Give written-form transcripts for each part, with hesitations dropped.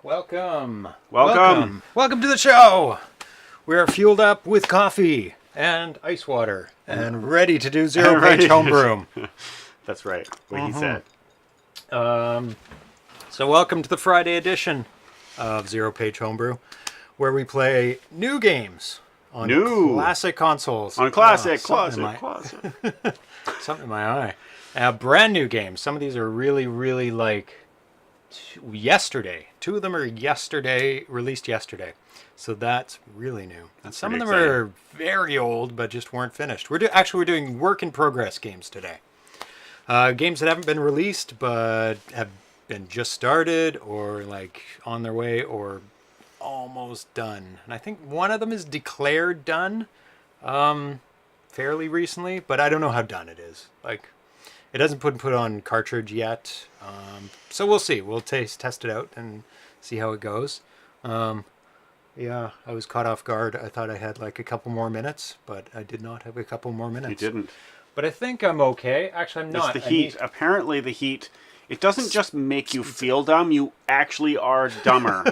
Welcome. Welcome. Welcome to the show. We are fueled up with coffee and ice water and ready to do ZeroPage Homebrew. That's right. What he said. So welcome to the Friday edition of ZeroPage Homebrew, where we play new games on classic consoles. On classic. Something in my eye. Brand new games. Some of these are really like yesterday. Two of them are released yesterday. So that's really new. That's some of them exciting. are very old, but just weren't finished. We're doing work in progress games today. Games that haven't been released, but have been just started or like on their way or almost done. And I think one of them is declared done fairly recently, but I don't know how done it is. Like, it hasn't been put on cartridge yet. So we'll see. We'll test it out and see how it goes. Yeah, I was caught off guard. I thought I had like a couple more minutes, but I did not have a couple more minutes. You didn't. But I think I'm okay. Actually, I'm not. It's the heat. Apparently the heat, it doesn't just make you feel dumb. You actually are dumber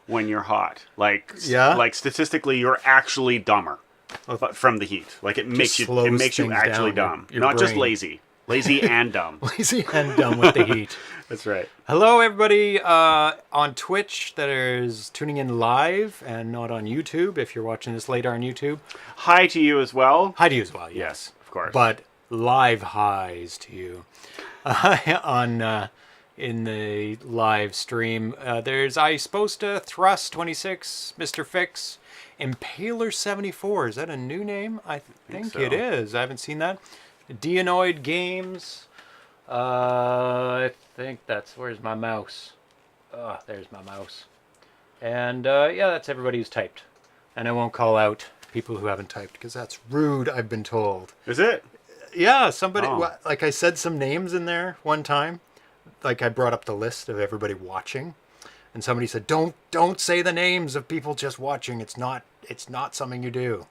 when you're hot. Like, like statistically, you're actually dumber from the heat. Like it makes you actually dumb. Your not brain. Just lazy. Lazy and dumb. Lazy and dumb with the heat. That's right. Hello, everybody on Twitch that is tuning in live and not on YouTube. If you're watching this later on YouTube, Hi to you as well. hi to you as well. Yes, of course. But live highs to you on in the live stream. There's I supposed to Thrust 26, Mr. Fix, Impaler 74. Is that a new name? I think so. it is. I haven't seen that. Dianoid Games. I think that's where's my mouse. There's my mouse. And yeah, that's everybody who's typed. And I won't call out people who haven't typed because that's rude. I've been told. Is it? Yeah, somebody, Oh. like I said some names in there one time. Like I brought up the list of everybody watching. And somebody said, don't say the names of people just watching. It's not something you do.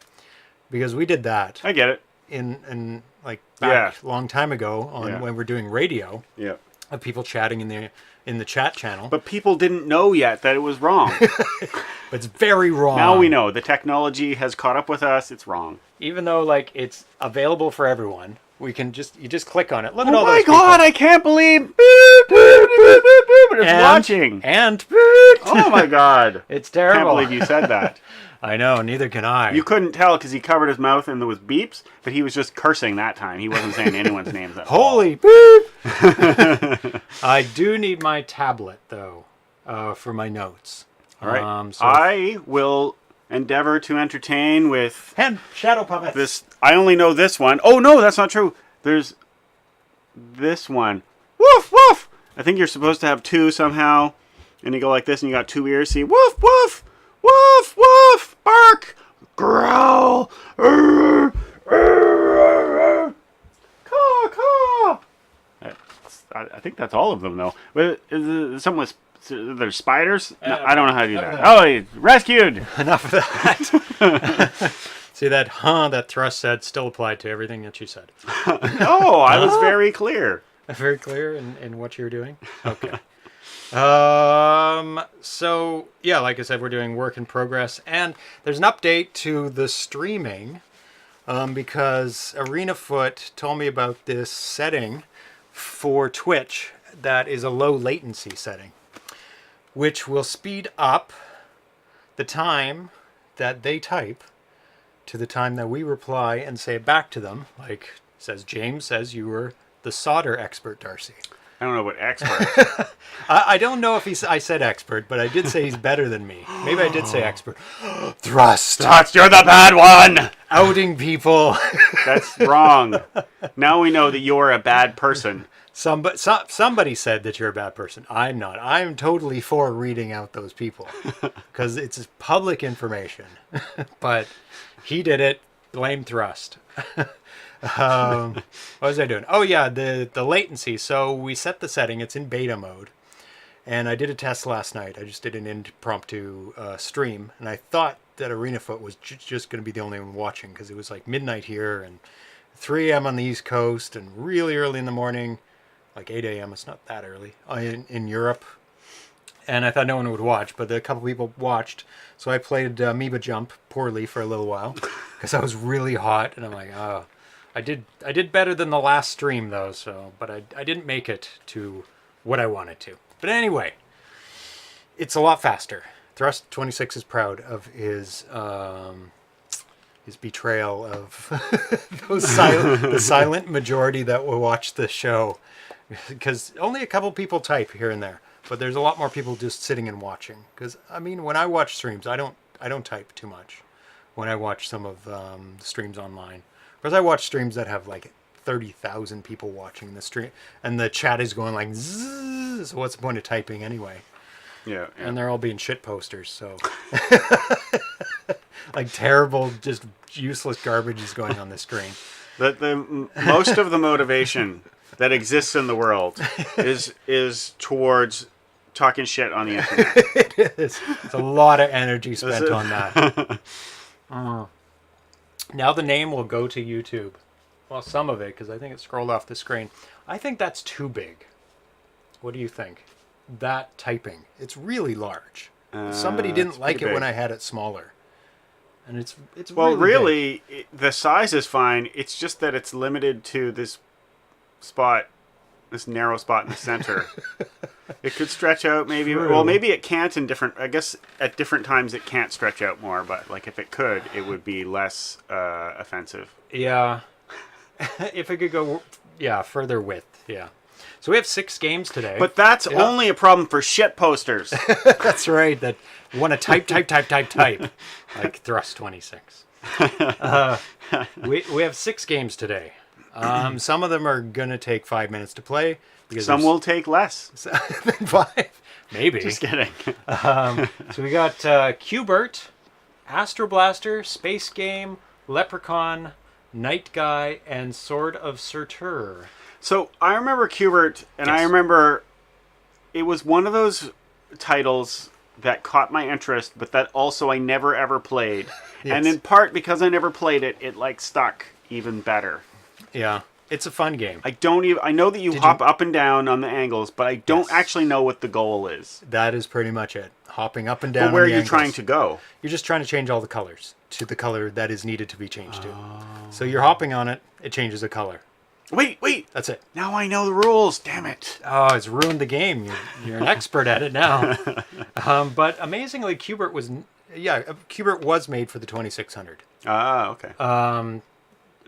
Because we did that I get it. in like back a long time ago on when we're doing radio. Yeah. Of people chatting in the chat channel. But people didn't know yet that it was wrong. But it's very wrong. Now we know. The technology has caught up with us. It's wrong. Even though like it's available for everyone, you just click on it. Look at Oh all my those god, people. I can't believe it's watching. And Oh my god. it's I terrible. can't believe you said that. I know, neither can I. You couldn't tell because he covered his mouth and there was beeps, but he was just cursing that time. He wasn't saying anyone's names at all. Holy beep! I do need my tablet though, for my notes. All right. So I will endeavor to entertain with and shadow puppets. this. I only know this one. Oh no, that's not true. There's this one. Woof woof. I think you're supposed to have two somehow, and you go like this, and you got two ears. See, woof woof, woof woof, bark, growl, caw caw. I think that's all of them though. Is something with there's spiders? No, I don't know how to do that. Oh, he's rescued. Enough of that. See that Thrust said still applied to everything that you said. No, I was very clear. Very clear in what you're doing? Okay. So, yeah, like I said, we're doing work in progress. And there's an update to the streaming because ArenaFoot told me about this setting for Twitch that is a low latency setting, which will speed up the time that they type to the time that we reply and say it back to them. Like, James says you were the solder expert, Darcy. I don't know what expert. I don't know if I said expert, but I did say he's better than me. Maybe I did say expert. Thrust. You're the bad one. Outing people. That's wrong. Now we know that you're a bad person. Somebody said that you're a bad person. I'm not. I'm totally for reading out those people because it's public information. But he did it. Blame Thrust. What was I doing? Oh yeah, the latency. So we set the setting. It's in beta mode, and I did a test last night. I just did an impromptu stream, and I thought that ArenaFoot was just going to be the only one watching because it was like midnight here and 3 a.m. on the East Coast and really early in the morning, like 8 a.m. It's not that early in Europe. and I thought no one would watch, but a couple people watched. So I played Amoeba Jump poorly for a little while because I was really hot, and I'm like, oh, I did better than the last stream though. So, but I didn't make it to what I wanted to. But anyway, it's a lot faster. Thrust 26 is proud of his betrayal of the silent majority that will watch the show, because only a couple people type here and there, but there's a lot more people just sitting and watching. Because I mean, when I watch streams, I don't type too much. When I watch some of the streams online, because I watch streams that have like 30,000 people watching the stream, and the chat is going like zzz, so what's the point of typing anyway? Yeah. And they're all being shit posters, so like terrible, just useless garbage is going on the screen. The most of the motivation that exists in the world is towards talking shit on the internet. It is. It's a lot of energy spent on that. Now the name will go to YouTube. Well, some of it, because I think it scrolled off the screen. I think that's too big. What do you think? That typing. It's really large. Somebody didn't like it when I had it smaller. And it's well, really the size is fine. It's just that it's limited to this spot, this narrow spot in the center. It could stretch out maybe. True. Well, maybe it can't in different. I guess at different times it can't stretch out more. But like if it could, it would be less offensive. Yeah. If it could go, further width. Yeah. So we have 6 games today. But that's only a problem for shit posters. That's right. That want to type. Like Thrust 26. We have 6 games today. Some of them are going to take 5 minutes to play. Because some will take less than 5. Maybe. Just kidding. So we got Bert, Astro Blaster, Space Game, Leprechaun, KnightGuy, and Sword of Surtr. So I remember Bert, and I remember it was one of those titles that caught my interest, but that also I never ever played. Yes. And in part because I never played it, it like stuck even better. Yeah, it's a fun game. I know that you hop up and down on the angles, but I don't actually know what the goal is. That is pretty much it. Hopping up and down. But where on are the you angles. trying to go? You're just trying to change all the colors to the color that is needed to be changed to. So you're hopping on it, it changes the color. Wait. That's it. Now I know the rules. Damn it. Oh, it's ruined the game. You're an expert at it now. But amazingly, Bert was made for the 2600. Ah, okay.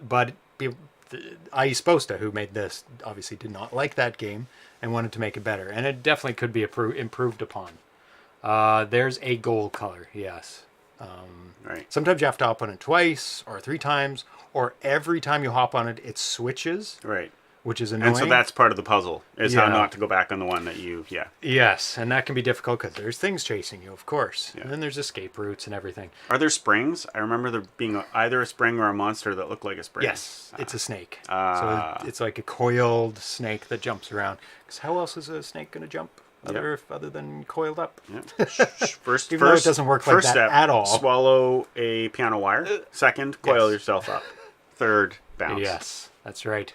But I.E. Sposta, who made this, obviously did not like that game and wanted to make it better. And it definitely could be improved upon. There's a gold color, yes. Right. Sometimes you have to hop on it twice or 3 times, or every time you hop on it, it switches. Right. Which is annoying. And so that's part of the puzzle, is how not to go back on the one that you, Yes, and that can be difficult because there's things chasing you, of course. Yeah. And then there's escape routes and everything. Are there springs? I remember there being either a spring or a monster that looked like a spring. Yes, it's a snake. So it's like a coiled snake that jumps around. Because how else is a snake going to jump other than coiled up? Yeah. First, Even though it doesn't work like that step, at all. Swallow a piano wire. Second, coil yourself up. Third, bounce. Yes, that's right.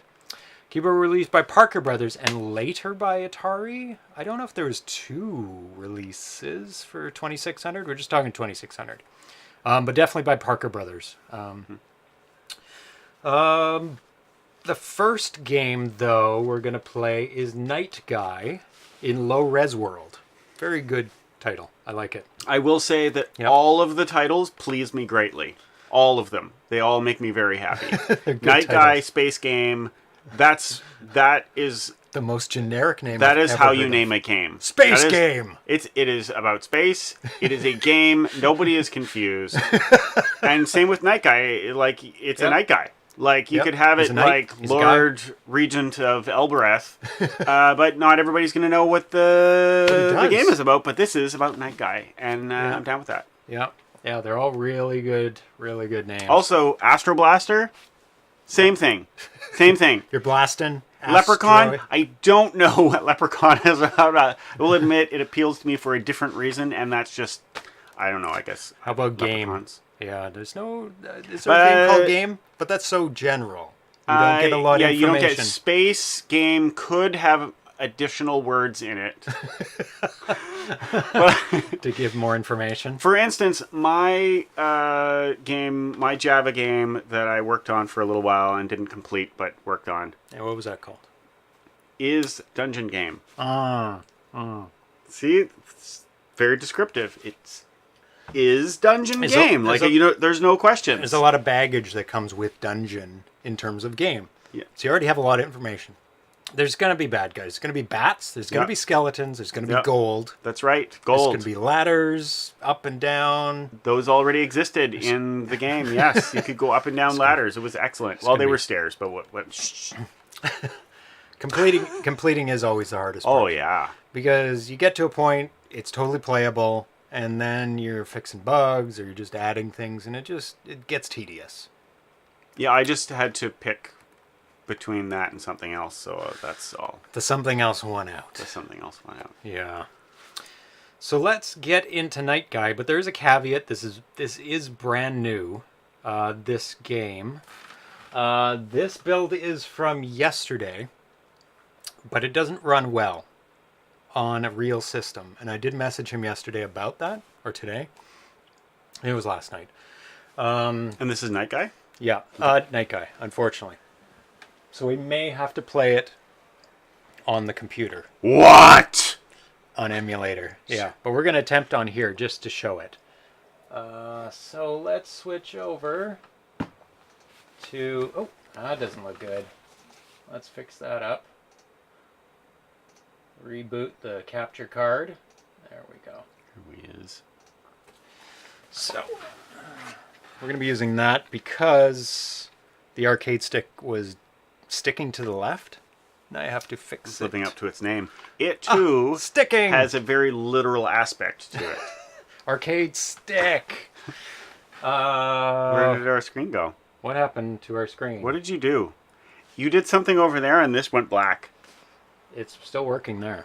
Bert released by Parker Brothers and later by Atari. I don't know if there was 2 releases for 2600. We're just talking 2600. But definitely by Parker Brothers. The first game, though, we're going to play is KnightGuy in Low Res World. Very good title. I like it. I will say that all of the titles please me greatly. All of them. They all make me very happy. KnightGuy, Space Game... That is the most generic name. That is how you name a game. Space Game. It is about space. It is a game. Nobody is confused. And same with KnightGuy. Like it's a KnightGuy. Like you could have it like Lord Regent of Elbereth, but not everybody's going to know what the game is about. But this is about KnightGuy, and I'm down with that. Yeah, they're all really good names. Also, Astro Blaster. Same thing. You're blasting. Leprechaun. I don't know what Leprechaun is about. I will admit it appeals to me for a different reason, and that's just, I don't know, I guess. How about game? Yeah, is there a game called game? But that's so general. You don't get a lot of information. You don't get Space Game could have additional words in it. to give more information. For instance, my my Java game that I worked on for a little while and didn't complete, but worked on, And what was that called? is Dungeon Game. Ah. See, it's very descriptive. It's is Dungeon Game. There's no questions. There's a lot of baggage that comes with Dungeon in terms of game. Yeah. So you already have a lot of information. There's going to be bad guys. There's going to be bats. There's going to be skeletons. There's going to be gold. That's right. There's Gold. going to be ladders up and down. Those already existed in the game. Yes, you could go up and down ladders. It was excellent. Well, they were stairs, but what? Shh. Completing is always the hardest part. Oh yeah. Because you get to a point, it's totally playable, and then you're fixing bugs or you're just adding things, and it gets tedious. Yeah, I just had to pick between that and something else, so that's all. The something else won out. The something else went out. Yeah. So let's get into KnightGuy, but there is a caveat. This is brand new. This game. This build is from yesterday, but it doesn't run well on a real system. And I did message him yesterday about that, or today. It was last night. And this is KnightGuy? Yeah, KnightGuy, unfortunately. So we may have to play it on the computer. What? On emulator. Yeah, but we're going to attempt on here just to show it. So let's switch over to... Oh, that doesn't look good. Let's fix that up. Reboot the capture card. There we go. Here he is. So, we're going to be using that because the arcade stick was sticking to the left. Now I have to fix it. Living up to its name. It, too, sticking! has a very literal aspect to it. Arcade stick! Where did our screen go? What happened to our screen? What did you do? You did something over there and this went black. It's still working there.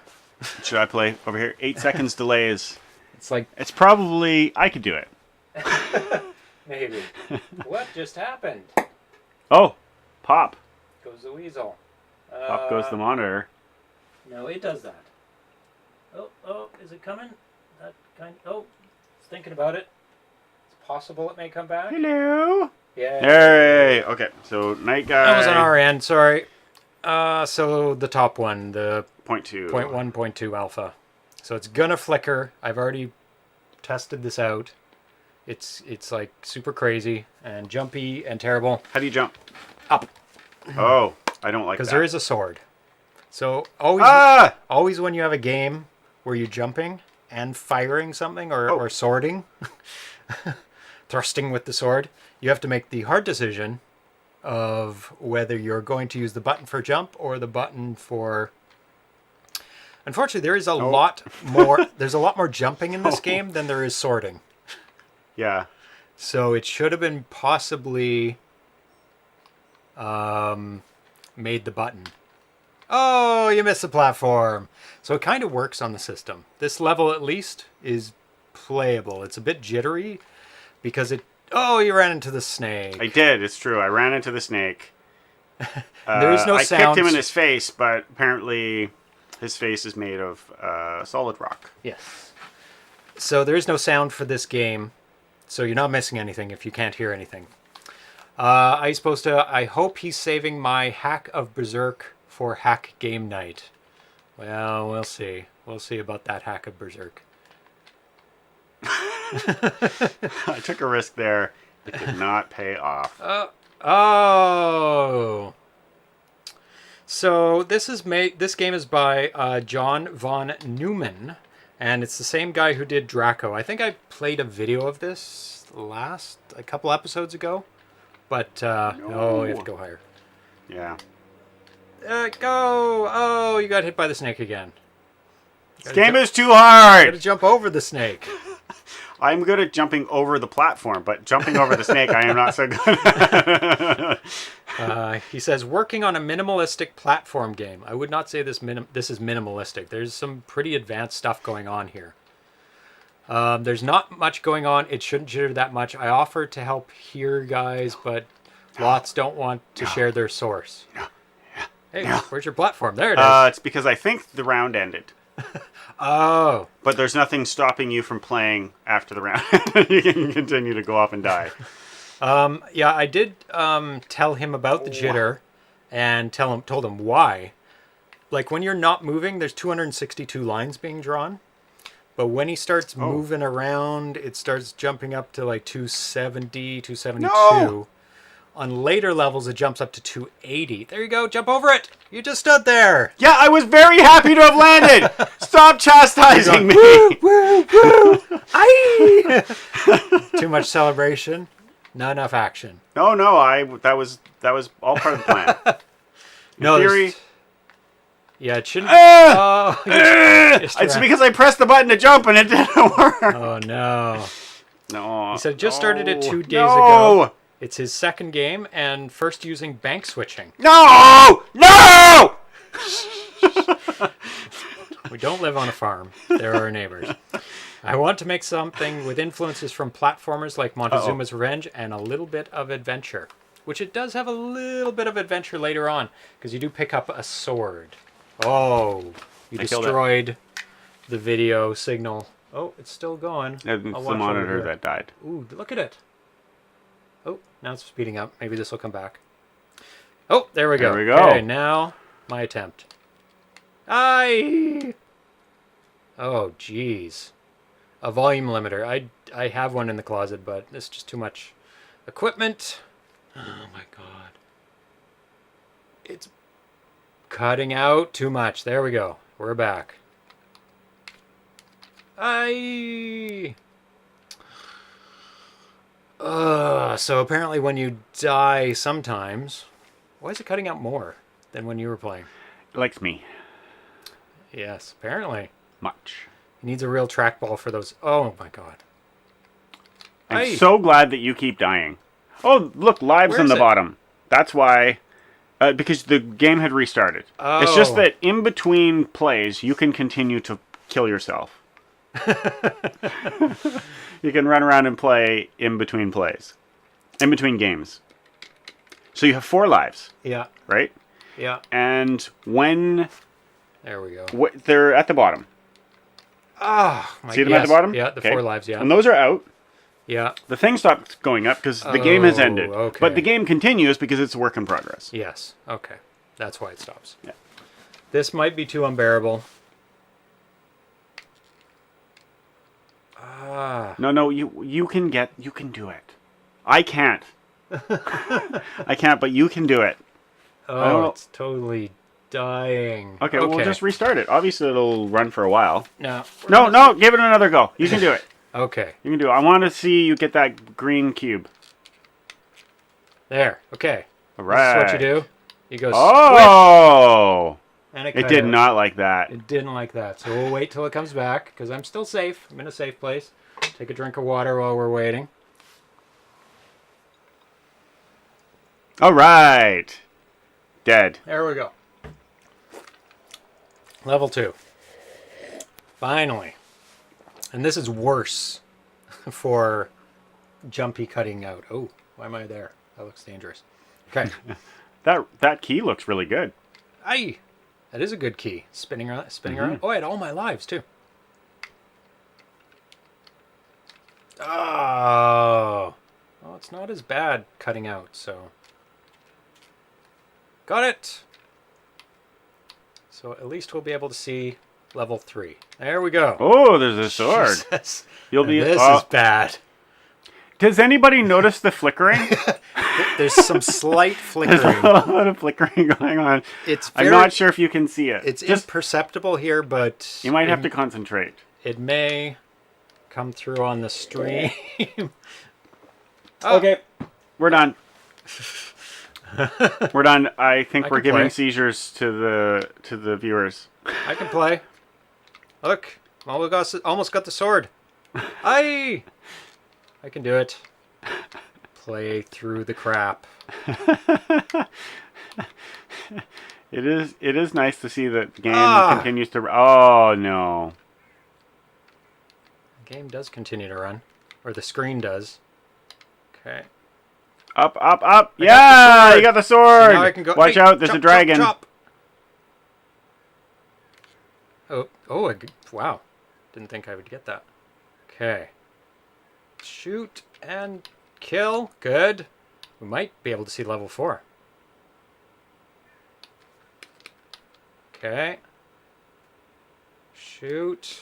Should I play over here? 8 seconds delays. It's like... It's probably... I could do it. Maybe. What just happened? Oh, pop. Goes the weasel. Pop goes the monitor. No, it does that. Oh, is it coming? That kind. Oh, it's thinking about it. It's possible it may come back. Hello. Yeah. Hey. Okay. So KnightGuy. That was on our end. Sorry. So the top one, the 0.2. 0.1.2 alpha. So it's gonna flicker. I've already tested this out. It's like super crazy and jumpy and terrible. How do you jump? Up. Oh, I don't like that. Because there is a sword. So always when you have a game where you're jumping and firing something or swording, thrusting with the sword, you have to make the hard decision of whether you're going to use the button for jump or the button for... Unfortunately, there is a lot more... There's a lot more jumping in this game than there is swording. Yeah. So it should have been possibly made the button. Oh, you missed the platform. So it kind of works on the system. This level, at least, is playable. It's a bit jittery because it... Oh, you ran into the snake. I did. It's true. I ran into the snake. There is no sound. I kicked him in his face, but apparently his face is made of solid rock. Yes. So there is no sound for this game. So you're not missing anything if you can't hear anything. I hope he's saving my hack of Berserk for hack game night. Well, we'll see. We'll see about that hack of Berserk. I took a risk there. It did not pay off. Oh. So this game is by John von Neumann, and it's the same guy who did Draco. I think I played a video of this a couple episodes ago, but no, you have to go higher. Yeah. Go! Oh, you got hit by the snake again. This game is too hard! You gotta jump over the snake. I'm good at jumping over the platform, but jumping over the snake I am not so good. He says, working on a minimalistic platform game. I would not say this is minimalistic. There's some pretty advanced stuff going on here. There's not much going on. It shouldn't jitter that much. I offered to help here, guys, but lots don't want to share their source. Hey, where's your platform? There it is. It's because I think the round ended. Oh. But there's nothing stopping you from playing after the round. You can continue to go off and die. Yeah, I did tell him about the jitter and told him why. Like, when you're not moving, there's 262 lines being drawn. But when he starts moving around, it starts jumping up to like 270, 272. No! On later levels, it jumps up to 280. There you go. Jump over it. You just stood there. Yeah, I was very happy to have landed. Stop chastising me. Woo, woo, woo. Aye. Too much celebration. Not enough action. No, that was all part of the plan. No, theory. Yeah, it shouldn't. It's because I pressed the button to jump and it didn't work. Oh no. No. He said it just started it 2 days No! ago. It's his second game and first using bank switching. No! No! We don't live on a farm. There are our neighbors. I want to make something with influences from platformers like Montezuma's Revenge and a little bit of adventure. Which it does have a little bit of adventure later on, because you do pick up a sword. Oh, you destroyed the video signal. Oh, it's still going. It's the monitor that died. Ooh, look at it. Oh, now it's speeding up. Maybe this will come back. Oh, there we go. There we go. Okay, now my attempt. Aye! Oh, jeez. A volume limiter. I have one in the closet, but it's just too much equipment. Oh my god. It's cutting out too much. There we go. We're back. Aye! So apparently when you die sometimes... Why is it cutting out more than when you were playing? It likes me. Yes, apparently. Much. He needs a real trackball for those... Oh my god. I'm so glad that you keep dying. Oh, look, lives on the bottom. That's why... because the game had restarted. Oh. It's just that in between plays, you can continue to kill yourself. You can run around and play in between plays. In between games. So you have 4 lives. Yeah. Right? Yeah. And when... There we go. They're at the bottom. Ah, See them at the bottom? Yeah, the 4 lives, yeah. And those are out. Yeah. The thing stopped going up because the game has ended. Okay. But the game continues because it's a work in progress. Yes. Okay. That's why it stops. Yeah. This might be too unbearable. No, you can do it. I can't. I can't, but you can do it. Oh, it's totally dying. Okay, we'll just restart it. Obviously, it'll run for a while. No, give it another go. You can do it. Okay. You can do it. I want to see you get that green cube. There. Okay. All right. This is what you do. You go Oh! And it did not like that. It didn't like that. So we'll wait till it comes back, because I'm still safe. I'm in a safe place. Take a drink of water while we're waiting. All right. Dead. There we go. Level 2. Finally. And this is worse for jumpy cutting out. Oh, why am I there? That looks dangerous. Okay. That key looks really good. Aye. That is a good key. Spinning around. Oh, I had all my lives, too. Oh. Well, it's not as bad cutting out, so... Got it! So at least we'll be able to see level 3. There we go. Oh, there's a sword. Jesus. This is bad. Does anybody notice the flickering? There's some slight flickering. There's a lot of flickering going on. I'm not sure if you can see it. It's just imperceptible here, but... You might have to concentrate. It may come through on the stream. Okay, we're done. We're done. I think we're giving seizures to the viewers. I can play. Look, almost got the sword. I can do it. Play through the crap. It is nice to see that the game continues to... Oh, no. The game does continue to run. Or the screen does. Okay. Up, up, up. Yeah, you got the sword. So now I can go. Watch out, there's a dragon. Chop. Wow. Didn't think I would get that. Okay. Shoot and kill. Good. We might be able to see level 4. Okay. Shoot.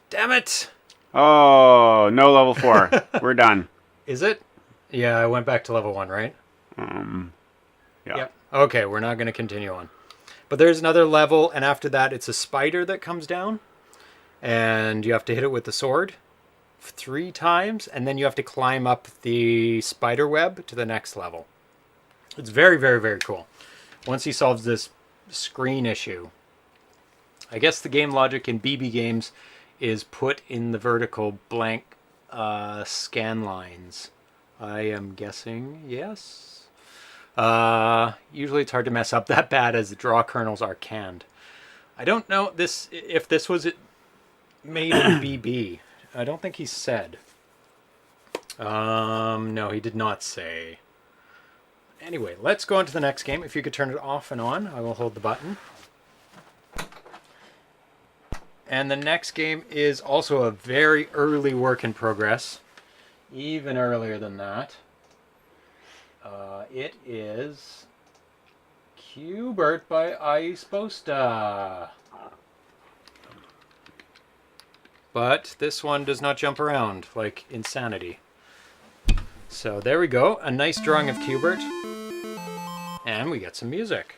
Damn it! Oh, no level 4. We're done. Is it? Yeah, I went back to level 1, right? Yeah. Yep. Okay, we're not going to continue on. But there's another level, and after that, it's a spider that comes down. And you have to hit it with the sword 3 times, and then you have to climb up the spider web to the next level. It's very, very, very cool. Once he solves this screen issue, I guess the game logic in BB games is put in the vertical blank scan lines. I am guessing yes. Usually it's hard to mess up that bad as the draw kernels are canned. I don't know if this was made in BB. I don't think he said. No, he did not say. Anyway, let's go on to the next game. If you could turn it off and on, I will hold the button. And the next game is also a very early work in progress. Even earlier than that. It is Bert by Isposta. But this one does not jump around like Insanity. So there we go. A nice drawing of Bert. And we get some music.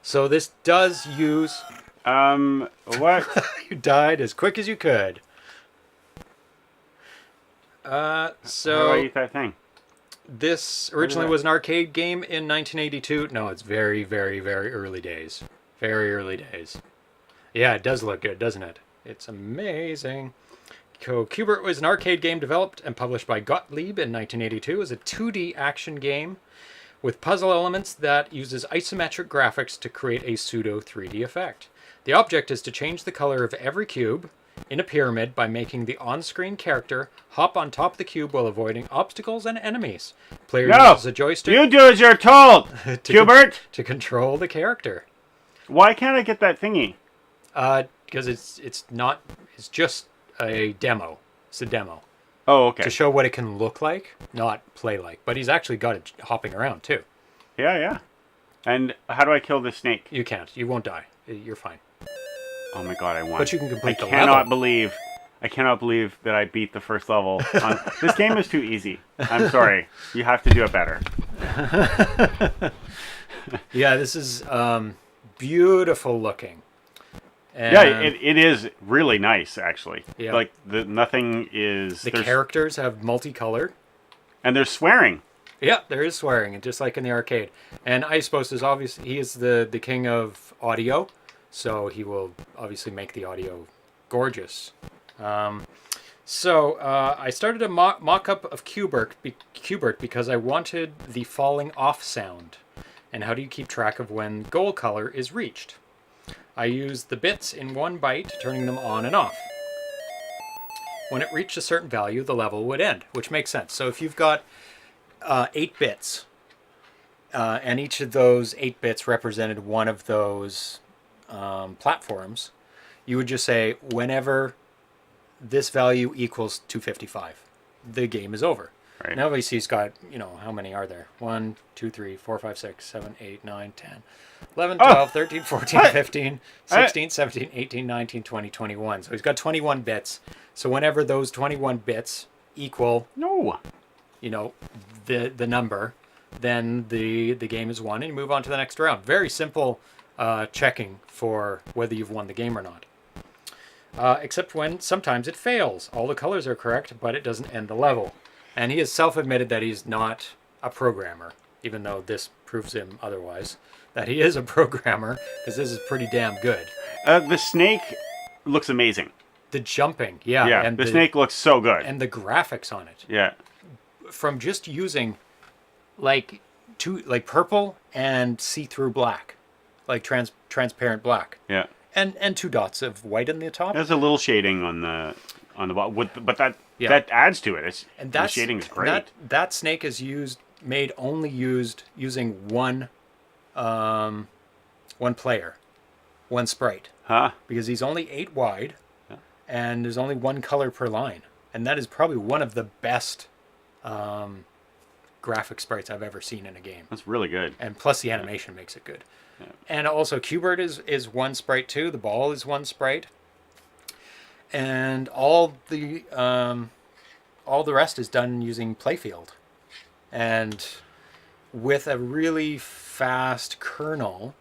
So this does use... What? You died as quick as you could. How do I eat that thing? This originally was an arcade game in 1982. No, it's very, very, very early days. Very early days. Yeah, it does look good, doesn't it? It's amazing. Q*bert was an arcade game developed and published by Gottlieb in 1982. It was a 2D action game with puzzle elements that uses isometric graphics to create a pseudo 3D effect. The object is to change the color of every cube in a pyramid by making the on-screen character hop on top of the cube while avoiding obstacles and enemies. Player uses a joystick. You do as you're told, Q*bert. To control the character. Why can't I get that thingy? Because it's just a demo. It's a demo. Oh, okay. To show what it can look like, not play like. But he's actually got it hopping around too. Yeah. And how do I kill this snake? You can't. You won't die. You're fine. Oh my god, I won. But you can complete the level. I cannot believe that I beat the first level. This game is too easy. I'm sorry. You have to do it better. Yeah, this is beautiful looking. And yeah, it is really nice, actually. Yeah. Like, nothing is... The characters have multicolored. And there's swearing. Yeah, there is swearing, just like in the arcade. And Ispost is obviously... He is the king of audio, so he will obviously make the audio gorgeous. So I started a mock-up of Q*bert because I wanted the falling off sound. And how do you keep track of when goal color is reached? I used the bits in one byte, turning them on and off. When it reached a certain value, the level would end, which makes sense. So if you've got 8 bits, and each of those 8 bits represented one of those platforms, you would just say, whenever this value equals 255, the game is over. Right. Now obviously he's got, how many are there? 1, 2, 3, 4, 5, 6, 7, 8, 9, 10, 11, 12, 13, 14, 15, 16, 17, 18, 19, 20, 21. So he's got 21 bits. So whenever those 21 bits equal, the number, then the game is won and you move on to the next round. Very simple checking for whether you've won the game or not. Except when sometimes it fails. All the colors are correct, but it doesn't end the level. And he has self-admitted that he's not a programmer, even though this proves him otherwise, that he is a programmer, because this is pretty damn good. The snake looks amazing. The jumping, yeah. Yeah, and the snake looks so good. And the graphics on it. Yeah. From just using, purple and see-through black. Like transparent black. Yeah. And 2 dots of white in the top. There's a little shading on the bottom, but that adds to it. The shading is great. That snake is only used using one player. one sprite. Huh? Because he's only 8 wide, Yeah. and there's only one color per line. And that is probably one of the best graphic sprites I've ever seen in a game. That's really good. And plus the animation makes it good. Yeah. And also Q*bert is one sprite too. The ball is one sprite. And all the rest is done using Playfield. And with a really fast kernel,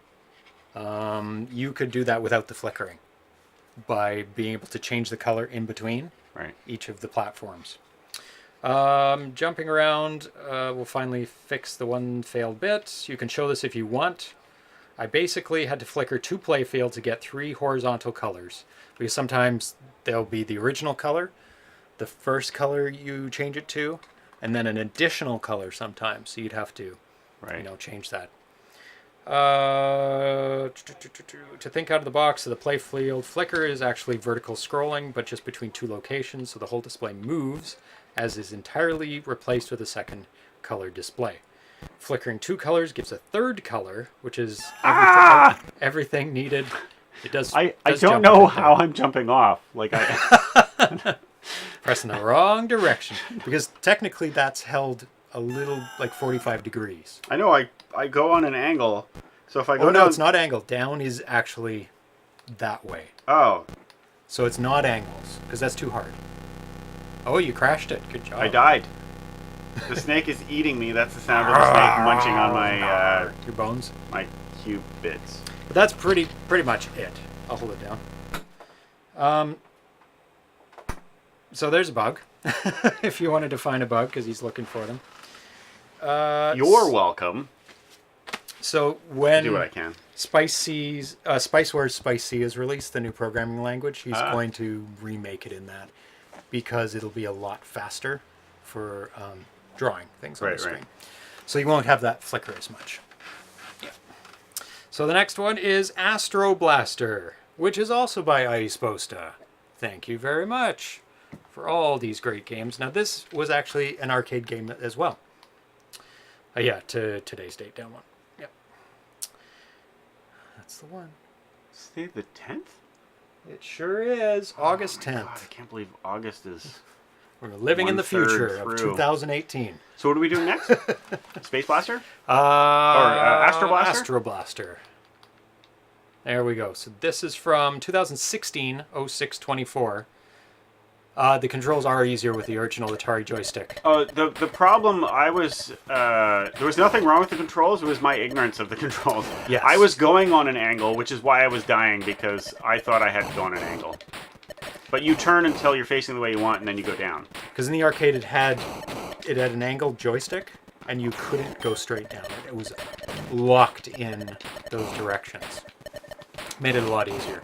you could do that without the flickering by being able to change the color in between each of the platforms. Jumping around, we'll finally fix the one failed bit. You can show this if you want. I basically had to flicker 2 playfield to get 3 horizontal colors, because sometimes there'll be the original color, the first color you change it to, and then an additional color sometimes. So you'd have to, change that. To think out of the box, so the playfield flicker is actually vertical scrolling, but just between 2 locations, so the whole display moves as is entirely replaced with a second color display. Flickering 2 colors gives a third color, which is everything needed. It does. I don't know how I'm jumping off. Like pressing the wrong direction, because technically that's held a little like 45 degrees. I know. I go on an angle, so if I go no, down... it's not angled. Down is actually that way. Oh. So it's not angles, because that's too hard. Oh, you crashed it. Good job. I died. The snake is eating me. That's the sound of the snake munching on my... your bones? My cube bits. But that's pretty much it. I'll hold it down. So there's a bug. If you wanted to find a bug, because he's looking for them. You're welcome. So when do what I can. Spiceware Spice C is released, the new programming language, he's going to remake it in that, because it'll be a lot faster for drawing things on the screen. So you won't have that flicker as much. Yeah. So the next one is Astro Blaster, which is also by iSposta. Thank you very much for all these great games. Now this was actually an arcade game as well. To today's date, down one. Yep. That's the one. Say the 10th? It sure is. August 10th. God, I can't believe August is... We're living in the future of 2018. So what are we doing next? Space Blaster? Or Astro Blaster? Astro Blaster. There we go. So this is from 2016, 0624. The controls are easier with the original Atari joystick. The problem there was nothing wrong with the controls. It was my ignorance of the controls. Yes. I was going on an angle, which is why I was dying, because I thought I had to go on an angle. But you turn until you're facing the way you want, and then you go down. Because in the arcade it had an angled joystick, and you couldn't go straight down. It was locked in those directions. Made it a lot easier.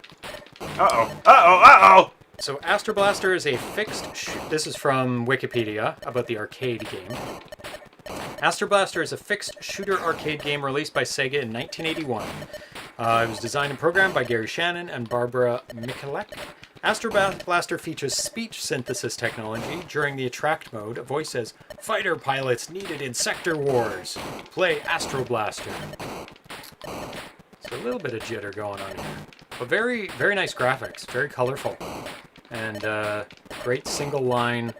Uh-oh! So Astro Blaster is a fixed... This is from Wikipedia about the arcade game. Astro Blaster is a fixed shooter arcade game released by Sega in 1981. It was designed and programmed by Gary Shannon and Barbara Michalek. Astro Blaster features speech synthesis technology. During the attract mode, a voice says, "Fighter pilots needed in Sector Wars. Play Astro Blaster." So a little bit of jitter going on here. But very, very nice graphics. Very colorful. And great single line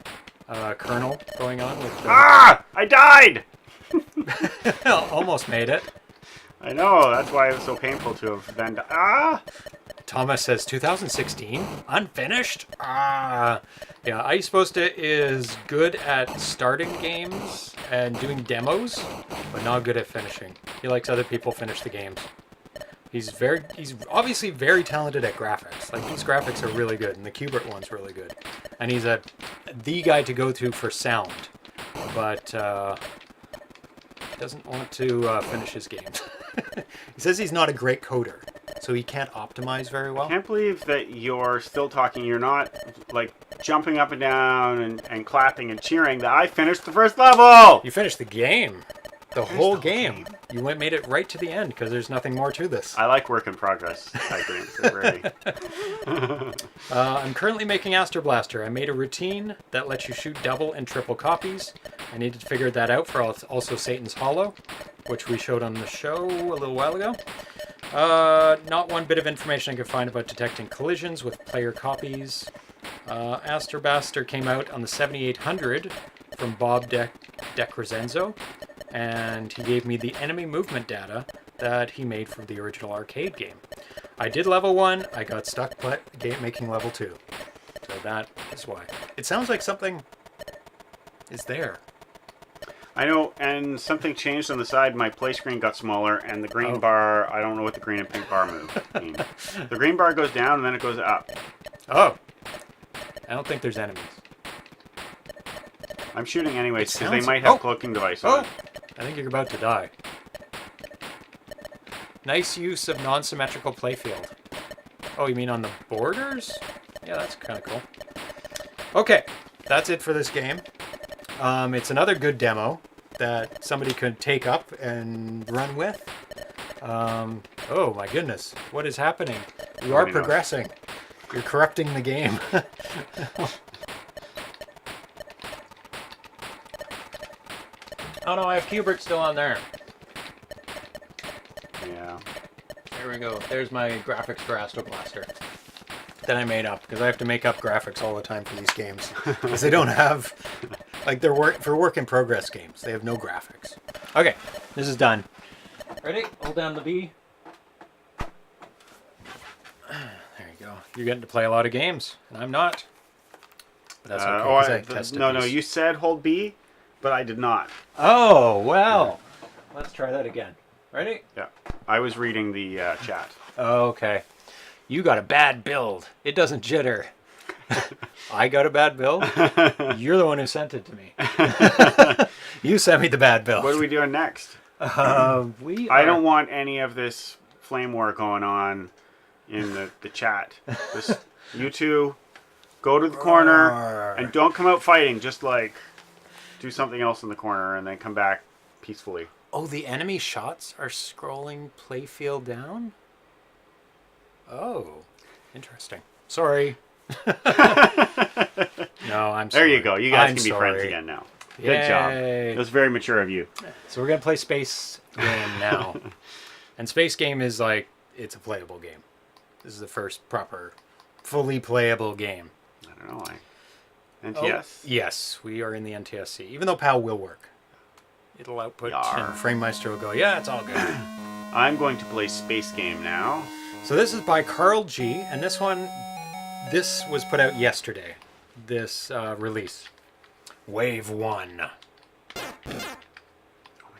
kernel going on with the... I died! Almost made it. I know, that's why it was so painful to have then... Thomas says 2016? Unfinished? Yeah, iSposta is good at starting games and doing demos, but not good at finishing. He likes other people finish the games. He's obviously very talented at graphics. Like, these graphics are really good, and the Q*bert one's really good. And he's the guy to go to for sound, but doesn't want to finish his games. He says he's not a great coder, so he can't optimize very well. I can't believe that you're still talking. You're not, like, jumping up and down and clapping and cheering that I finished the first level! You finished the game. The whole game. You made it right to the end, because there's nothing more to this. I like work in progress type games. Really. I'm currently making Astro Blaster. I made a routine that lets you shoot double and triple copies. I needed to figure that out for also Satan's Hollow, which we showed on the show a little while ago. Not one bit of information I could find about detecting collisions with player copies. Astro came out on the 7800 from Bob DeCrescenzo, and he gave me the enemy movement data that he made for the original arcade game. I did level 1, I got stuck making level 2. So that is why. It sounds like something is there. I know, and something changed on the side. My play screen got smaller, and the green bar, I don't know what the green and pink bar mean. The green bar goes down, and then it goes up. Oh. I don't think there's enemies. I'm shooting anyways, because they might have cloaking device on it. I think you're about to die. Nice use of non-symmetrical playfield. Oh, you mean on the borders? Yeah, that's kind of cool. Okay, that's it for this game. It's another good demo that somebody could take up and run with. Oh my goodness, what is happening? You are progressing. You're corrupting the game. Oh no, I have Hubert still on there. Yeah. There we go. There's my graphics for Astro Blaster. That I made up, because I have to make up graphics all the time for these games. Because they don't have, like, they're work in progress games. They have no graphics. Okay, this is done. Ready? Hold down the B. There you go. You're getting to play a lot of games, and I'm not. But that's okay, because I tested No, these. you said hold B, but I did not. Oh, well. Let's try that again. Ready? Yeah. I was reading the chat. Okay. You got a bad build. It doesn't jitter. I got a bad build? You're the one who sent it to me. You sent me the bad build. What are we doing next? I don't want any of this flame war going on in the chat. You two, go to the corner and don't come out fighting. Just, like, do something else in the corner and then come back peacefully. Oh, the enemy shots are scrolling playfield down? Oh, interesting. Sorry. No, I'm sorry. There you go. You guys can be friends again now. Good job. It was very mature of you. So we're going to play Space Game now. And Space Game is like, it's a playable game. This is the first proper, fully playable game. I don't know. NTS? Oh, yes, we are in the NTSC. Even though PAL will work. It'll output and Framemeister will go, yeah, it's all good. I'm going to play Space Game now. So this is by Carl G, and this was put out yesterday, this release. Wave 1. Oh my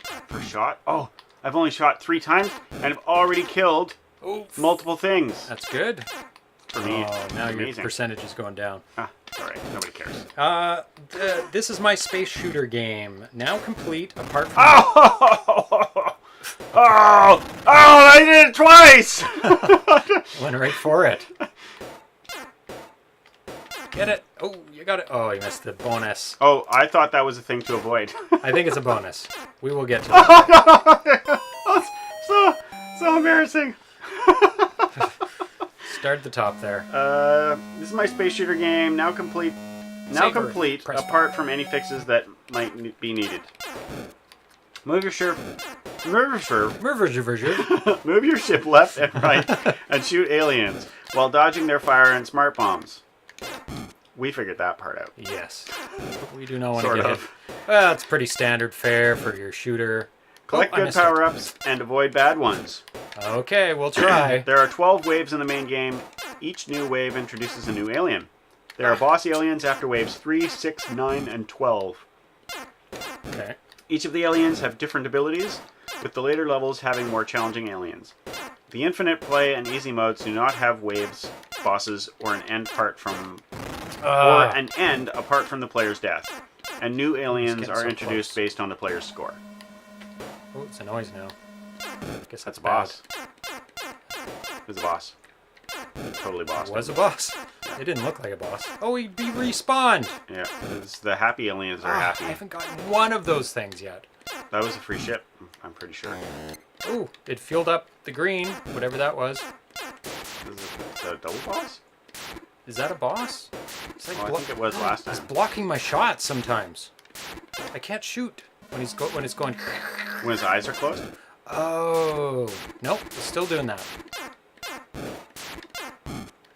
God, first shot? Oh, I've only shot 3 times, and I've already killed multiple things. That's good. For me, oh, now your amazing. Percentage is going down. Ah, alright, nobody cares. This is my space shooter game, now complete, apart from... Oh, I did it twice! Went right for it. Get it. Oh, you got it. Oh, you missed the bonus. Oh, I thought that was a thing to avoid. I think it's a bonus. We will get to it. So embarrassing. Start at the top there. This is my space shooter game, now complete. Press Apart from any fixes that might be needed. Move your ship left and right and shoot aliens while dodging their fire and smart bombs. We figured that part out. Yes. We do not want to get hit. Well, it's pretty standard fare for your shooter. Collect good power-ups and avoid bad ones. Okay, we'll try. There are 12 waves in the main game. Each new wave introduces a new alien. There are boss aliens after waves 3, 6, 9, and 12. Okay. Each of the aliens have different abilities, with the later levels having more challenging aliens. The infinite play and easy modes do not have waves, bosses, or an end apart from the player's death. And new aliens are introduced based on the player's score. Oh, it's a noise now. Guess that's a boss. Who's the boss? Totally boss. Was a boss. It didn't look like a boss. Oh, he respawned. Yeah, the happy aliens are happy. I haven't gotten one of those things yet. That was a free ship, I'm pretty sure. Oh, it filled up the green, whatever that was. Is that a double boss? Is that a boss? It's like I think it was last time. He's blocking my shots sometimes. I can't shoot when it's going. When his eyes are closed? Oh, nope, it's still doing that.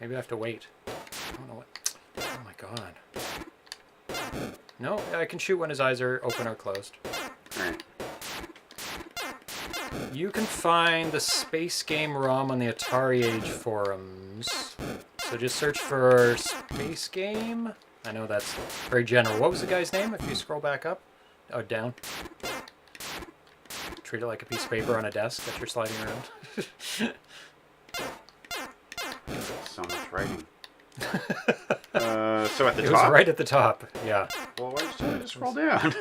Maybe I have to wait. I don't know what. Oh my god. No, I can shoot when his eyes are open or closed. Alright. You can find the Space Game ROM on the Atari Age forums. So just search for Space Game. I know that's very general. What was the guy's name if you scroll back up? Oh, down. Treat it like a piece of paper on a desk that you're sliding around. So much writing. So at the top? It was right at the top, yeah. Well, why did you just scroll down?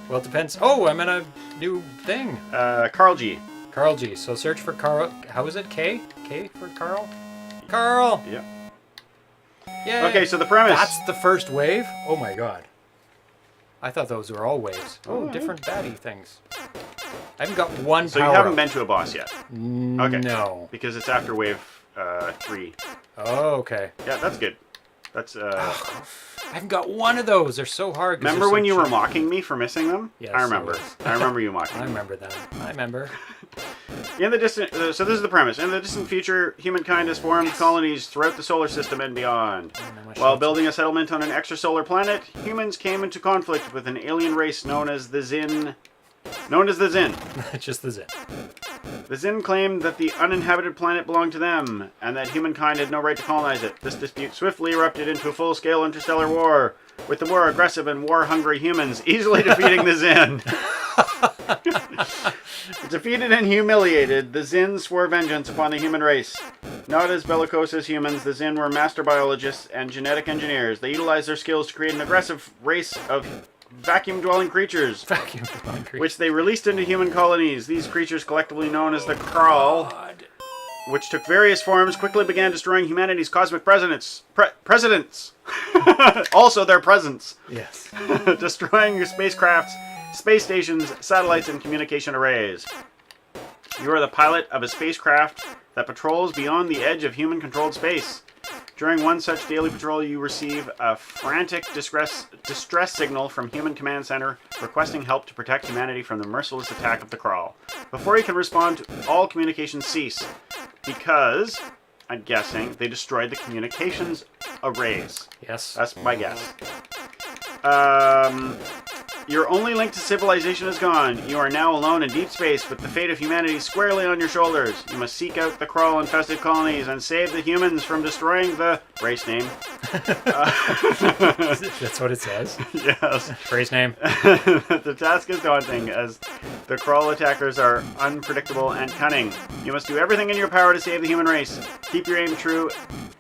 Well, it depends. Oh, I'm in a new thing. Carl G. Carl G. So search for Carl. How is it? K? K for Carl? Carl! Yep. Yay! Okay, so the premise. That's the first wave? Oh my god. I thought those were all waves. Oh, yeah. different baddie things. I haven't got one So power you haven't up. been to a boss yet? Okay. No. Because it's after wave 3. Oh, okay. Yeah, that's good. That's I haven't got one of those. They're so hard. 'Cause Remember they're so when you were cheap. mocking me for missing them? Yes, I remember. I remember you mocking I me. remember that. I remember. In the distant, so this is the premise. In the distant future, humankind has formed colonies throughout the solar system and beyond. While building a settlement on an extrasolar planet, humans came into conflict with an alien race known as the Zin. Just the Zin. The Zin claimed that the uninhabited planet belonged to them, and that humankind had no right to colonize it. This dispute swiftly erupted into a full-scale interstellar war, with the more aggressive and war-hungry humans easily defeating the Zin. Defeated and humiliated, the Zin swore vengeance upon the human race. Not as bellicose as humans, the Zin were master biologists and genetic engineers. They utilized their skills to create an aggressive race of vacuum-dwelling creatures, which they released into human colonies. These creatures, collectively known as the Krall, which took various forms, quickly began destroying humanity's cosmic presidents. Also their presence. Yes. Destroying your spacecrafts, space stations, satellites, and communication arrays. You are the pilot of a spacecraft that patrols beyond the edge of human-controlled space. During one such daily patrol, you receive a frantic distress signal from Human Command Center requesting help to protect humanity from the merciless attack of the Krall. Before you can respond, all communications cease because, I'm guessing, they destroyed the communications arrays. Yes. That's my guess. Your only link to civilization is gone. You are now alone in deep space with the fate of humanity squarely on your shoulders. You must seek out the Krall-infested colonies and save the humans from destroying the race name. That's what it says. Yes. Race name. The task is daunting as the Krall attackers are unpredictable and cunning. You must do everything in your power to save the human race. Keep your aim true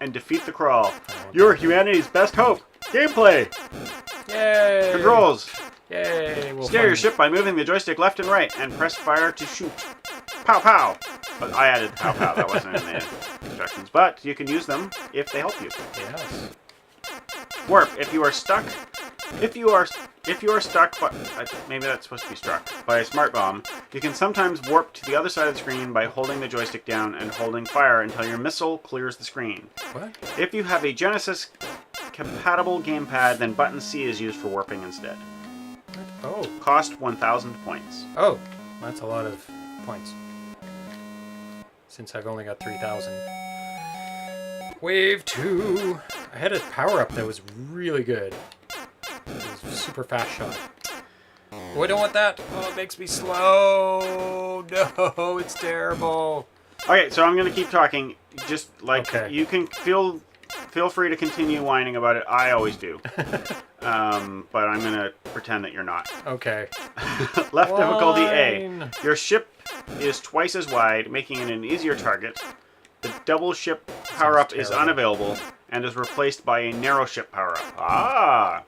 and defeat the Krall. You're humanity's best hope. Gameplay. Yay. Controls. Yay. Steer your ship by moving the joystick left and right, and press fire to shoot. Pow pow! But I added pow pow, that wasn't in the instructions. But you can use them if they help you. Yes. Warp, if you are stuck... If you are stuck, maybe that's supposed to be struck, by a smart bomb, you can sometimes warp to the other side of the screen by holding the joystick down and holding fire until your missile clears the screen. What? If you have a Genesis compatible gamepad, then button C is used for warping instead. Oh. Cost 1,000 points. Oh. That's a lot of points. Since I've only got 3,000. Wave 2. I had a power-up that was really good. It was super fast shot. Oh, I don't want that. Oh, it makes me slow. No, it's terrible. Okay, so I'm going to keep talking. Just like Okay. you can feel free to continue whining about it. I always do. But I'm going to pretend that you're not. Okay. Left difficulty A. Whine. Your ship is twice as wide, making it an easier target. The double ship power-up is terrible. unavailable and is replaced by a narrow ship power-up.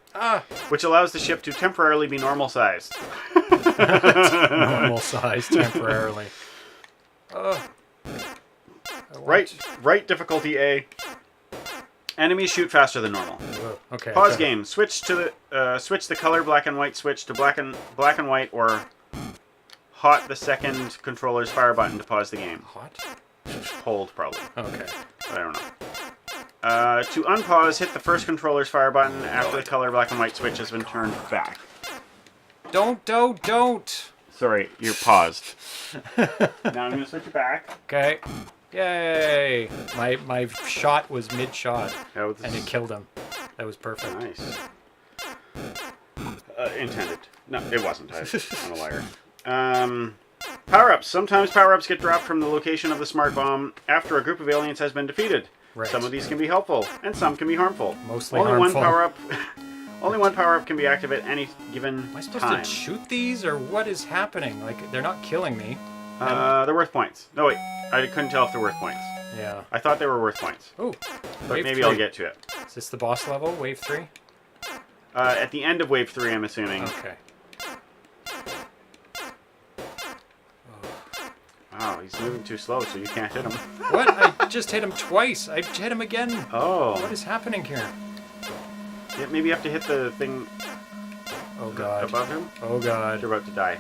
Which allows the ship to temporarily be normal sized. Normal size temporarily. Right difficulty A. Enemies shoot faster than normal. Okay. Pause game. Switch the color black and white switch to black and white, or hot the second controller's fire button to pause the game. Hot? Hold probably. Okay. But I don't know. To unpause, hit the first controller's fire button after the color black and white switch has been turned back. Don't. Sorry, you're paused. Now I'm going to switch it back. Okay. Yay! My shot was mid-shot, and it killed him. That was perfect. Nice. Intended. No, it wasn't. I'm a liar. Power-ups. Sometimes power-ups get dropped from the location of the smart bomb after a group of aliens has been defeated. Right. Some of these can be helpful, and some can be harmful. Mostly harmful. Only one power-up can be active at any given Am I supposed time. to shoot these, or what is happening? Like, they're not killing me. They're worth points. No, wait. I couldn't tell if they're worth points. Yeah. I thought they were worth points. Oh, But maybe I'll get to it. Is this the boss level, wave 3? At the end of wave 3, I'm assuming. Okay. Wow, he's moving too slow, so you can't hit him. What? I just hit him twice. I hit him again. Oh. What is happening here? Yeah, maybe you have to hit the thing Oh god. above him. Oh god. You're about to die.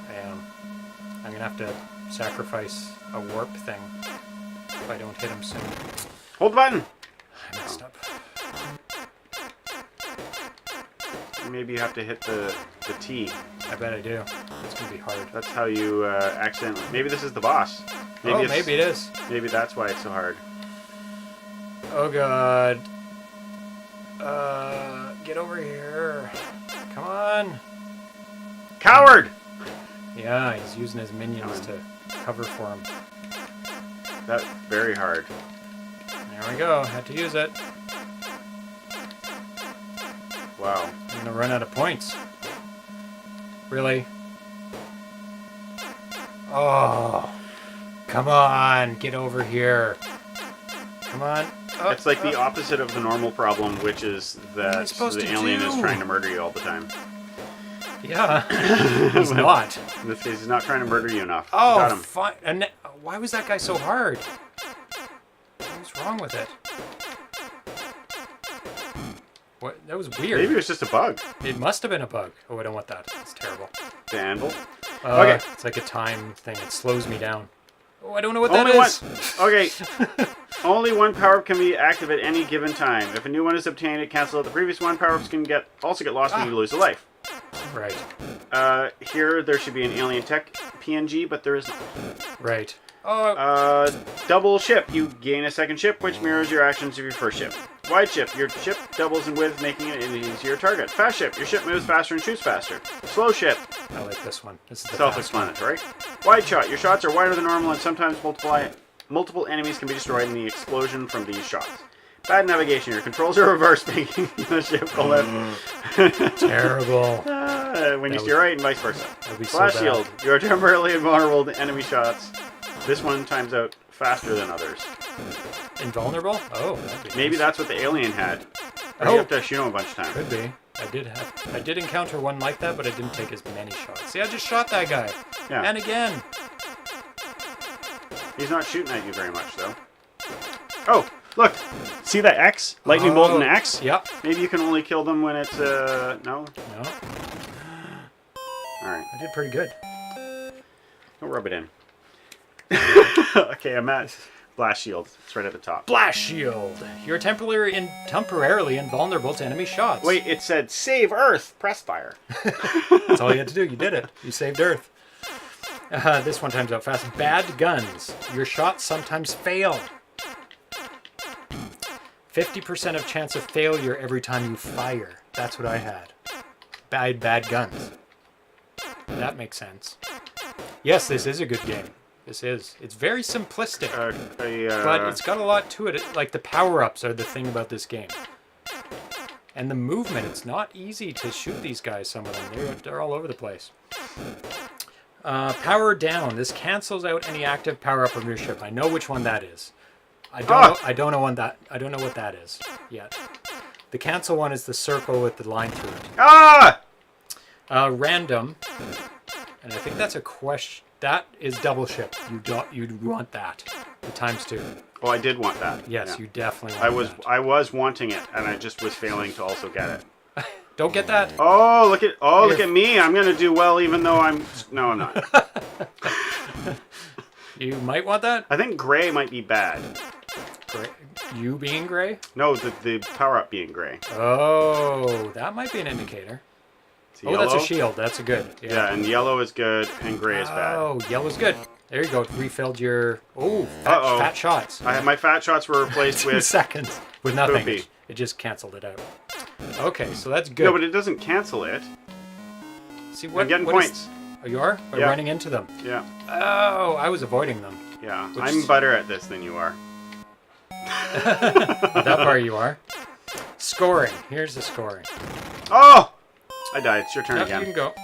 I am. I'm gonna have to sacrifice a warp thing if I don't hit him soon. Hold the button! I messed up. Maybe you have to hit the T. I bet I do. It's gonna be hard. That's how you accidentally... Maybe this is the boss. Maybe it is. Maybe that's why it's so hard. Oh god. Get over here. Come on. Coward! Yeah, he's using his minions to cover for him. That's very hard. There we go. Had to use it. Wow. I'm gonna run out of points. Really? Oh. Come on. Get over here. Come on. Oh, It's like the opposite of the normal problem, which is that the alien is trying to murder you all the time. Yeah. He's not. In this case, he's not trying to murder you enough. Oh, Got him. fine. And why was that guy so hard? What's wrong with it? What? That was weird. Maybe it was just a bug. It must have been a bug. Oh, I don't want that. It's terrible. The anvil. Okay. It's like a time thing. It slows me down. Oh, I don't know what that Only is. one. Okay. Only one power-up can be active at any given time. If a new one is obtained, it cancels out the previous one. Power-ups can also get lost when you lose a life. Right. Here, there should be an alien tech PNG, but there is not. Right. Oh. Double ship. You gain a second ship, which mirrors your actions of your first ship. Wide ship. Your ship doubles in width, making it an easier target. Fast ship. Your ship moves faster and shoots faster. Slow ship. I like this one. This is the Self-explanatory. Wide shot. Your shots are wider than normal, and sometimes multiple enemies can be destroyed in the explosion from these shots. Bad navigation. Your controls are reversed, making the ship go left. Terrible. When you steer right, and vice versa. Be Flash so shield. You are temporarily invulnerable to enemy shots. This one times out faster than others. Invulnerable? Oh, Maybe that's what the alien had. Or you have to shoot him a bunch of times. Could be. I did encounter one like that, but I didn't take as many shots. See, I just shot that guy. Yeah. And again. He's not shooting at you very much, though. Oh, look. See that X? Lightning bolt and X? Yep. Maybe you can only kill them when it's, no? No. Alright. I did pretty good. Don't rub it in. Okay, I'm at Blast Shield. It's right at the top. Blast shield. You're temporarily invulnerable to enemy shots. Wait, it said save Earth. Press fire. That's all you had to do. You did it. You saved Earth. This one times out fast. Bad guns. Your shots sometimes fail. 50% of chance of failure every time you fire. That's what I had. Bad guns. That makes sense. Yes, this is a good game. This is. It's very simplistic. But it's got a lot to it. Like, the power-ups are the thing about this game. And the movement, it's not easy to shoot these guys, some of them. They're all over the place. Power down. This cancels out any active power-up on your ship. I know which one that is. I don't know what that is yet. The cancel one is the circle with the line through it. Ah! Random. And I think that's a question. That is double ship. You'd want that. The ×2. Oh, I did want that. Yes, yeah. you definitely want that. I was wanting it, and I just was failing to also get it. Don't get that. Oh, look at me. I'm going to do well even though I'm not. You might want that? I think gray might be bad. Gray. You being gray? No, the power-up being gray. Oh, that might be an indicator. The Oh, yellow. that's a shield. That's a good. Yeah, and yellow is good, and gray is bad. Oh, yellow's good. There you go. It refilled your... Oh, fat shots. My fat shots were replaced 2 with... seconds. With nothing. Poopy. It just canceled it out. Okay, so that's good. No, but it doesn't cancel it. See, what, I'm getting what points. Oh, you are? By running into them. Yeah. Oh, I was avoiding them. Yeah, I'm better at this than you are. That far you are. Scoring. Here's the scoring. Oh! I died. It's your turn Nope, again. You can go.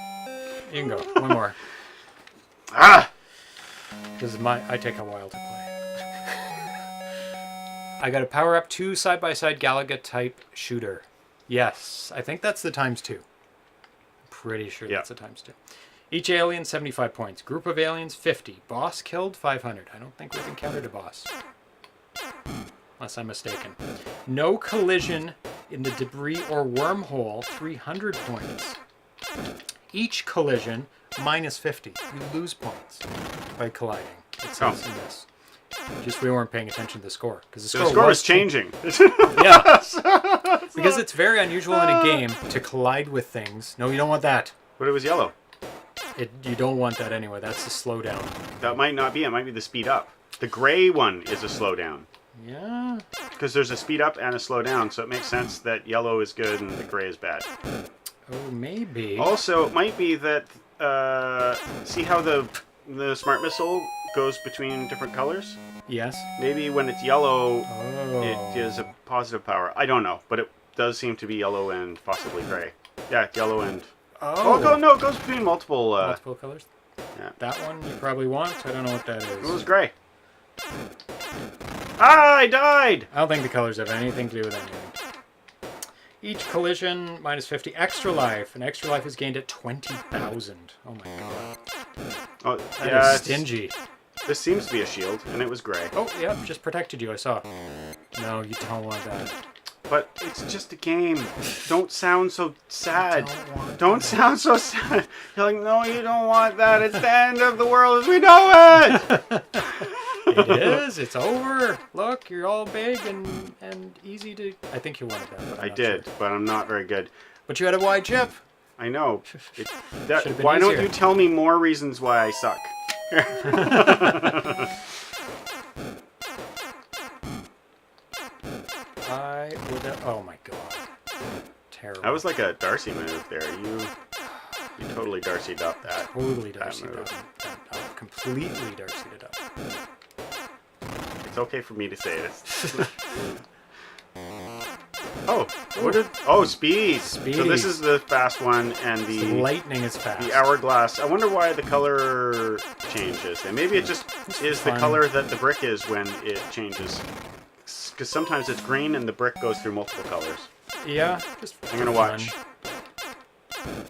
You can go. One more. Ah! This is I take a while to play. I got to power up 2 side-by-side Galaga type shooter. Yes, I think that's the ×2. Pretty sure that's the ×2. Each alien 75 points. Group of aliens 50. Boss killed 500. I don't think we've encountered a boss. Unless I'm mistaken. No collision in the debris or wormhole 300 points. Each collision -50. You lose points by colliding. It says in this. Just we weren't paying attention to the score. Because the score is changing. Yeah. Because it's very unusual in a game to collide with things. No, you don't want that. But it was yellow. You don't want that anyway. That's the slowdown. That might not be. It might be the speed up. The gray one is a slowdown. Yeah. Because there's a speed up and a slow down, so it makes sense that yellow is good and the gray is bad. Oh, maybe. Also, it might be that... see how the smart missile goes between different colors? Yes. Maybe when it's yellow, Oh. it is a positive power. I don't know, but it does seem to be yellow and possibly gray. Yeah, yellow and... Oh. No, it goes between multiple... Multiple colors? Yeah. That one you probably want. I don't know what that It is. was gray. Ah, I died! I don't think the colors have anything to do with anything. Each collision -50. Extra life. An extra life is gained at 20,000. Oh my god. Oh, That is stingy. This seems to be a shield, and it was gray. Oh, yep, just protected you, I saw. No, you don't want that. But it's just a game. Don't sound so sad. Don't sound so sad. You're like, no, you don't want that. It's the end of the world as we know it. It is. It's over. Look, you're all big and easy to... I think you wanted that. But I'm I not did, sure. but I'm not very good. But you had a wide chip. I know. Should've been Why don't easier. you tell me more reasons why I suck? I would have... Oh my god. Terrible. That was like a Darcy move there. You totally Darcy'd up that. Totally Darcy'd move. up. Completely Darcy'd it up. It's okay for me to say this. Oh, speed. Speed. So this is the fast one, and The lightning is fast. the hourglass. I wonder why the color changes. And maybe it just is the fun. color that the brick is when it changes. Because sometimes it's green and the brick goes through multiple colors. Yeah. Just I'm gonna for watch. fun.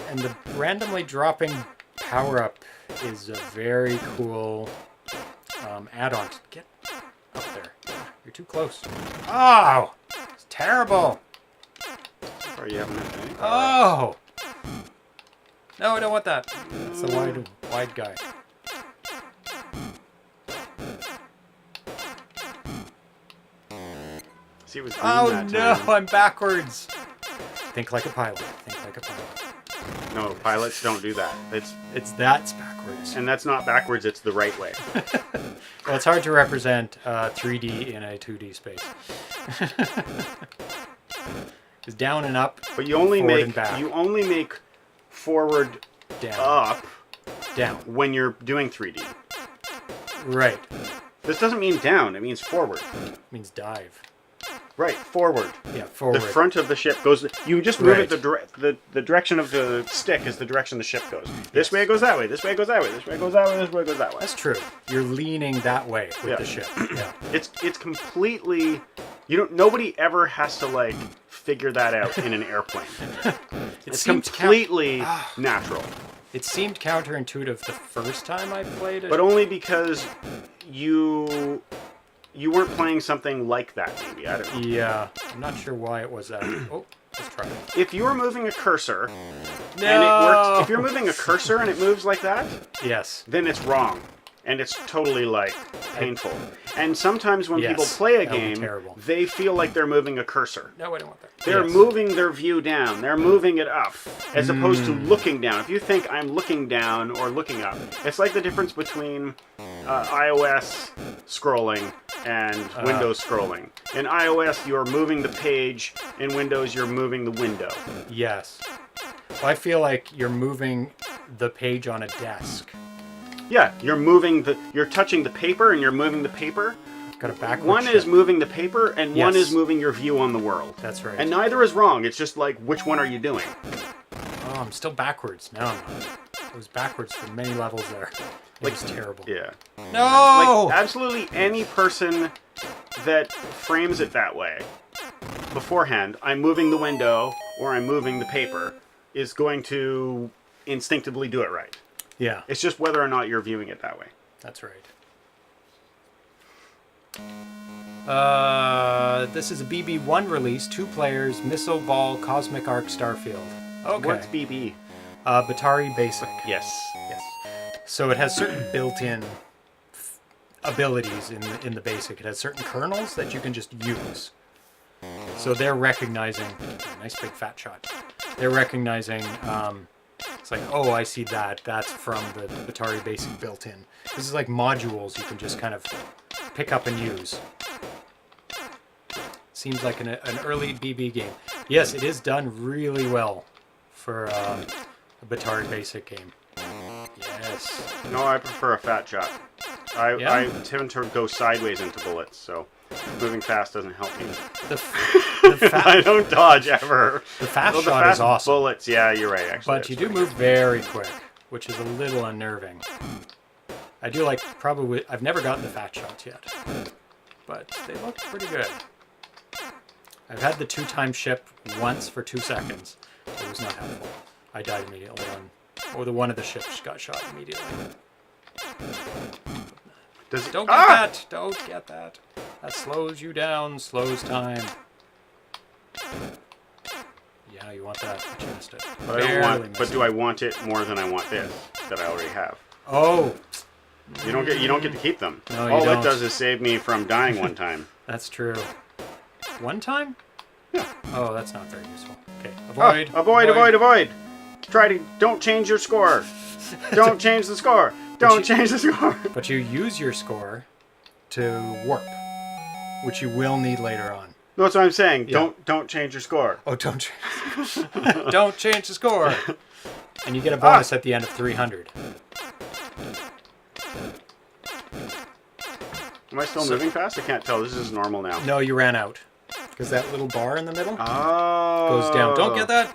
And the randomly dropping power-up is a very cool add-on. Get up there. You're too close. Oh! It's terrible! Or you haven't had any? Oh! No, I don't want that. It's a wide guy. See, it was green Oh that no, time. I'm backwards. Think like a pilot. Think like a pilot. No, pilots don't do that. That's backwards. And that's not backwards, it's the right way. Well, it's hard to represent 3D in a 2D space. It's down and up. But you only forward and make back. forward Down. up Down. when you're doing 3D. Right. This doesn't mean down, it means forward. Means dive. Right, forward. Yeah, forward. The front of the ship goes. You just move Right. it. The direction of the stick is the direction the ship goes. This Yes. way it goes that way. This way it goes that way. This way it goes that way. This way it goes that way. That's true. You're leaning that way with Yeah. the ship. Yeah. It's completely. Nobody ever has to like figure that out in an airplane. It's seemed completely natural. It seemed counterintuitive the first time I played it. But only because you weren't playing something like that, maybe. I don't know. Yeah, I'm not sure why it was that. Oh, let's try it. If you were moving a cursor No. and it works, if you're moving a cursor and it moves like that, Yes. then it's wrong. and it's totally like painful. And sometimes when people Yes, play a that would be game, terrible. they feel like they're moving a cursor. No, I don't want that. They're Yes. moving their view down. They're moving it up, as opposed to looking down. If you think I'm looking down or looking up, it's like the difference between iOS scrolling and Windows scrolling. In iOS, you're moving the page. In Windows, you're moving the window. Yes. Well, I feel like you're moving the page on a desk. Yeah, you're touching the paper and you're moving the paper. Got a backward One shift. is moving the paper and one Yes. is moving your view on the world. That's right. And neither is wrong. It's just like, which one are you doing? Oh, I'm still backwards. No, I'm not. I was backwards for many levels there. It was terrible. Yeah. No! Like, absolutely any person that frames it that way beforehand, I'm moving the window or I'm moving the paper, is going to instinctively do it right. Yeah, It's just whether or not you're viewing it that way. that's right. This is a BB1 release, 2 players, Missile Ball, Cosmic Arc, Starfield. Okay. What's BB? Batari Basic. Yes. Yes. So it has certain built-in abilities in the basic. It has certain kernels that you can just use. So they're recognizing, nice big fat shot. They're recognizing, it's like, oh, I see that. That's from the Atari Basic built-in. This is like modules you can just kind of pick up and use. Seems like an early BB game. Yes, it is done really well for a Atari Basic game. Yes. No, I prefer a fat shot. Yeah? I tend to go sideways into bullets, so moving fast doesn't help me. The fat, I don't dodge ever. the fast Well, the shot fast is awesome. bullets, yeah, you're right, actually. But that's you do pretty move very quick, which is a little unnerving. I do like I've never gotten the fat shots yet, but they look pretty good. I've had the 2-time ship once for 2 seconds. It was not helpful. I died immediately or the one of the ships got shot immediately. Does it, Don't get that! Don't get that! That slows you down, slows time. Yeah, you want that. But you missed it. But, I don't Barely want, missed but it. do I want it more than I want this that I already have? Oh! You don't get to keep them. No, you All don't. it does is save me from dying one time. That's true. One time? Yeah. Oh, that's not very useful. Okay, Oh, avoid. Don't change your score. Don't change the score. Don't change the score. But you use your score to warp, which you will need later on. No, that's what I'm saying. Yeah. Don't change your score. Oh, don't change. Don't change the score. And you get a bonus at the end of 300. Am I still moving fast? I can't tell. This is normal now. No, you ran out. Because that little bar in the middle Oh. goes down. Don't get that?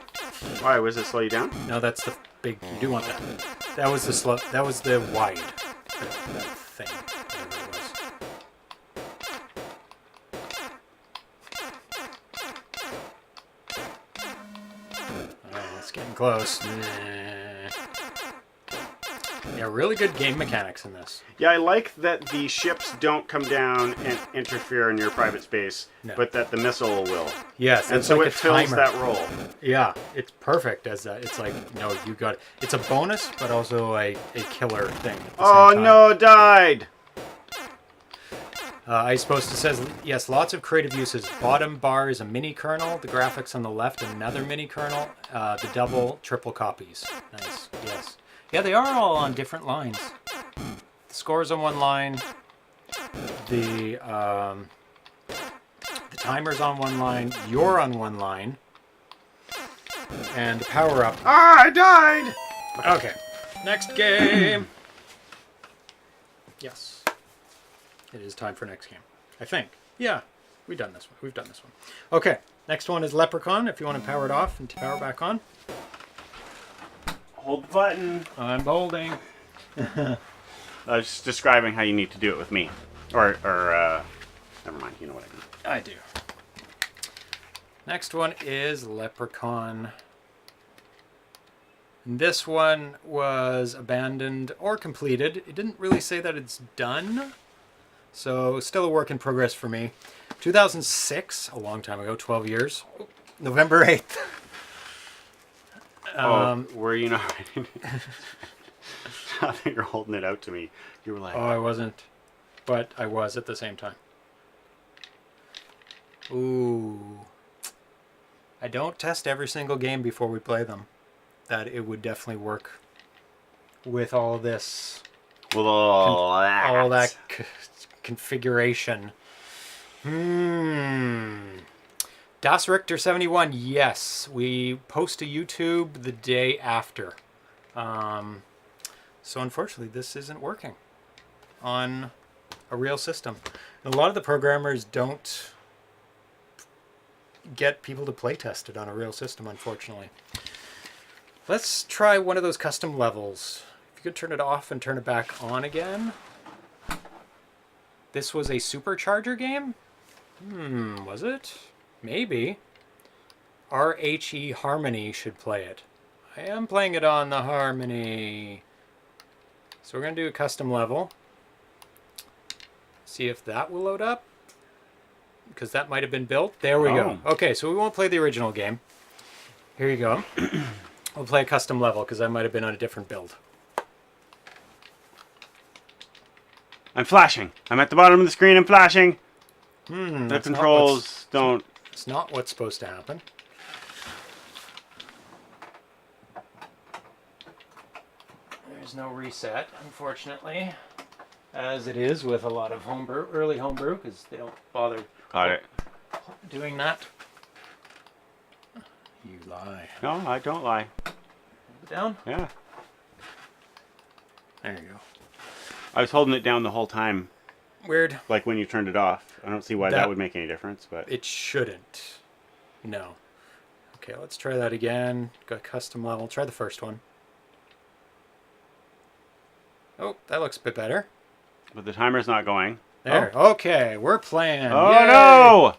Why? Was it slow you down? No, that's the big. You do want that. That was the slow. That was the wide. That thing. Whatever it was. Oh, it's getting close. Yeah, really good game mechanics in this. Yeah, I like that the ships don't come down and interfere in your private space, No. but that the missile will. Yes, And it's so like it a fills timer. that role. Yeah, it's perfect as that. It's like, no, you got it. It's a bonus, but also a killer thing. At the Oh same time. no, died! I suppose it says, yes, lots of creative uses. Bottom bar is a mini kernel. The graphics on the left, another mini kernel. The double, triple copies. Nice, yes. Yeah, they are all on different lines. The score's on one line. The timer's on one line. You're on one line. And the power-up. Ah, I died! Okay, next game. Yes. It is time for next game. I think. Yeah, we've done this one. We've done this one. Okay, next one is Leprechaun, if you want to power it off and to power back on. Hold the button. I'm holding. I was just describing how you need to do it with me. Or never mind, you know what I mean. I do. Next one is Leprechaun. This one was abandoned or completed. It didn't really say that it's done. So still a work in progress for me. 2006, a long time ago, 12 years. November 8th. Were you not? I think you're holding it out to me. You were like, Oh, I wasn't. But I was at the same time. Ooh. I don't test every single game before we play them. That it would definitely work with all this. well, all that configuration. Das Richter 71, yes. We post to YouTube the day after. So unfortunately, this isn't working on a real system. And a lot of the programmers don't get people to play test it on a real system, unfortunately. Let's try one of those custom levels. If you could turn it off and turn it back on again. This was a supercharger game? Was it? Maybe. RHE Harmony should play it. I am playing it on the Harmony. So we're going to do a custom level. See if that will load up. Because that might have been built. There we go. Okay, so we won't play the original game. Here you go. We'll play a custom level because that might have been on a different build. I'm flashing. I'm at the bottom of the screen. I'm flashing. The That's controls don't. It's not what's supposed to happen. There's no reset, unfortunately. As it is with a lot of homebrew, early homebrew, because they don't bother Got it. doing that. You lie. No, I don't lie. Hold it down. Yeah. There you go. I was holding it down the whole time, Weird. like when you turned it off. I don't see why that would make any difference, but It shouldn't. No. Okay, let's try that again. Got custom level. Try the first one. Oh, that looks a bit better. but the timer's not going. There. Okay, we're playing. Oh Yay! no!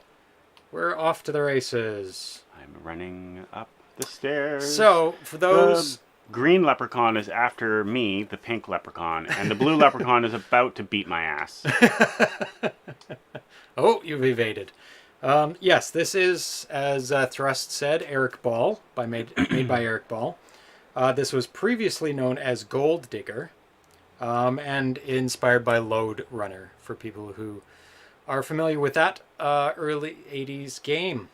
We're off to the races. I'm running up the stairs. So, for those... The green leprechaun is after me, the pink leprechaun, and the blue leprechaun is about to beat my ass. Oh, you've evaded. Yes, this is, as Thrust said, Eric Ball, made by Eric Ball. This was previously known as Gold Digger, and inspired by Lode Runner, for people who are familiar with that early 80s game.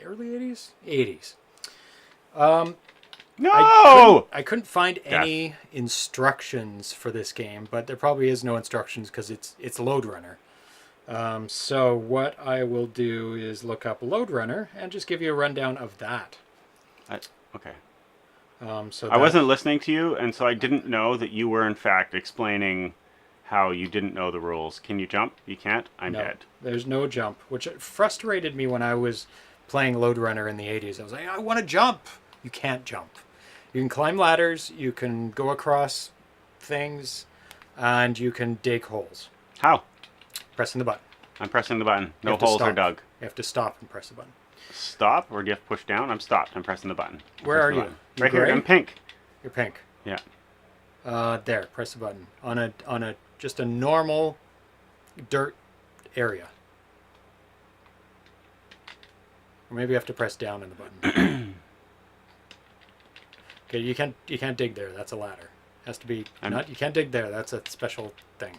Early 80s? 80s. No! I couldn't find any instructions for this game, but there probably is no instructions because it's Lode Runner. So what I will do is look up Lode Runner and just give you a rundown of that. Okay. So I wasn't listening to you, and so I didn't know that you were in fact explaining how you didn't know the rules. Can you jump? You can't? I'm dead. There's no jump, which frustrated me when I was playing Lode Runner in the 80s. I was like, I want to jump. You can't jump. You can climb ladders, you can go across things, and you can dig holes. How? Pressing the button. I'm pressing the button. You No have to holes are stop. dug. You have to stop and press the button. Stop, or do you have to push down? I'm stopped. I'm pressing the button. Where are you? You Right here. gray? I'm pink. You're pink. Yeah. There. Press the button on a just a normal dirt area. Or maybe you have to press down on the button. Okay, you can't dig there. That's a ladder. Has to be not. You can't dig there. That's a special thing.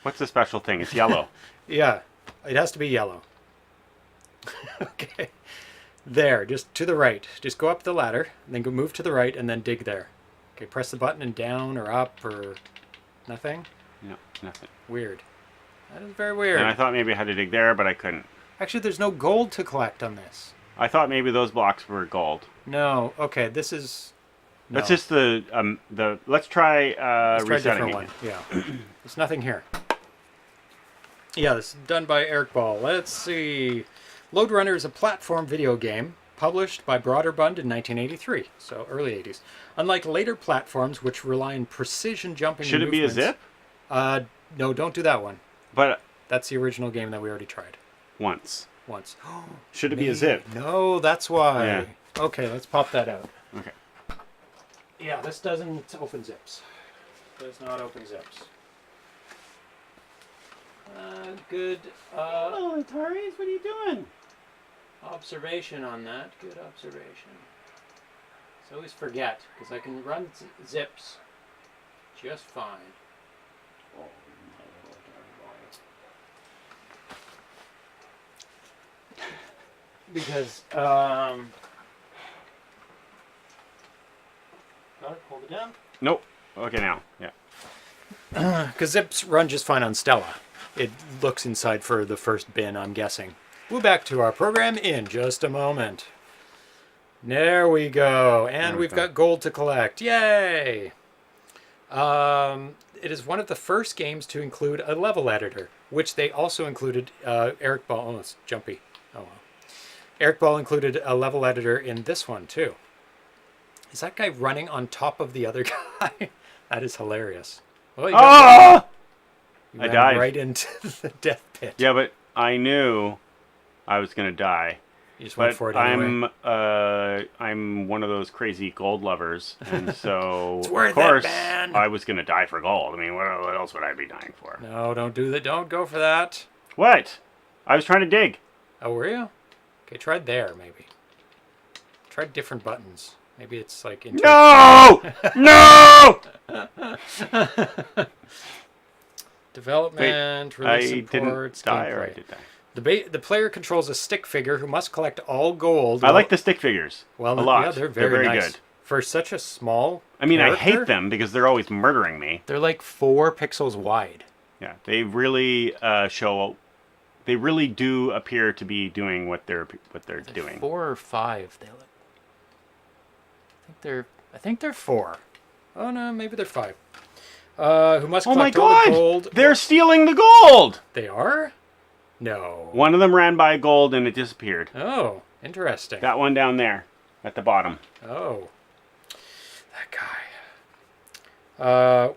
What's the special thing? It's yellow. Yeah, it has to be yellow. Okay. There, just to the right. Just go up the ladder, and then go move to the right, and then dig there. Okay, press the button and down or up or nothing. No, nothing. Weird. That is very weird. And I thought maybe I had to dig there, but I couldn't. Actually, there's no gold to collect on this. I thought maybe those blocks were gold. No. Okay, this is. No. That's just the Let's try Let's try a resetting different it. one. Yeah. There's nothing here. Yeah, this is done by Eric Ball. Let's see. Lode Runner is a platform video game published by Broderbund in 1983, so early 80s. Unlike later platforms, which rely on precision jumping. Should it be a zip? No, don't do that one. But That's the original game that we already tried once. Should it Maybe. be a zip? No, that's why. Yeah. Okay, let's pop that out. Okay. Yeah, this doesn't open zips. Does not open zips. Good Oh, Ataris, what are you doing? observation on that. Good observation. So I always forget, because I can run zips. just fine. Because, got it, hold it down. Nope. Okay, now. Yeah. Because zips run just fine on Stella. It looks inside for the first bin, I'm guessing. We'll back to our program in just a moment. There we go. And we've got gold to collect. Yay! It is one of the first games to include a level editor, which they also included Eric Ball. Oh, it's jumpy. Oh, well. Eric Ball included a level editor in this one, too. Is that guy running on top of the other guy? That is hilarious. Well, you I died. Right into the death pit. Yeah, but I knew I was going to die. You just went for it anyway. I'm one of those crazy gold lovers, and so It's worth of course it, man. I was going to die for gold. I mean, what else would I be dying for? No, don't do that. Don't go for that. What? I was trying to dig. Oh, were you? Okay, try there, maybe. Try different buttons. Maybe it's like... No! No! Development, release supports, didn't die, gameplay. or I did die. The player controls a stick figure who must collect all gold. I like the stick figures a lot. Yeah, they're very nice. Good. For such a small I mean, character, I hate them because they're always murdering me. They're like 4 pixels wide. Yeah, they really show... They really do appear to be doing what they're doing. 4 or 5. They look. I think they're 4. Oh no, maybe they're 5. Who must collect all the gold? They're stealing the gold! They are? No. One of them ran by gold and it disappeared. Oh, interesting. That one down there at the bottom. Oh. That guy.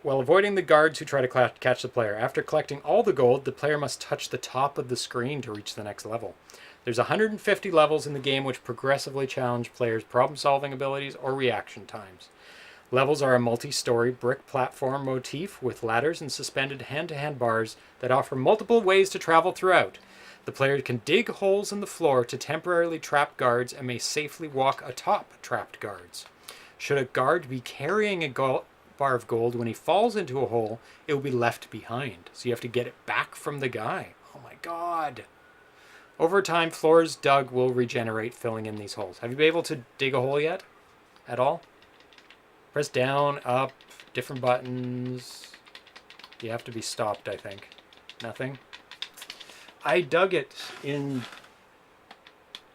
While avoiding the guards who try to catch the player. After collecting all the gold, the player must touch the top of the screen to reach the next level. There's 150 levels in the game which progressively challenge players' problem-solving abilities or reaction times. Levels are a multi-story brick platform motif with ladders and suspended hand-to-hand bars that offer multiple ways to travel throughout. The player can dig holes in the floor to temporarily trap guards and may safely walk atop trapped guards. Should a guard be carrying a bar of gold when he falls into a hole, it will be left behind. So you have to get it back from the guy. Oh my god. Over time, floors dug will regenerate, filling in these holes. Have you been able to dig a hole yet? At all? Press down, up, different buttons. You have to be stopped, I think. Nothing? I dug it in...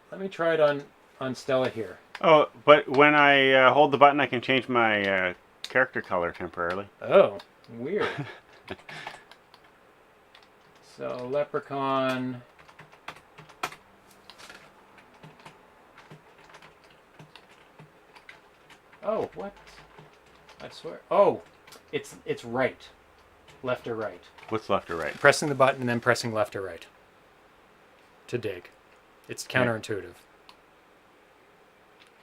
Let me try it on Stella here. Oh, but when I hold the button, I can change my character color temporarily. Oh, weird. So, Leprechaun... Oh, what? I swear. Oh, it's right. Left or right. What's left or right? Pressing the button and then pressing left or right. To dig. It's counterintuitive.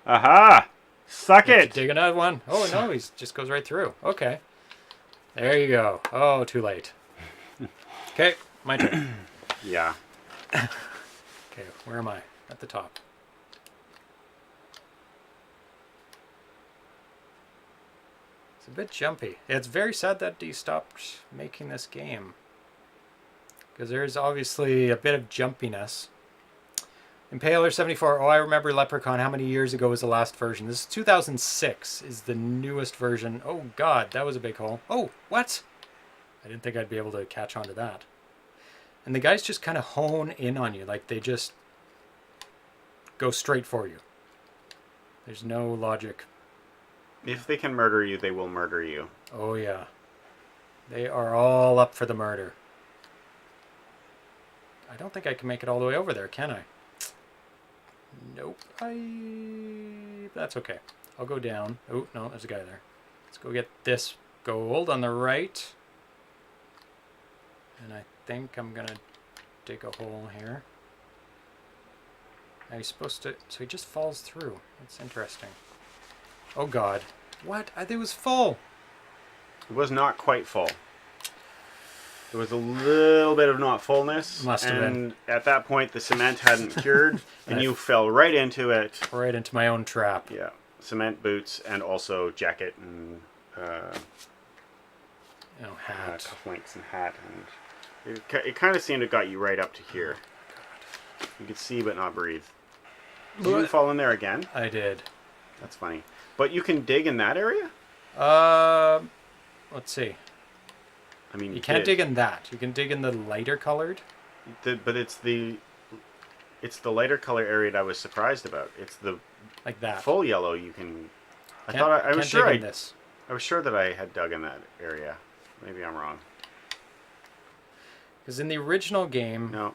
Aha! Suck it! Dig another one. Oh, no, he just goes right through. Okay. There you go. Oh, too late. Okay, my turn. Yeah. Okay, where am I? At the top. It's a bit jumpy. It's very sad that he stopped making this game, because there's obviously a bit of jumpiness. Impaler74. Oh, I remember Leprechaun. How many years ago was the last version? This is 2006 is the newest version. Oh god, that was a big hole. Oh, what? I didn't think I'd be able to catch on to that. And the guys just kind of hone in on you. Like, they just go straight for you. There's no logic. If they can murder you, they will murder you. Oh, yeah. They are all up for the murder. I don't think I can make it all the way over there, can I? Nope. That's okay. I'll go down. Oh, no, there's a guy there. Let's go get this gold on the right. And I think I'm going to dig a hole here. Now he's supposed to... So he just falls through. That's interesting. Oh, God. What? I think it was full. It was not quite full. There was a little bit of not fullness. Must have been. And at that point, the cement hadn't cured, and you fell right into it. Right into my own trap. Yeah. Cement boots, and also jacket and Oh, hat. Cufflinks and hat. And it kind of seemed to got you right up to here. You could see but not breathe. Did you fall in there again? I did. That's funny. But you can dig in that area? Let's see. I mean, you can't dig in that. You can dig in the lighter colored. But it's the lighter color area that I was surprised about. It's the like that full yellow. You can. I was sure I was sure that I had dug in that area. Maybe I'm wrong. Because in the original game, no,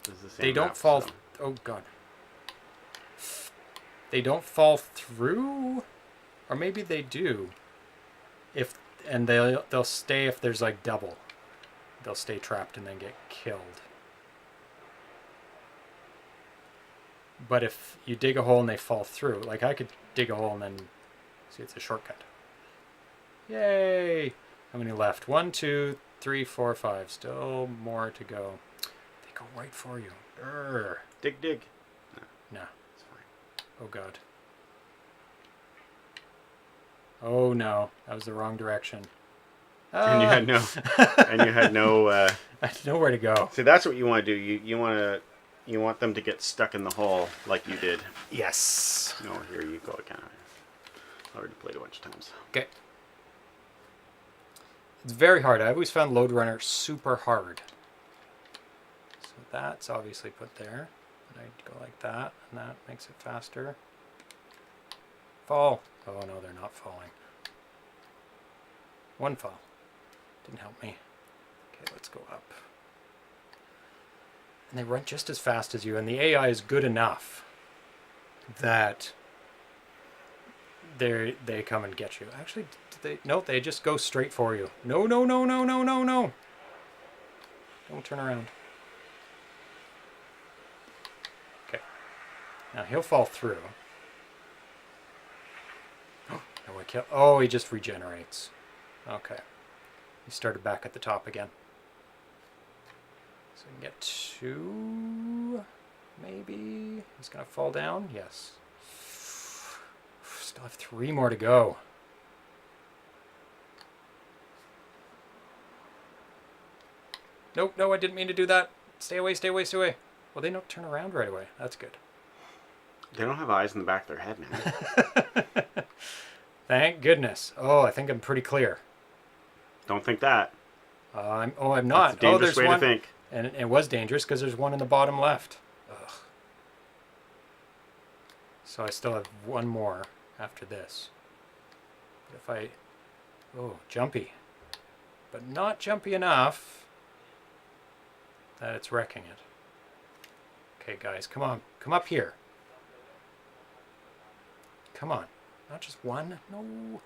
this is the same they don't map, fall. so. Oh god. They don't fall through, or maybe they do. And they'll stay if there's like double. They'll stay trapped and then get killed. But if you dig a hole and they fall through, like I could dig a hole and then see it's a shortcut. Yay! How many left? 1, 2, 3, 4, 5. Still more to go. They go right for you. Urgh. Dig. No. It's fine. Oh god. Oh no, that was the wrong direction. And you had no. I had nowhere to go. See, that's what you want to do. You want them to get stuck in the hole like you did. Yes. No, here you go again. I already played a bunch of times. Okay. It's very hard. I always found Load Runner super hard. So that's obviously put there. And I go like that, and that makes it faster. Fall. Oh no, they're not falling. One fall. Didn't help me. Okay, let's go up. And they run just as fast as you, and the AI is good enough that they come and get you. Actually, they just go straight for you. No. Don't turn around. Okay. Now he'll fall through. Oh, he just regenerates. Okay. He started back at the top again. So we can get 2, maybe. He's going to fall down. Yes. Still have 3 more to go. Nope, no, I didn't mean to do that. Stay away. Well, they don't turn around right away. That's good. They don't have eyes in the back of their head, man. Thank goodness. Oh, I think I'm pretty clear. Don't think that. I'm not. That's a dangerous there's way one. to think. And it was dangerous because there's one in the bottom left. Ugh. So I still have 1 more after this. But if I... Oh, jumpy. But not jumpy enough that it's wrecking it. Okay, guys, come on. Come up here. Come on. Not just 1. No.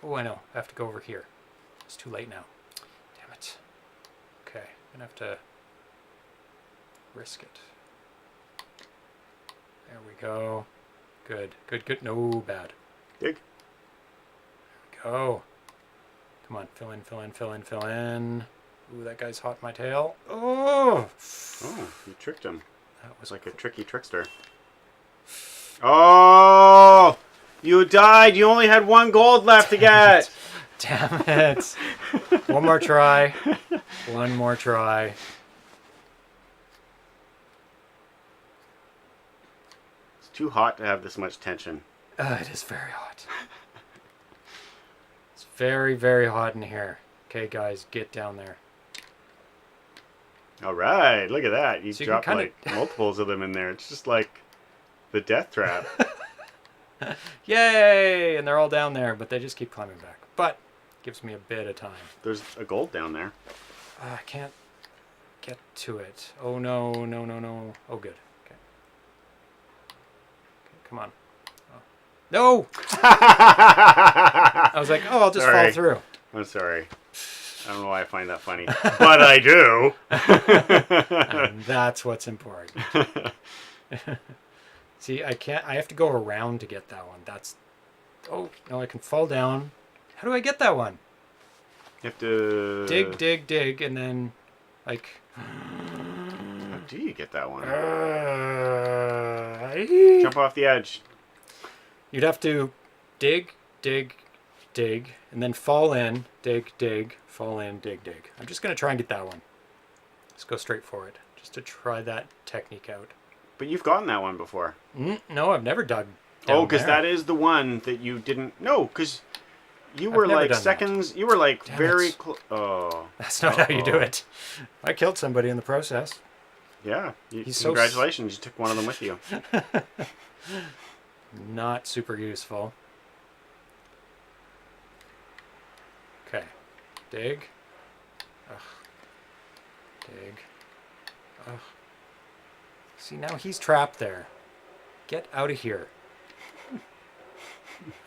Oh, I know. I have to go over here. It's too late now. Damn it. Okay. I'm going to have to risk it. There we go. Good. No, bad. Dig. There we go. Come on. Fill in. Ooh, that guy's hot in my tail. Oh! Oh, you tricked him. That was like a tricky trickster. Oh! You died. You only had 1 gold left to get. Damn it. 1 more try. 1 more try. It's too hot to have this much tension. It is very hot. It's very, very hot in here. Okay, guys, get down there. All right. Look at that. You So dropped like multiples of them in there. It's just like the death trap. Yay! And they're all down there, but they just keep climbing back. But gives me a bit of time. There's a gold down there. I can't get to it. Oh no. Oh good. Okay, come on. Oh. No! I was like, oh, I'll just fall through. I'm sorry. I don't know why I find that funny. But I do! And that's what's important. See, I have to go around to get that one. That's... Oh, no, I can fall down. How do I get that one? You have to... Dig, and then, like... How do you get that one? Jump off the edge. You'd have to dig, dig, and then fall in, dig, dig, fall in, dig, dig. I'm just going to try and get that one. Let's go straight for it, just to try that technique out. But you've gotten that one before. No, I've never dug down Oh, because there. that is the one that you didn't... No, because you I've were never like done seconds... That. You were like Damn very it. close. Oh. That's not how you do it. I killed somebody in the process. Yeah. He's congratulations, you took one of them with you. Not super useful. Okay. Dig. Ugh. Dig. Ugh. See, now he's trapped there. Get out of here.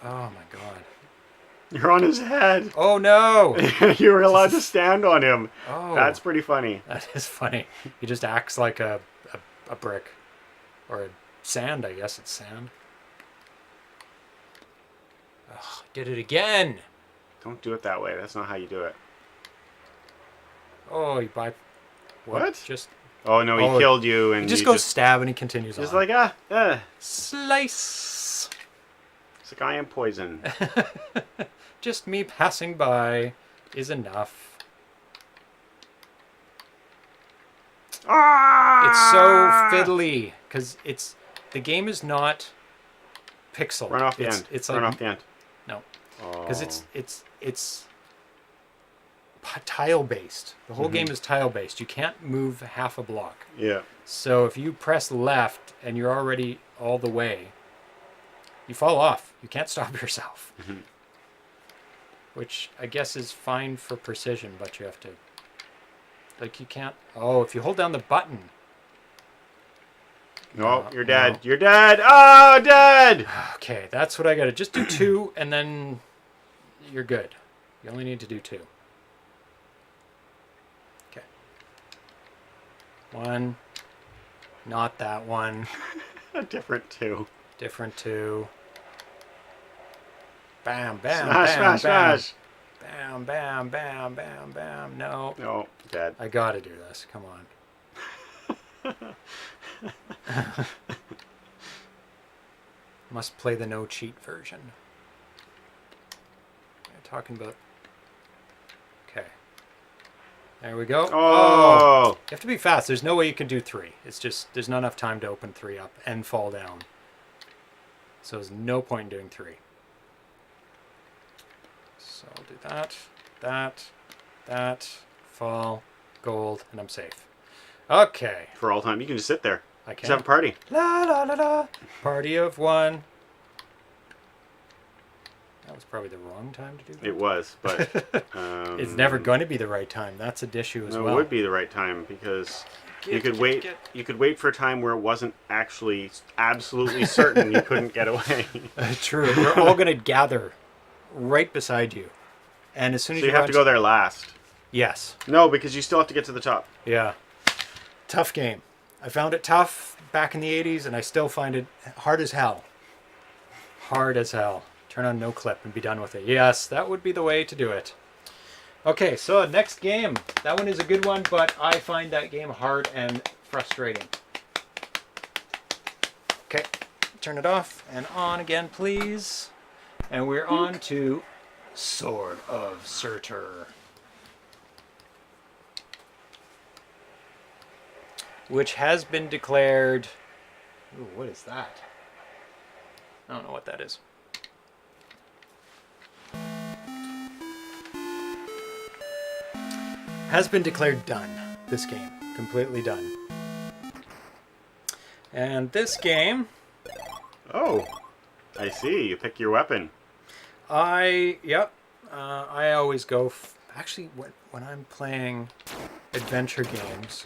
Oh my god. You're on his head. Oh no! You were allowed to stand on him. Oh. That's pretty funny. That is funny. He just acts like a brick. Or a sand, I guess it's sand. Ugh, I did it again! Don't do it that way. That's not how you do it. Oh, he by... What? Just... Oh, no, he killed you. And he just goes stab and he continues just on. like, Slice! It's like I am poison. Just me passing by is enough. Ah! It's so fiddly because the game is not pixel. Run off the end. It's Run like, off the end. No, Oh. because it's tile based. The whole game is tile based. You can't move half a block. Yeah. So if you press left and you're already all the way, you fall off. You can't stop yourself. Mm-hmm. Which I guess is fine for precision, but you have to... Like, you can't... Oh, if you hold down the button... No, No, you're dead. no. You're dead. Oh, dead! Okay, that's what I gotta... Just do 2, and then you're good. You only need to do 2. Okay. 1. Not that one. A different two. Different 2. Bam, bam, Smash, bam, smash, bam. smash. Bam, bam, bam, bam, bam. No. No, dead. I gotta do this. Come on. Must play the no cheat version. You're talking about... Okay. There we go. Oh! You have to be fast. There's no way you can do 3. It's just, there's not enough time to open 3 up and fall down. So there's no point in doing 3. So I'll do that, fall, gold, and I'm safe. Okay. For all time. You can just sit there. I Just can. have a party. La la la la. Party of 1. That was probably the wrong time to do that. It was, but... It's never going to be the right time. That's an issue as No, well. it would be the right time because you could wait. You could wait for a time where it wasn't actually absolutely certain you couldn't get away. True. They're all going to gather right beside you. And as soon as So you have to go there last. Yes. No, because you still have to get to the top. Yeah. Tough game. I found it tough back in the 80s, and I still find it hard as hell. Hard as hell. Turn on no clip and be done with it. Yes, that would be the way to do it. Okay, so next game. That one is a good one, but I find that game hard and frustrating. Okay, turn it off and on again, please. And we're on to Sword of Surtr, which has been declared... Ooh, what is that? I don't know what that is. Has been declared done. This game. Completely done. And this game... Oh, I see. You pick your weapon. I always go... Actually, when I'm playing adventure games,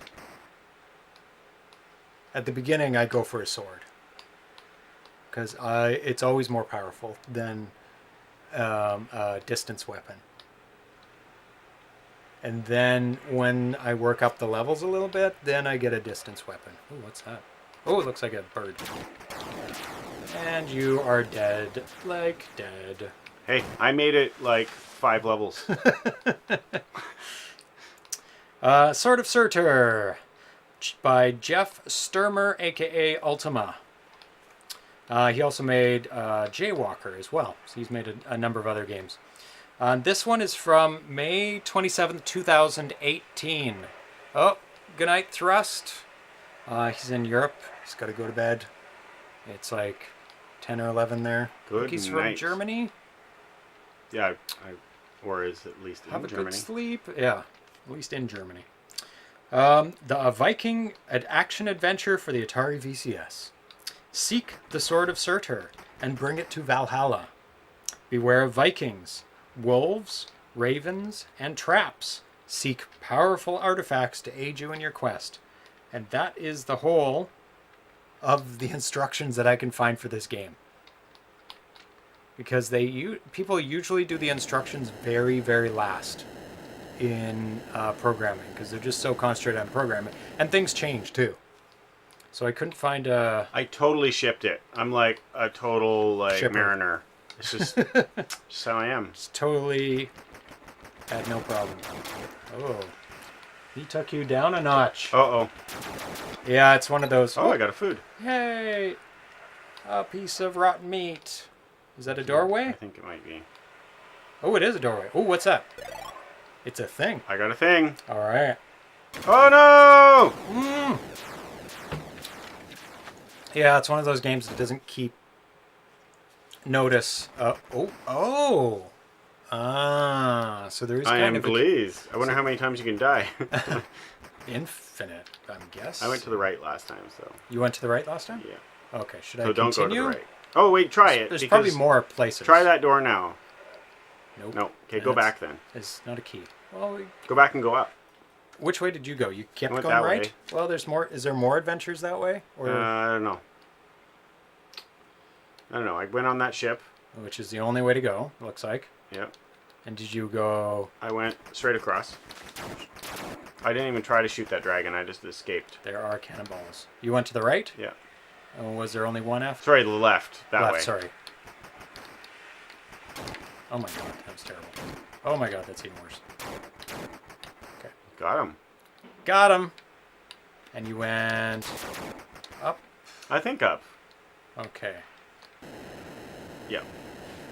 at the beginning I go for a sword. Because it's always more powerful than a distance weapon. And then when I work up the levels a little bit, then I get a distance weapon. Oh, what's that? Oh, it looks like a bird. And you are dead. Like dead. Hey, I made it like 5 levels. Sword of Surtr by Jeff Sturmer, aka Ultima. He also made Jaywalker as well. So he's made a number of other games. This one is from May 27th, 2018. Oh, goodnight, Thrust. He's in Europe. He's got to go to bed. It's like 10 or 11 there. Good He's night. from Germany. Yeah, or is at least in Have a Germany. good sleep. Yeah, at least in Germany. The Viking action adventure for the Atari VCS. Seek the Sword of Surtr and bring it to Valhalla. Beware of Vikings, wolves, ravens, and traps. Seek powerful artifacts to aid you in your quest. And that is the whole of the instructions that I can find for this game. Because people usually do the instructions very, very last in programming, because they're just so concentrated on programming, and things change too. So I couldn't find a. I totally shipped it. I'm like a total Shipper. mariner. It's just, just how I am. It's totally had no problem. Oh, he took you down a notch. Uh-oh. Yeah, it's one of those. Oh, I got a food. Yay! A piece of rotten meat. Is that a I doorway? think it might be. Oh, it is a doorway. Oh, what's that? It's a thing. I got a thing. All right. Oh, no! Mm. Yeah, it's one of those games that doesn't keep notice. So there is I kind am of pleased. I wonder how many times you can die. infinite, I guess. I went to the right last time, so. You went to the right last time? Yeah. Okay, should I So don't go to continue? the right. Oh, wait, try it. There's because probably more places. Try that door now. Nope. No. Okay, go back then. It's not a key. Well, Go back and go up. which way did you go? You kept I went going that right? way. Well, there's more. Is there more adventures that way? Or I don't know. I went on that ship. which is the only way to go, looks like. Yep. And did you go... I went straight across. I didn't even try to shoot that dragon. I just escaped. There are cannonballs. You went to the right? Yeah. Oh, was there only one after? Sorry, the left. That Left, way. sorry. Oh my god, that was terrible. Oh my god, that's even worse. Okay. Got him. Got him! And you went... up? I think up. Okay. Yep.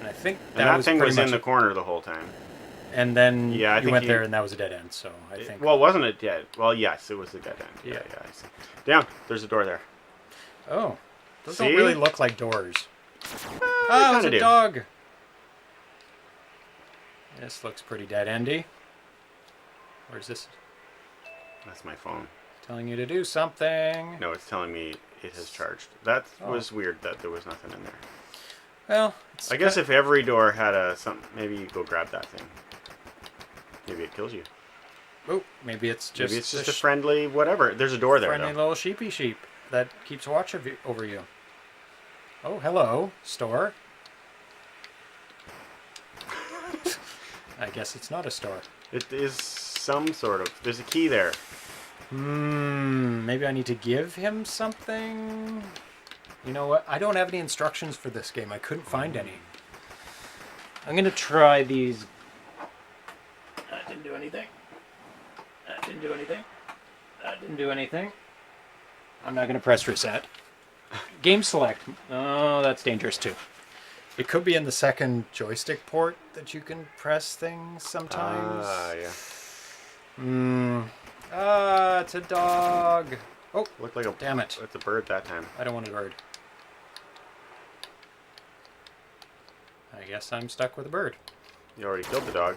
And I think And that was thing pretty was in much the it. corner the whole time. And then Yeah, I you think went you- there and that was a dead end, so I think... Well, wasn't it dead? Well, yes, it was a dead end. Yeah. Yeah, I see. Down. There's a door there. Oh. Those See? don't really look like doors. They Oh, it's kinda a do. dog! This looks pretty dead-endy. Where's this? That's my phone. Telling you to do something. No, it's telling me it has charged. That Oh. was weird that there was nothing in there. Well, it's I guess if every door had a something, maybe you go grab that thing. Maybe it kills you. Oh, maybe it's just, Maybe it's just a friendly whatever. There's a door there friendly though. little sheepy sheep that keeps watch over you. Oh, hello, store. I guess it's not a store. It is some sort of. There's a key there. Maybe I need to give him something? You know what? I don't have any instructions for this game. I couldn't find any. I'm going to try these. That didn't do anything. That didn't do anything. That didn't do anything. I'm not going to press reset. Game select. Oh, that's dangerous too. It could be in the second joystick port that you can press things sometimes. Yeah. It's a dog. Oh, Looked like a. damn it. It's a bird that time. I don't want a bird. I guess I'm stuck with a bird. You already killed the dog.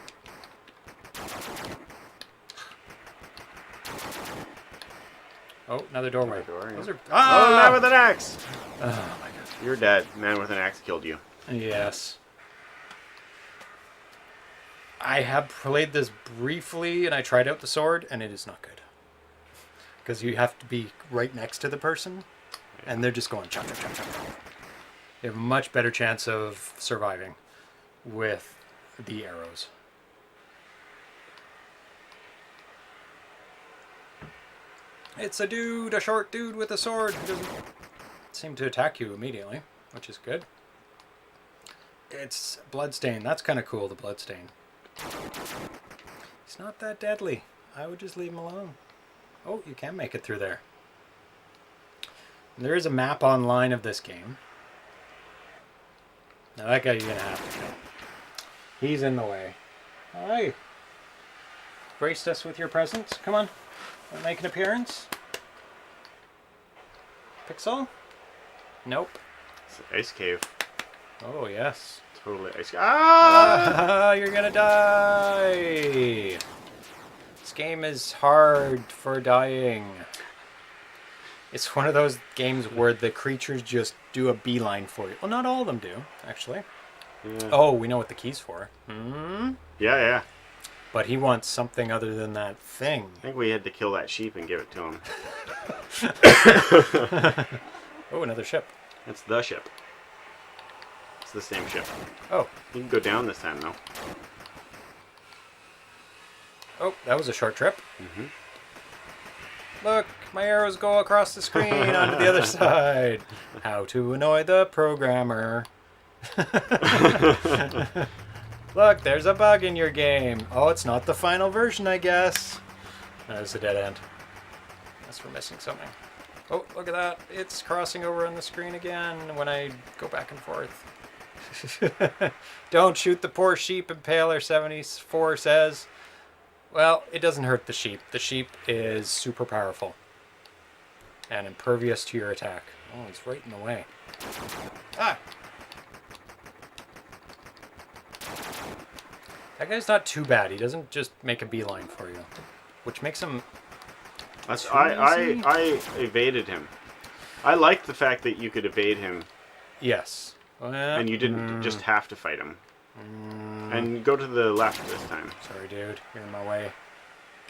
Oh, another doorway. Another door, yeah. Those are... Oh, man with an axe! Oh, my God. You're dead. Man with an axe killed you. Yes. I have played this briefly, and I tried out the sword, and it is not good. Because you have to be right next to the person, and they're just going chop, chop, chop, chop. You have a much better chance of surviving with the arrows. It's a dude, a short dude with a sword who doesn't seem to attack you immediately, which is good. It's bloodstain. That's kind of cool, the bloodstain. He's not that deadly. I would just leave him alone. Oh, you can make it through there. There is a map online of this game. Now that guy you're gonna have to kill. He's in the way. Hi. Graced us with your presence. Come on. Wanna make an appearance? Pixel? Nope. It's an ice cave. Oh, yes. Totally ice cave. Ah! You're gonna die! This game is hard for dying. It's one of those games where the creatures just do a beeline for you. Well, not all of them do, actually. Yeah. Oh, we know what the key's for. Hmm? Yeah. But he wants something other than that thing. I think we had to kill that sheep and give it to him. Oh, another ship. It's the ship. It's the same ship. Oh. You can go down this time, though. Oh, that was a short trip. Mm-hmm. Look, my arrows go across the screen onto the other side. How to annoy the programmer. Look, there's a bug in your game. Oh, it's not the final version, I guess. That's a dead end. Unless we're missing something. Oh, look at that. It's crossing over on the screen again when I go back and forth. Don't shoot the poor sheep, Impaler74 says. Well, it doesn't hurt the sheep. The sheep is super powerful and impervious to your attack. Oh, he's right in the way. Ah! That guy's not too bad. He doesn't just make a beeline for you, which makes him. That's I evaded him. I liked the fact that you could evade him. Yes. Well, and you didn't just have to fight him. And go to the left this time. Sorry, dude. You're in my way.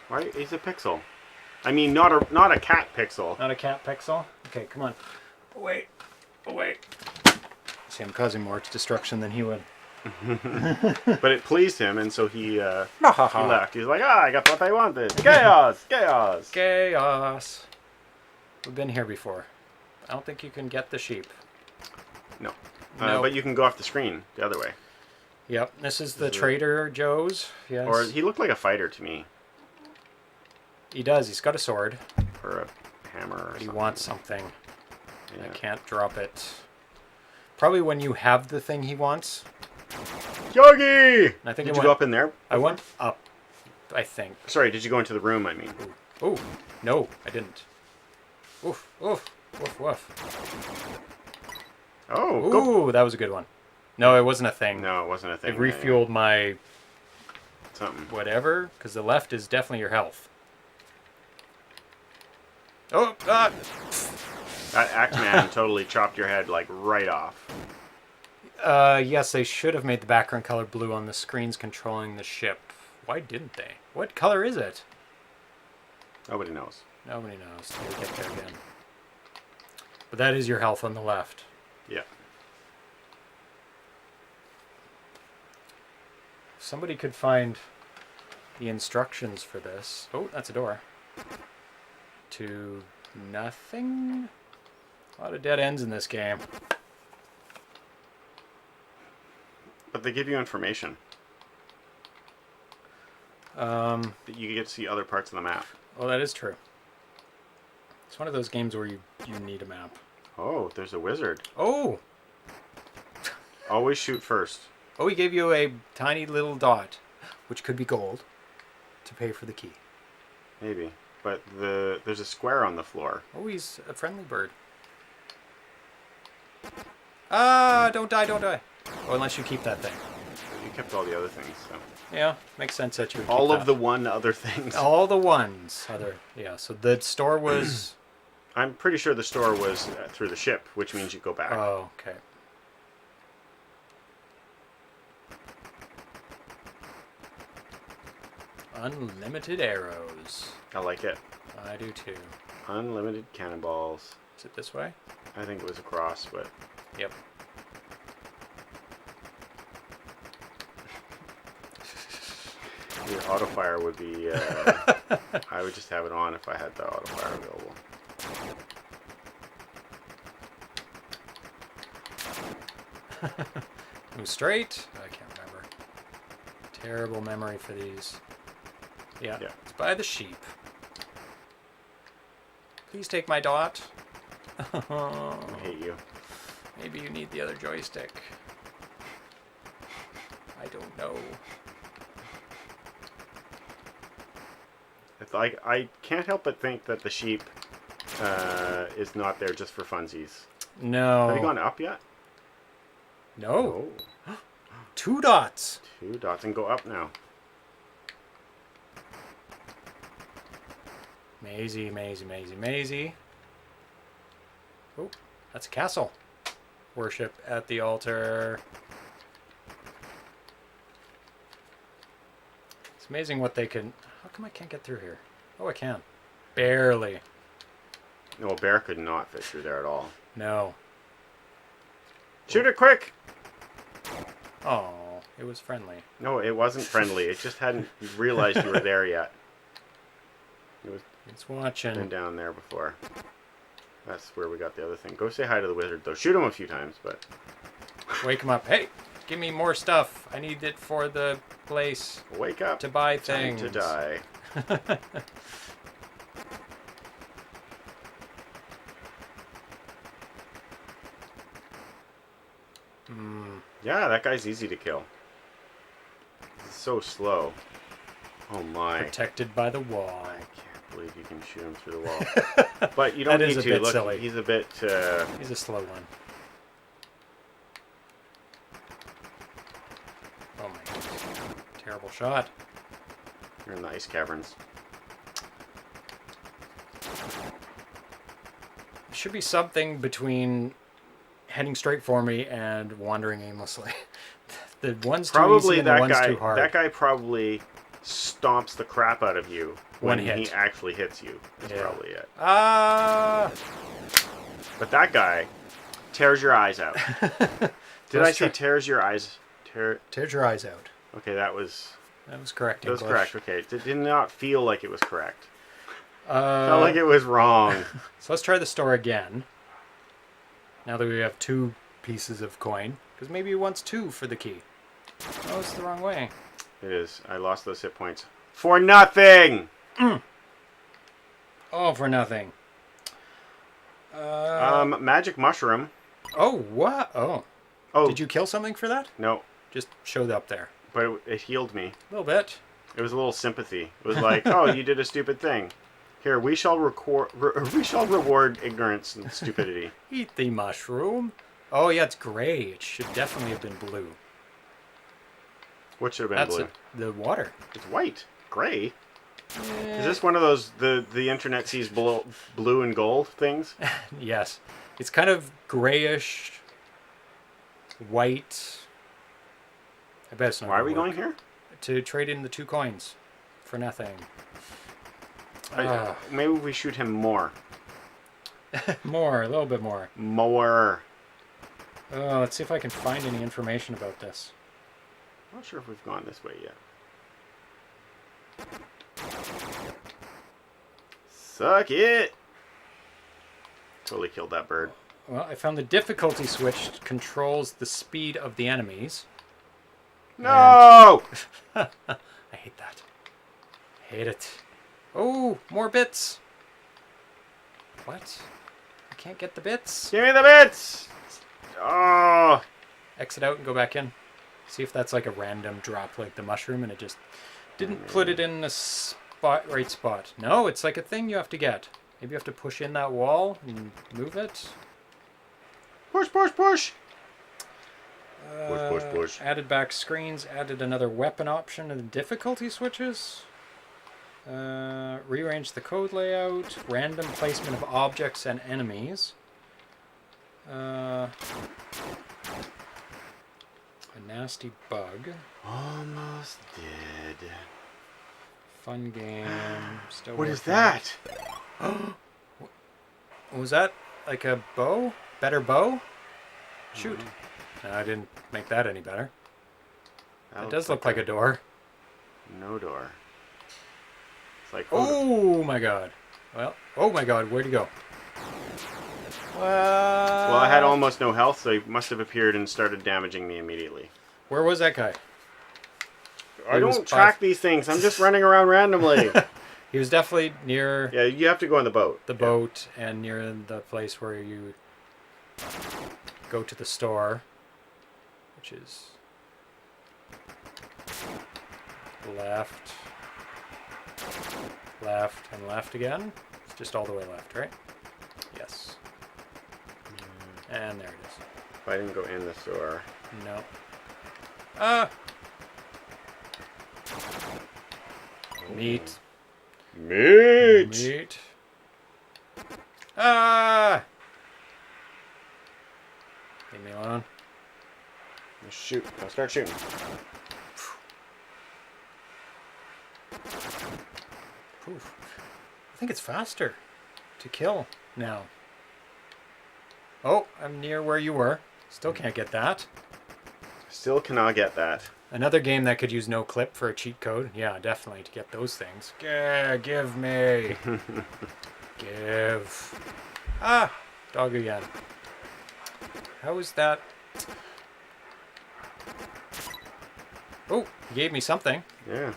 Why? He's a pixel. I mean, not a cat pixel. Not a cat pixel? Okay, come on. Away. Away. See, I'm causing more destruction than he would. But it pleased him, and so he left. He was like, I got what I wanted. Chaos! Chaos! Chaos. We've been here before. I don't think you can get the sheep. No. No. But you can go off the screen the other way. Yep, this is the Trader Joe's. Yes. Or he looked like a fighter to me. He does. He's got a sword. Or a hammer or something. He wants something. Yeah. I can't drop it. Probably when you have the thing he wants. Yogi! I think did you go up in there? I went up, I think. Sorry, did you go into the room, I mean? Oh, no, I didn't. Oof, oof, woof, woof. Oh, go. Ooh, that was a good one. No, it wasn't a thing. No, it wasn't a thing. It refueled my something. whatever, because the left is definitely your health. Oh, ah! That Axeman totally chopped your head, like, right off. Yes, they should have made the background color blue on the screens controlling the ship. Why didn't they? What color is it? Nobody knows. Nobody knows. We'll get there again. But that is your health on the left. Yeah. If somebody could find the instructions for this. Oh, that's a door. To nothing? A lot of dead ends in this game. But they give you information. That you get to see other parts of the map. Well, that is true. It's one of those games where you need a map. Oh, there's a wizard. Oh! Always shoot first. Oh, he gave you a tiny little dot, which could be gold, to pay for the key. Maybe. But there's a square on the floor. Oh, he's a friendly bird. Ah, don't die, don't die. Oh, unless you keep that thing. You kept all the other things, so. Yeah, makes sense that you would all keep of that. the one other things. All the ones. Yeah, so the store was... I'm pretty sure the store was through the ship, which means you go back. Oh, okay. Unlimited arrows. I like it. I do too. Unlimited cannonballs. Is it this way? I think it was across, but... Yep. Your auto fire would be... I would just have it on if I had the auto fire available. Move straight? I can't remember. Terrible memory for these. Yeah, it's by the sheep. Please take my dot. I hate you. Maybe you need the other joystick. like I can't help but think that the sheep is not there just for funsies. No. Have you gone up yet? No. 2 dots. 2 dots and go up now. Maisie, Maisie, Maisie, Maisie. Oh, that's a castle. Worship at the altar. It's amazing what they can... How come I can't get through here? Oh, I can. Barely. No, a bear could not fit through there at all. No. Shoot it quick! Oh, it was friendly. No, it wasn't friendly. It just hadn't realized you were there yet. It was It's watching. been down there before. That's where we got the other thing. Go say hi to the wizard, though. Shoot him a few times, but... Wake him up. Hey, give me more stuff. I need it for the place. Wake up. To buy Time things. to die. Yeah, that guy's easy to kill. He's so slow. Oh my. Protected by the wall. I can't believe you can shoot him through the wall. But you don't That need is to. a bit Look, silly. he's a bit... He's a slow one. Oh my goodness. Terrible shot. You're in the ice caverns. It should be something between heading straight for me and wandering aimlessly. The one's too Probably easy and the that one's guy. too hard. That guy probably stomps the crap out of you One when hit. he actually hits you. That's Yeah. probably it. Ah! But that tears your eyes out. Did I say tears your eyes? Tears your eyes out. Okay, that was correct. that was English. correct. Okay, it did not feel like it was correct. Uh, Felt like it was wrong. So let's try the store again. Now that we have 2 pieces of coin. Because maybe he wants 2 for the key. Oh, it's the wrong way. It is. I lost those hit points for nothing. Oh, for nothing. Magic mushroom. Oh, what? Oh. Oh, Did you kill something for that? No, Just showed up there. but it healed me. A little bit. It was a little sympathy. It was like, oh, you did a stupid thing. Here, we shall reward ignorance and stupidity. Eat the mushroom. Oh, yeah, it's gray. It should definitely have been blue. What should have been That's blue? the water. It's white. Gray. Eh, Is this one of those the internet sees blue and gold things? Yes. It's kind of grayish, white. I bet it's not Why are gonna we work. going here? To trade in the 2 coins for nothing. Maybe we shoot him more. More, a little bit more. More. Let's see if I can find any information about this. I'm not sure if we've gone this way yet. Suck it! Totally killed that bird. Well, I found the difficulty switch controls the speed of the enemies. No! I hate that. Hate it. Oh, more bits. What? I can't get the bits. Give me the bits! Oh! Exit out and go back in. See if that's like a random drop like the mushroom and it just didn't put it in the right spot. No, it's like a thing you have to get. Maybe you have to push in that wall and move it. Push, push, push! Push, push, push. Added back screens, added another weapon option and difficulty switches. Rearrange the code layout, random placement of objects and enemies. A nasty bug. Almost dead. Fun game. Still What is working. that? Was that like a bow? Better bow? Shoot. No, I didn't make that any better. That It does look like a door. no door. It's like Oh my god. Well, oh my god, where'd he go? Well, I had almost no health, so he must have appeared and started damaging me immediately. Where was that guy? I He was don't track five- these things. I'm just running around randomly. He was definitely near Yeah, you have to go on the boat. the boat and near the place where you go to the store, which is left. Left and left again. It's just all the way left, right? Yes. And there it is. If I didn't go in this door. No. Ah! Meat. Meat! Meat. Ah! Leave me alone. Shoot. I'll start shooting. Poof. I think it's faster to kill now. Oh, I'm near where you were. Still can't get that. Still cannot get that. Another game that could use no clip for a cheat code. Yeah, definitely to get those things. Yeah, give me. Give. Ah, dog again. How is that? Oh, you gave me something. Yeah.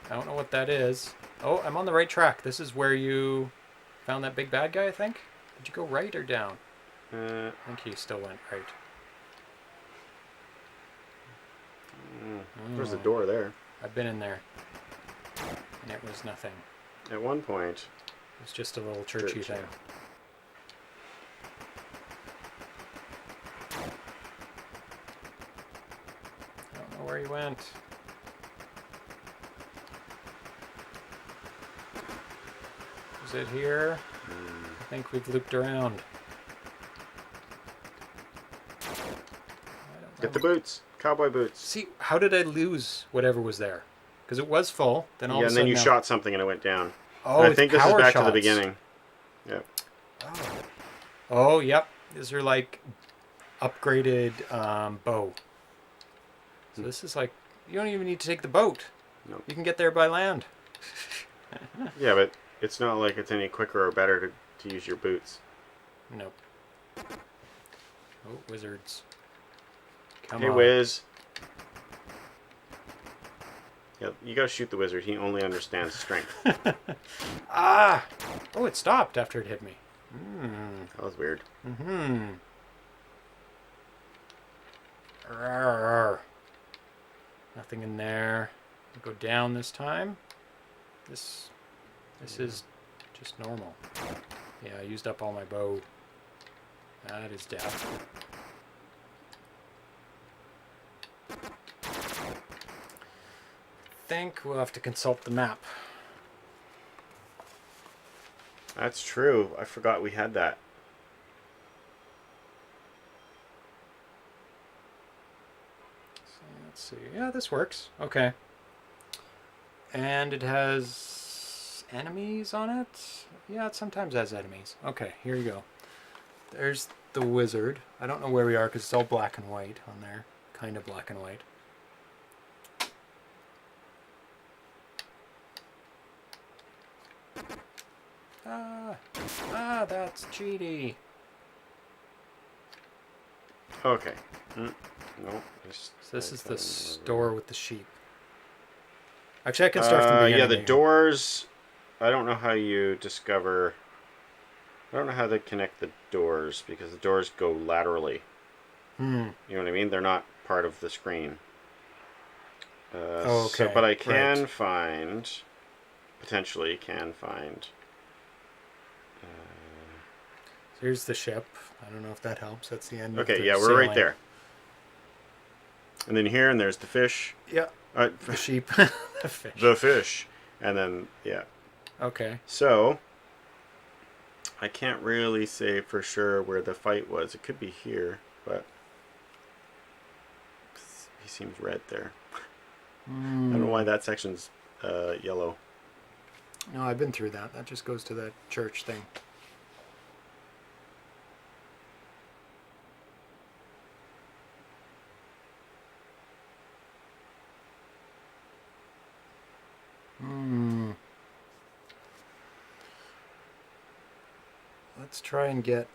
I don't know what that is. Oh, I'm on the right track. This is where you found that big bad guy, I think. Did you go right or down? I think you still went right. There's a door there. I've been in there. And it was nothing. At one point. It was just a little churchy thing. I don't know where he went. Is it here? I think we've looped around. Get the boots. Cowboy boots. See, how did I lose whatever was there? Because it was full. Then all Yeah, of a and then sudden you now- shot something and it went down. Oh, I it's think this is power back to the shots. beginning. Yep. Oh. Oh, yep. These are like upgraded bow. So this is like, you don't even need to take the boat. Nope. You can get there by land. Yeah, but it's not like it's any quicker or better to use your boots. Nope. Oh, wizards. Come Hey, on. Wiz. Yeah, you gotta shoot the wizard. He only understands strength. Ah! Oh, it stopped after it hit me. That was weird. Rawr. Nothing in there. I'll go down this time. This is just normal. Yeah, I used up all my bow. That is death. Think we'll have to consult the map. That's true. I forgot we had that. So let's see. Yeah, this works. Okay. And it has enemies on it? Yeah, it sometimes has enemies. Okay, here you go. There's the wizard. I don't know where we are because it's all black and white on there. Kind of black and white. That's cheaty. Okay. No. So this is the store with the sheep. Actually, I can start from the beginning. Yeah, the maybe. doors. I don't know how you discover. I don't know how they connect the doors because the doors go laterally. You know what I mean? They're not part of the screen. Okay. So, but I can right. find. Potentially can find. Here's the ship. I don't know if that helps. That's the end. Okay, of the yeah, we're right sailing. there. And then here, and there's the fish. Yeah. The sheep. The fish. The fish. And then, yeah. Okay. So, I can't really say for sure where the fight was. It could be here, but he seems red there. I don't know why that section's yellow. No, I've been through that. That just goes to that church thing. Let's try and get...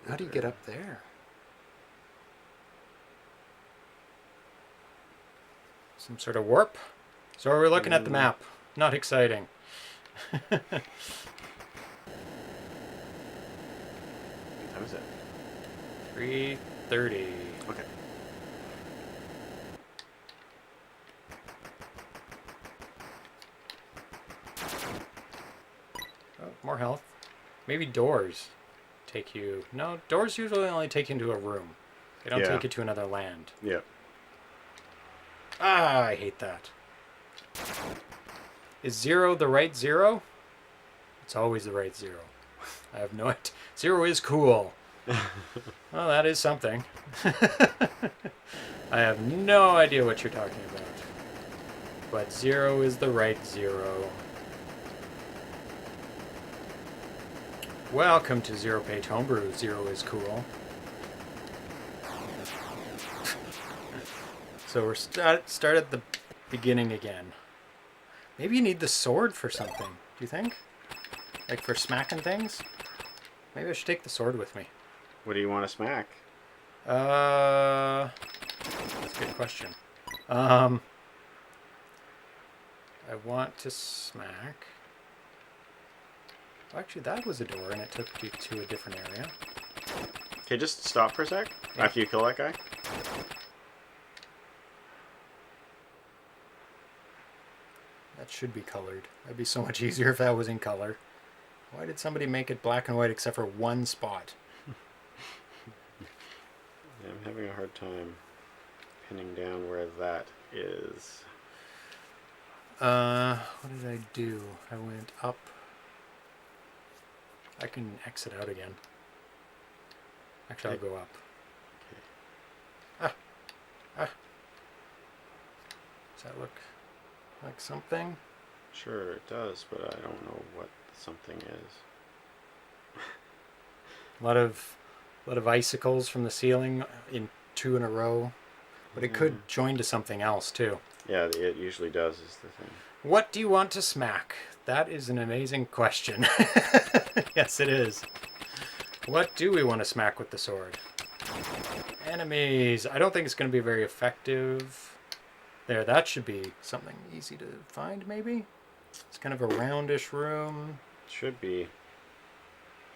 How do you get up there? Some sort of warp? So we're looking at the map. Not exciting. What time is it? 3:30. Okay. more health. Maybe doors take you... No, doors usually only take you into a room. They don't take you to another land. Yeah. Ah, I hate that. Is 0 the right 0? It's always the right 0. I have no idea. 0 is cool. Well, that is something. I have no idea what you're talking about. But 0 is the right 0. Welcome to ZeroPage Homebrew. 0 is cool. So we're start at the beginning again. Maybe you need the sword for something. Do you think? Like for smacking things? Maybe I should take the sword with me. What do you want to smack? That's a good question. I want to smack... Actually, that was a door, and it took you to a different area. Okay, just stop for a sec after you kill that guy. That should be colored. That'd be so much easier if that was in color. Why did somebody make it black and white except for one spot? Yeah, I'm having a hard time pinning down where that is. What did I do? I went up. I can exit out again. Actually, I'll go up. Okay. Does that look like something? Sure, it does, but I don't know what something is. A lot of icicles from the ceiling in 2 in a row, but it could join to something else too. Yeah, it usually does is the thing. What do you want to smack? That is an amazing question. Yes, it is. What do we want to smack with the sword? Enemies. I don't think it's going to be very effective. There, that should be something easy to find, maybe? It's kind of a roundish room. Should be.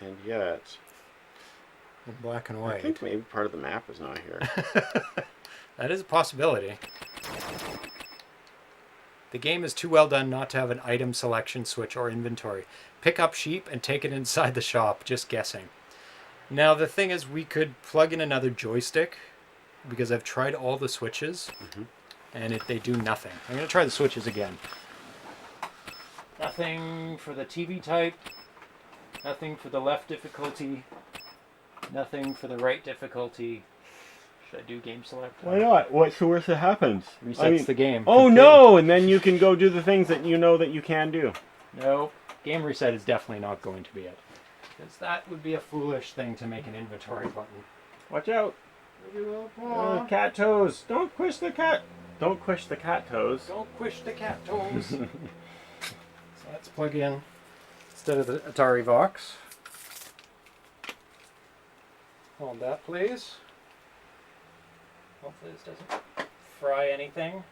And yet... In black and white. I think maybe part of the map is not here. That is a possibility. The game is too well done not to have an item selection switch or inventory. Pick up sheep and take it inside the shop. Just guessing. Now, the thing is, we could plug in another joystick, because I've tried all the switches, and they do nothing. I'm going to try the switches again. Nothing for the TV type. Nothing for the left difficulty. Nothing for the right difficulty. Should I do game select? Why not? What's the worst that happens? Resets the game. Oh no! And then you can go do the things that you know that you can do. No, game reset is definitely not going to be it. Because that would be a foolish thing to make an inventory button. Watch out! Cat toes! Don't push the cat! Don't push the cat toes. Don't push the cat toes. So let's plug in, instead of the Atari Vox. Hold that, please. Hopefully this doesn't fry anything.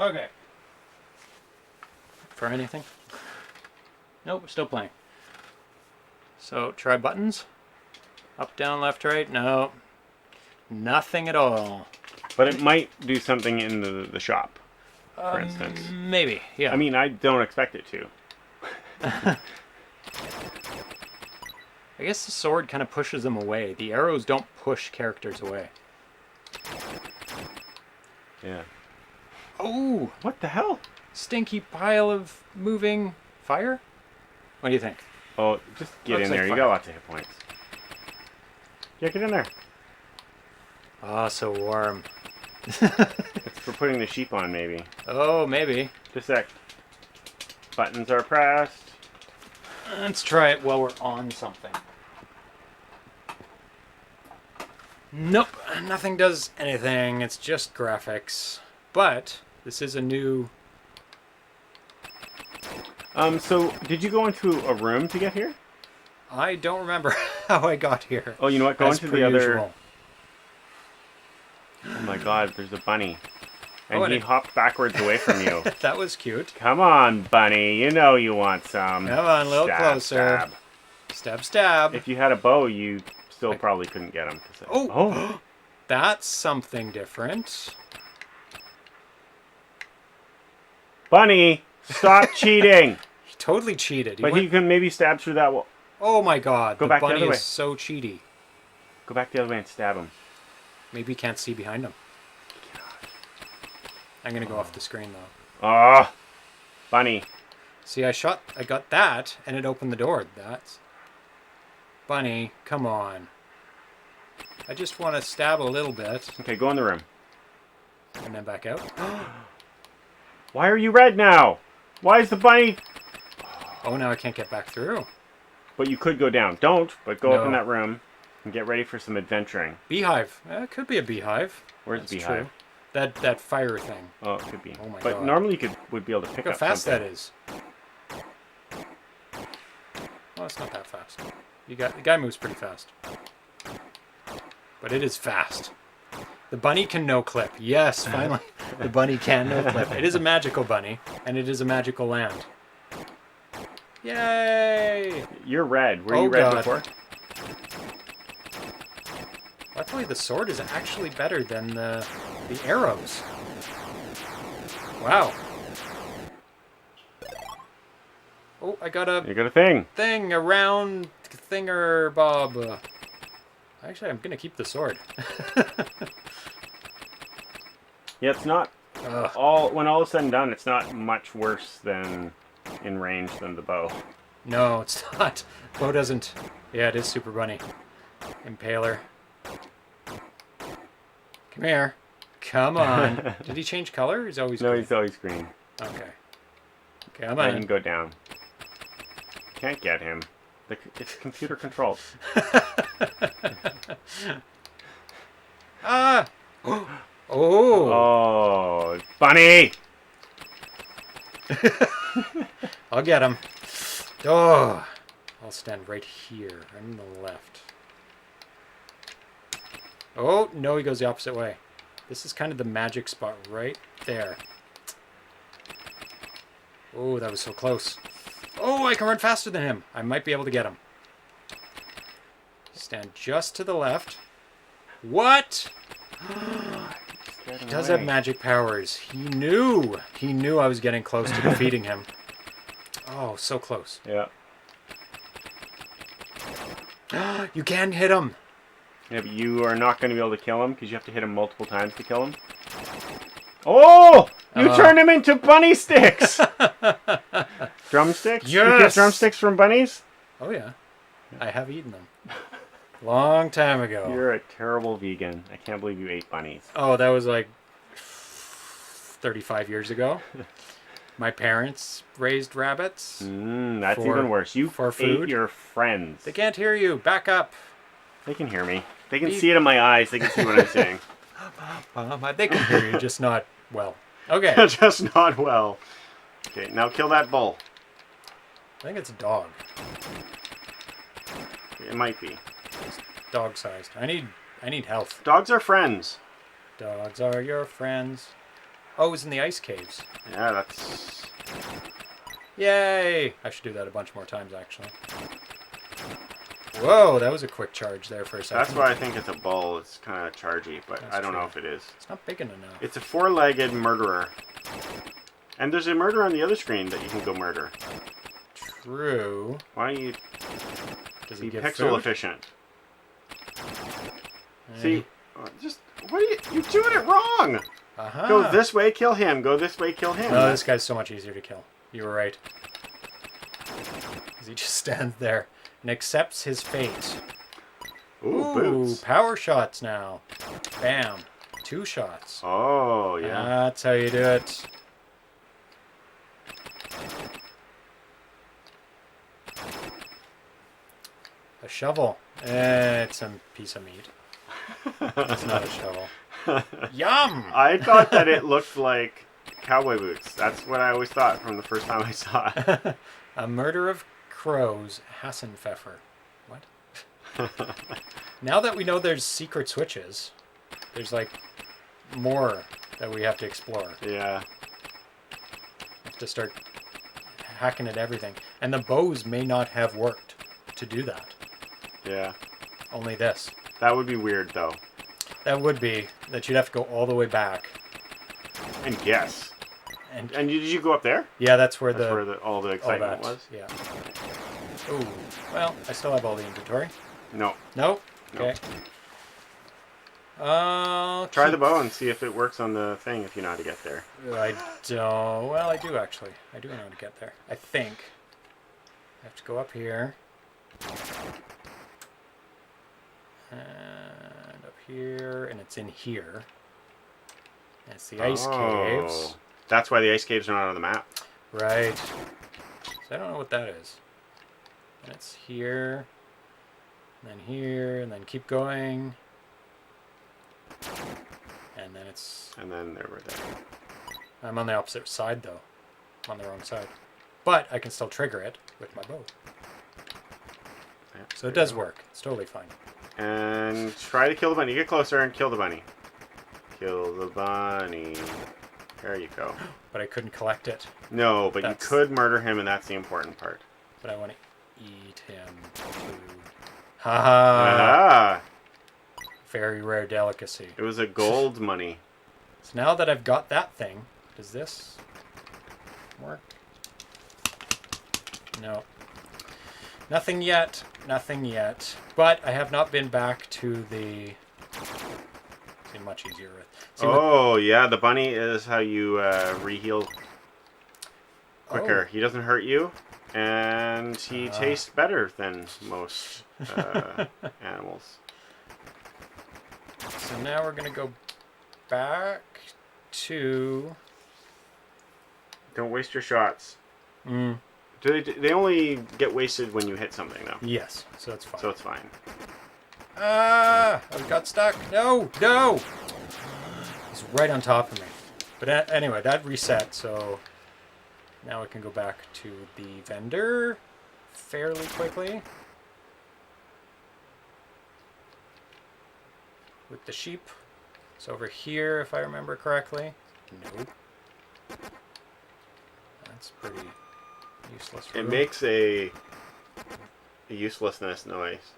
Okay. Fry anything? Nope, we're still playing. So, try buttons. Up, down, left, right. No. Nothing at all. But it might do something in the shop, for instance. Maybe, yeah. I mean, I don't expect it to. I guess the sword kind of pushes them away. The arrows don't push characters away. Yeah. Oh! What the hell? Stinky pile of moving fire? What do you think? Oh, just get Looks in there. like You fire. got lots of hit points. Yeah, get in there. Ah, so warm. It's for putting the sheep on, maybe. Oh, maybe. Just a sec. Buttons are pressed. Let's try it while we're on something. Nope, nothing does anything. It's just graphics. But this is a new... So, did you go into a room to get here? I don't remember how I got here. Oh, you know what? Go As into per the other... usual. Oh my god, there's a bunny. And Oh, and he it- hopped backwards away from you. That was cute. Come on, bunny. You know you want some. Come on, a little Stab, closer. stab. Stab, stab. If you had a bow, you still probably couldn't get him. Oh, that's something different. Bunny, stop cheating. He totally cheated. But he can maybe stab through that wall. Oh my god. Go back the bunny other way. is so cheaty. Go back the other way and stab him. Maybe he can't see behind him. I'm going to go off the screen, though. Oh, Bunny. See, I got that, and it opened the door. That's... Bunny, come on. I just want to stab a little bit. Okay, go in the room. And then back out. Why are you red now? Why is the bunny... Oh, now I can't get back through. But you could go down. Don't, but go up in No. that room and get ready for some adventuring. Beehive. It could be a beehive. Where's That's the beehive? true. That fire thing. Oh, it could be. Oh my but god. normally you would be able to pick Look how up fast something. that is. Oh, it's not that fast. The guy moves pretty fast. But it is fast. The bunny can no clip. Yes, finally. The bunny can no clip. It is a magical bunny, and it is a magical land. Yay! You're red. Were Oh, you red God. before? Luckily, the sword is actually better than the arrows. Wow. Oh, I got You got a thing. a round thinger bob. Actually, I'm gonna keep the sword. Yeah, it's not Ugh. when all is said and done, it's not much worse than in range than the bow. No, it's not. Bow doesn't. Yeah, it is Super Bunny. Impaler. Come here. Come on. Did he change color? He's always No, green. he's always green. Okay. Come I can on. go down. Can't get him. It's computer controlled. Ah! Oh! Oh, bunny! I'll get him. Oh! I'll stand right here, on the left. Oh, no, he goes the opposite way. This is kind of the magic spot right there. Oh, that was so close. Oh, I can run faster than him. I might be able to get him. Stand just to the left. What? He does have magic powers. He knew. He knew I was getting close to defeating him. Oh, so close. Yeah. You can hit him. Yeah, but you are not going to be able to kill him because you have to hit him multiple times to kill him. Oh! You turned him into bunny sticks! Drumsticks? You get Yes! drumsticks from bunnies? Oh, yeah. I have eaten them. Long time ago. You're a terrible vegan. I can't believe you ate bunnies. Oh, that was like 35 years ago. My parents raised rabbits. That's For- even worse. You for ate food? your friends. They can't hear you. Back up. They can hear me. They can see it in my eyes. They can see what I'm saying. They can hear you, just not well. Okay. Just not well. Okay, now kill that bull. I think it's a dog. It might be. Dog sized. I need health. Dogs are friends. Dogs are your friends. Oh, it was in the ice caves. Yeah, that's... Yay! I should do that a bunch more times, actually. Whoa, that was a quick charge there for a second. That's why I think it's a bull. It's kind of chargy, but That's I don't know true. if it is. It's not big enough. It's a four-legged murderer. And there's a murderer on the other screen that you can go murder. True. Why don't you Does be he give pixel food? efficient? Eh, See, just what are you're doing it wrong. Uh-huh. Go this way, kill him. Go this way, kill him. No, this guy's so much easier to kill. You were right. 'Cause he just stands there and accepts his fate. Ooh, boots. Power shots now. Bam. 2 shots. Oh, yeah. That's how you do it. A shovel. It's a piece of meat. It's not a shovel. Yum! I thought that it looked like cowboy boots. That's what I always thought from the first time I saw it. A murder of crows, Hassenpfeffer. What? Now that we know there's secret switches, there's like more that we have to explore. Yeah. Have to start hacking at everything. And the bows may not have worked to do that. Yeah. Only this. That would be weird, though. That would be that you'd have to go all the way back. And guess. And did you go up there? yeah, that's where all the all excitement that was? Yeah. Oh, well, I still have all the inventory. No. Nope. No. Okay. Try the bow and see if it works on the thing if you know how to get there. I don't. Well, I do actually. I do know how to get there. I think. I have to go up here. And up here, and it's in here. And it's the ice caves. That's why the ice caves are not on the map. Right. So I don't know what that is. And it's here. And then here, and then keep going. And then it's... And then there we're there. I'm on the opposite side, though. I'm on the wrong side. But I can still trigger it with my bow. Yeah, So it does work. It's totally fine. And try to kill the bunny. Get closer and kill the bunny. Kill the bunny. There you go. But I couldn't collect it. No, but you could murder him, and that's the important part. But I want to eat him too. Haha! Very rare delicacy. It was a gold money. So now that I've got that thing, does this work? No. Nothing yet. Nothing yet. But I have not been back to the... See, much easier with... Yeah, the bunny is how you re-heal quicker. He doesn't hurt you, and he tastes better than most animals. So now we're going to go back to... Don't waste your shots. Mm. They only get wasted when you hit something, though. Yes, so that's fine. So it's fine. I got stuck. No, no! It's right on top of me. But anyway, that reset, so now I can go back to the vendor fairly quickly. With the sheep. It's over here, if I remember correctly. Nope. That's pretty useless. It makes a uselessness noise.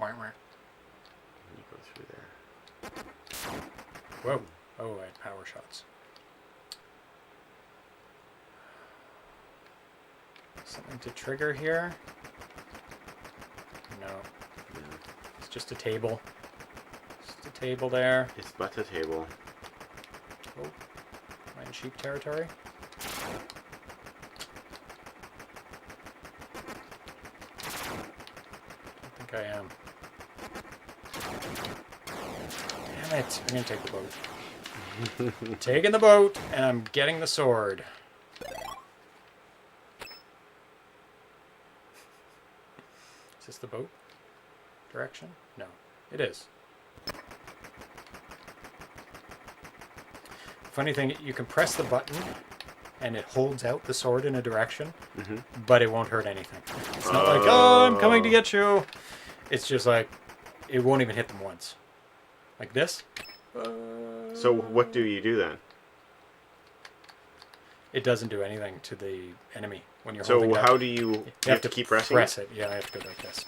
Wah, wah. You go through there. Whoa. Oh, I had power shots. Something to trigger here? No. It's just a table. Just a table there. It's but a table. Oh, am I in sheep territory? I think I am. Damn it! I'm gonna take the boat. Taking the boat, and I'm getting the sword. Is this the boat direction? No, it is. Funny thing, you can press the button and it holds out the sword in a direction, but it won't hurt anything. It's not like, oh, I'm coming to get you. It's just like, it won't even hit them once. Like this. So what do you do then? It doesn't do anything to the enemy when you're holding it. So how do you have to keep pressing press it? Yeah, I have to go like this.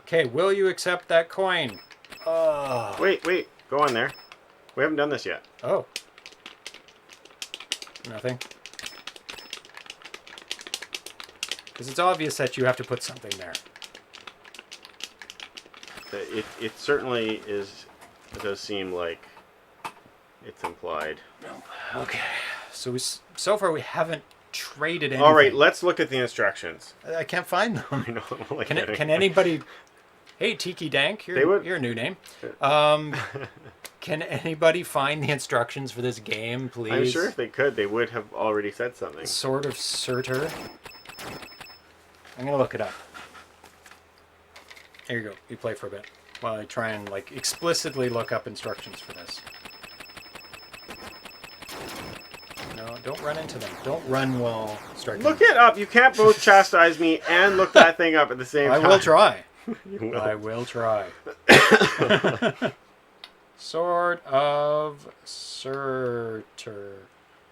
Okay, will you accept that coin? Wait, go on there. We haven't done this yet. Oh. Nothing. Because it's obvious that you have to put something there. It certainly is. It does seem like it's implied. Okay. So so far we haven't traded anything. All right, let's look at the instructions. I can't find them. I know. Like Can anybody... Hey, Tiki Dank, you're a new name. Can anybody find the instructions for this game, please? I'm sure if they could, they would have already said something. Sword of Surtr. I'm going to look it up. Here you go. You play for a bit while I try and like explicitly look up instructions for this. No, don't run into them. Don't run while striking. Look it up. You can't both chastise me and look that thing up at the same time. I will try. You will. I will try. Sword of Surtr.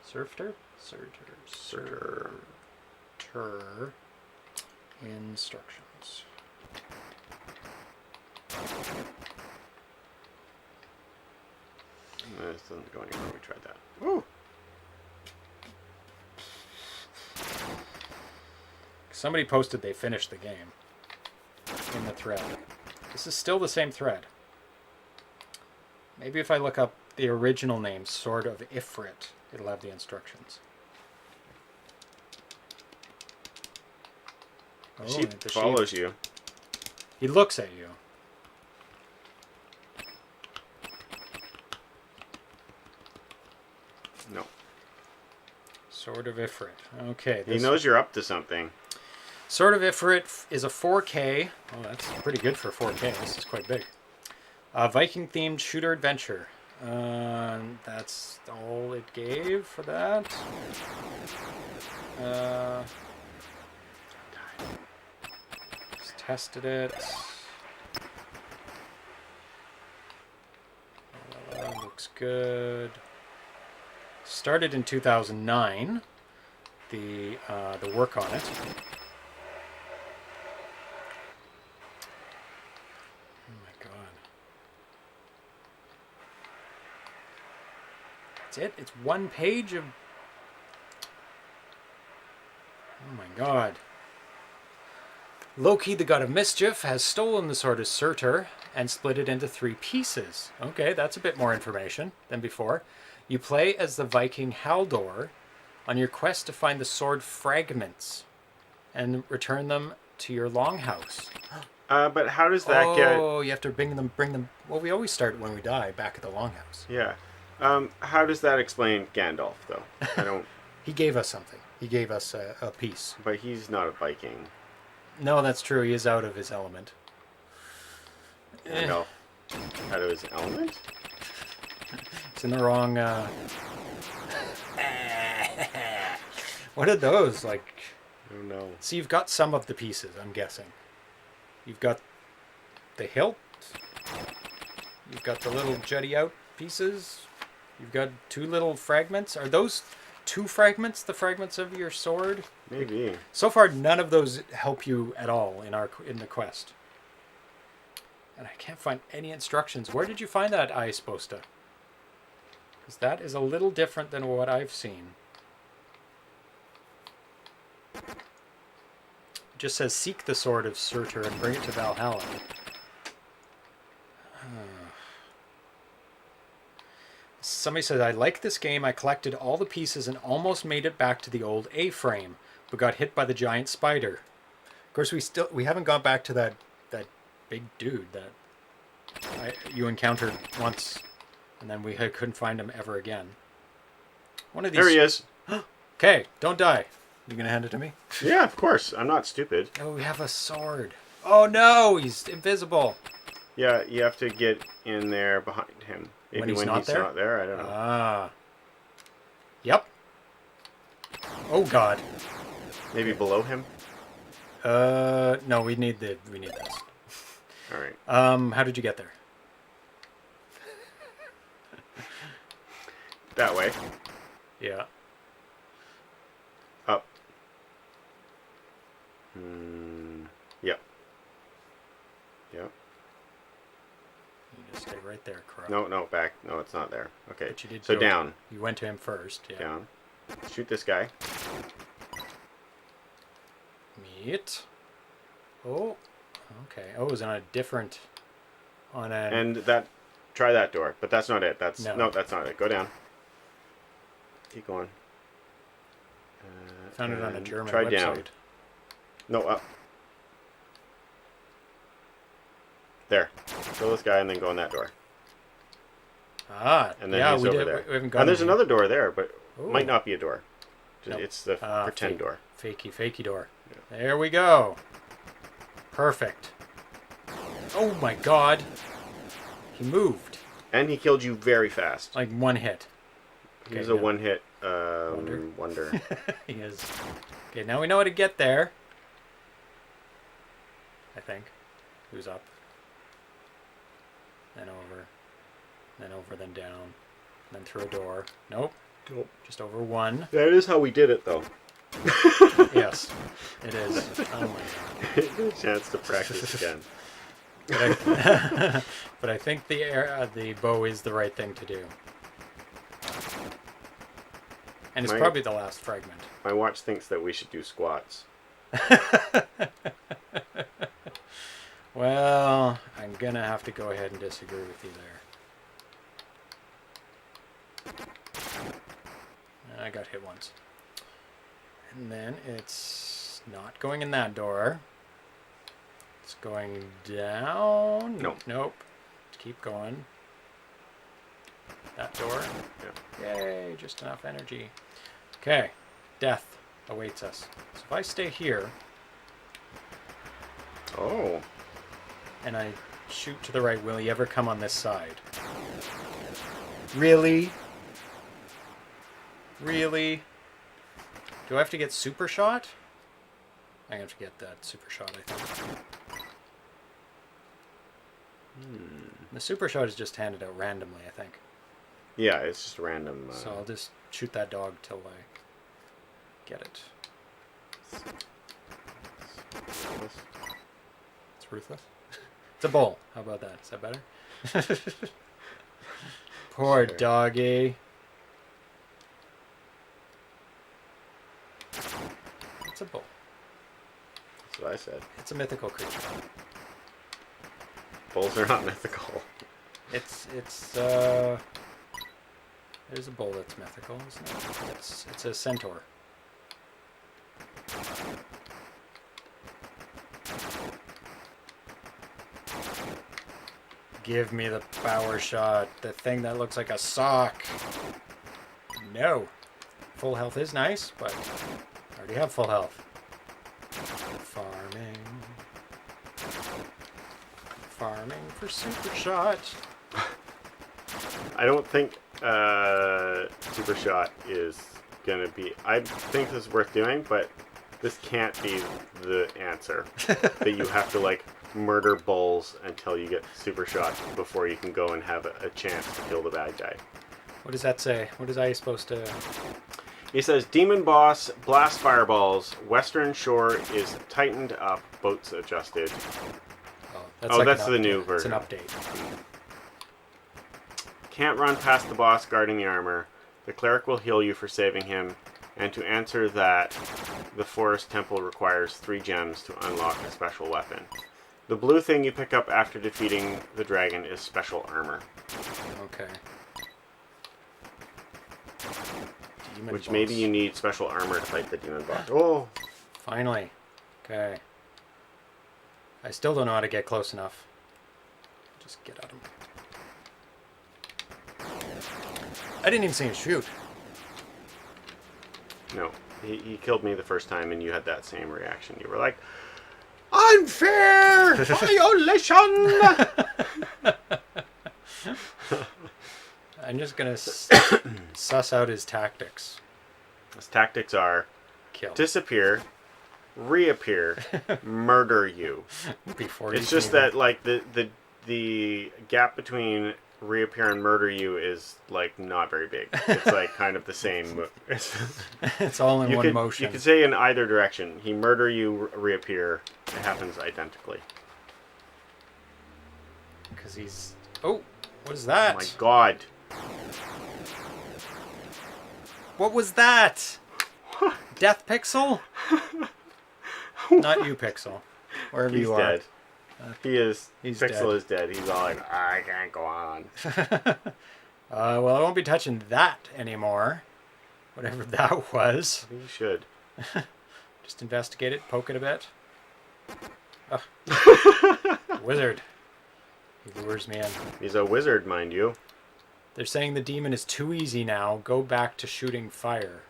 Surtr? Surtr. Instructions. This doesn't go anywhere. We tried that. Ooh. Somebody posted they finished the game in the thread. This is still the same thread. Maybe if I look up the original name, Sword of Ifrit, it'll have the instructions. Oh, The sheep follows you. He looks at you. No. Sword of Ifrit. Okay. He knows you're up to something. Sword of Ifrit is a 4K. Oh, that's pretty good for 4K. This is quite big. Viking-themed shooter adventure. That's all it gave for that. Just tested it. Looks good. Started in 2009. The work on it. That's it? It's one page of... Oh my god. Loki, the god of mischief, has stolen the sword of Surtr and split it into 3 pieces. Okay, that's a bit more information than before. You play as the Viking Haldor on your quest to find the sword fragments and return them to your longhouse. But how does that get... Oh, you have to bring them... Well, we always start when we die, back at the longhouse. Yeah. How does that explain Gandalf, though? I don't... He gave us something. He gave us a piece. But he's not a Viking. No, that's true. He is out of his element. Gandalf. Out of his element? It's in the wrong... What are those? Like... I don't know. So you've got some of the pieces, I'm guessing. You've got the hilt. You've got the little jutty out pieces. You've got 2 little fragments. Are those 2 fragments, the fragments of your sword? Maybe. So far, none of those help you at all in the quest. And I can't find any instructions. Where did you find that, Sposta? Because that is a little different than what I've seen. It just says, seek the sword of Surtr and bring it to Valhalla. Somebody said, I like this game. I collected all the pieces and almost made it back to the old A-frame, but got hit by the giant spider. Of course, we haven't gone back to that big dude that you encountered once, and then we couldn't find him ever again. One of these. There he is. Okay, don't die. You gonna hand it to me? Yeah, of course. I'm not stupid. Oh, we have a sword. Oh no, he's invisible. Yeah, you have to get in there behind him. Maybe When he's not there, I don't know. Ah. Yep. Oh god. Maybe below him? No, we need this. All right. How did you get there? That way. Yeah. Up. Yep. Yep. You just stay right there, Crow. No, back. No, it's not there. Okay. But you did so go. down. You went to him first. Yeah. Down. Shoot this guy. Meet. Oh. Okay. Oh, it was on a different. And that. Try that door, but that's not it. No, that's not it. Go down. Keep going. Found it on a German try website. Down. No, up. There. Kill this guy and then go in that door. Ah, And then yeah, he's we over did. there. We haven't gone And there's in another door there, but Ooh. might not be a door. Nope. It's the pretend door. Fakey door. Yeah. There we go. Perfect. Oh my god. He moved. And he killed you very fast. Like one hit. He's Okay, a one-hit wonder. He is. Okay, now we know how to get there. I think. Who's up? Then over. Then over, then down. Then through a door. Nope. Nope. Just over one. That is how we did it, though. Yes, it is. Oh my god. Chance to practice again. But I think the bow is the right thing to do. And it's probably the last fragment. My watch thinks that we should do squats. Well, I'm gonna have to go ahead and disagree with you there. I got hit once. And then it's not going in that door. It's going down. Nope. Nope. Keep going. That door. Yep. Yay, just enough energy. Okay. Death awaits us. So if I stay here Oh. and I shoot to the right, will he ever come on this side? Really? Really? Do I have to get super shot? I have to get that super shot, I think. The super shot is just handed out randomly, I think. Yeah, it's just random. So I'll just shoot that dog till I get it. It's ruthless. It's a bull. How about that? Is that better? Poor Sure. doggy. It's a bull. That's what I said. It's a mythical creature. Bulls are not mythical. There's a bull that's mythical, isn't it? It's a centaur. Give me the power shot. The thing that looks like a sock. No. Full health is nice, but I already have full health. Farming. Farming for super shot. I don't think Super Shot is gonna be. I think this is worth doing, but this can't be the answer. That you have to like murder bulls until you get Super Shot before you can go and have a chance to kill the bad guy. What does that say? What is I supposed to... He says, Demon Boss, blast fireballs, Western Shore is tightened up, boats adjusted. Oh, that's an the new update. version. It's an update. Can't run past the boss guarding the armor. The cleric will heal you for saving him. And to answer that, the forest temple requires 3 gems to unlock a special weapon. The blue thing you pick up after defeating the dragon is special armor. Okay. Demon Which boss. maybe you need special armor to fight the demon boss. Oh! Finally. Okay. I still don't know how to get close enough. Just get at him. I didn't even see him shoot. No. He killed me the first time and you had that same reaction. You were like, unfair! Violation! I'm just gonna suss out his tactics. His tactics are Kill. disappear, reappear, murder you. Before It's you just can that like the gap between reappear and murder you is like not very big. It's like kind of the same. it's all in one motion. You could say in either direction. He murder you, reappear. It happens identically. Because he's... Oh, what is that? Oh my god. What was that? Death Pixel? Not you, Pixel. Wherever He's you are. dead. He is. He's Pixel dead. is dead. He's all like, I can't go on. Well, I won't be touching that anymore. Whatever that was. You should. Just investigate it, poke it a bit. Oh. Wizard. He lures me in. He's a wizard, mind you. They're saying the demon is too easy now. Go back to shooting fire.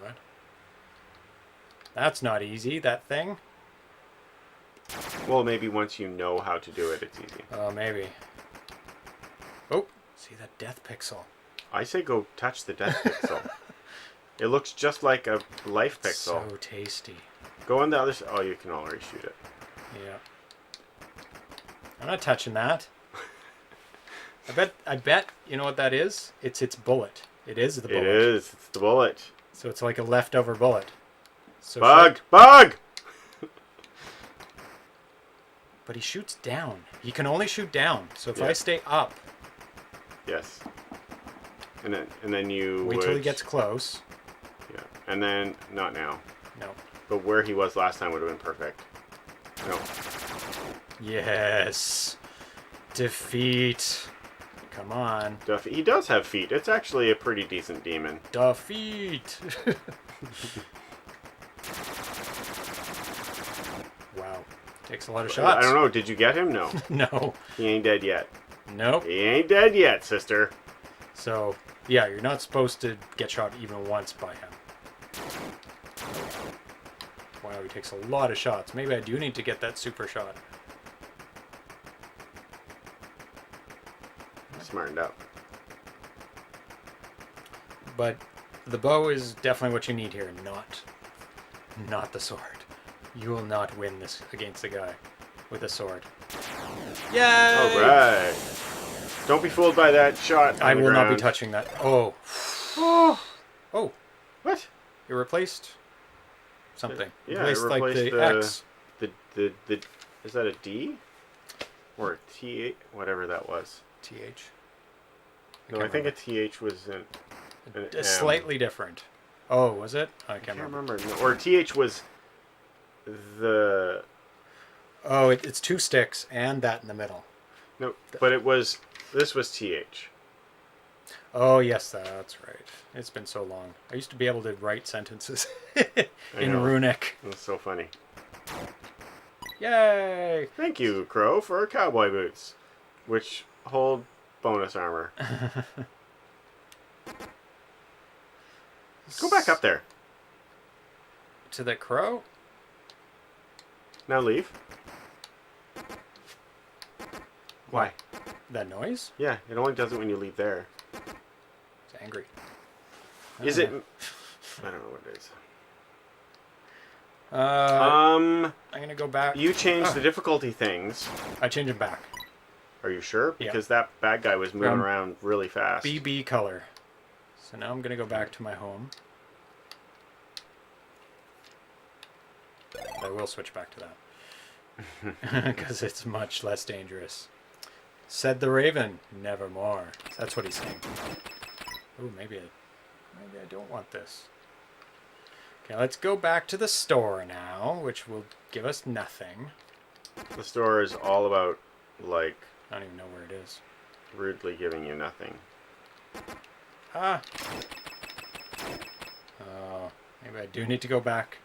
What? That's not easy, that thing. Well, maybe once you know how to do it, it's easy. Oh, maybe. Oh, see that death pixel. I say go touch the death pixel. It looks just like a life pixel. So tasty. Go on the other side. Oh, you can already shoot it. Yeah. I'm not touching that. I bet, you know what that is? It's its bullet. It is the bullet. It is. It's the bullet. So it's like a leftover bullet. So Bug! Bug! But he shoots down. He can only shoot down. So if Yeah. I stay up, Yes. And then you wait till he would- gets close. Yeah. And then not now. No. But where he was last time would have been perfect. No. Yes. Defeat. Come on. He does have feet. It's actually a pretty decent demon. Defeat. Wow. Takes a lot of shots. I don't know. Did you get him? No. No. He ain't dead yet. Nope. He ain't dead yet, sister. So, yeah, you're not supposed to get shot even once by him. Wow, he takes a lot of shots. Maybe I do need to get that super shot. Smartened up. But the bow is definitely what you need here, not the sword. You will not win this against the guy with a sword. Yay! All right. Don't be fooled by that shot. I will not be touching that. Oh. Oh. What? It replaced something. Yeah, Replaced, it like replaced the X. The is that a D? Or a T? Whatever that was. TH. No, I think a TH was an M. Slightly different. Oh, was it? I can't remember. No, or TH was the... Oh, it's two sticks and that in the middle. No, but it was... This was TH. Oh, yes, that's right. It's been so long. I used to be able to write sentences in runic. It was so funny. Yay! Thank you, Crow, for cowboy boots, which hold bonus armor. Go back up there. To the crow? Now leave. Why? That noise? Yeah, it only does it when you leave there. It's angry. Is it... I don't know what it is. I'm gonna go back. You changed the difficulty things. I changed it back. Are you sure? Yeah. Because that bad guy was moving around really fast. BB color. So now I'm gonna go back to my home. I will switch back to that. Because it's much less dangerous. Said the raven, nevermore. That's what he's saying. Ooh, maybe I don't want this. Okay, let's go back to the store now, which will give us nothing. The store is all about, like... I don't even know where it is. Rudely giving you nothing. Ah! Oh, maybe I do need to go back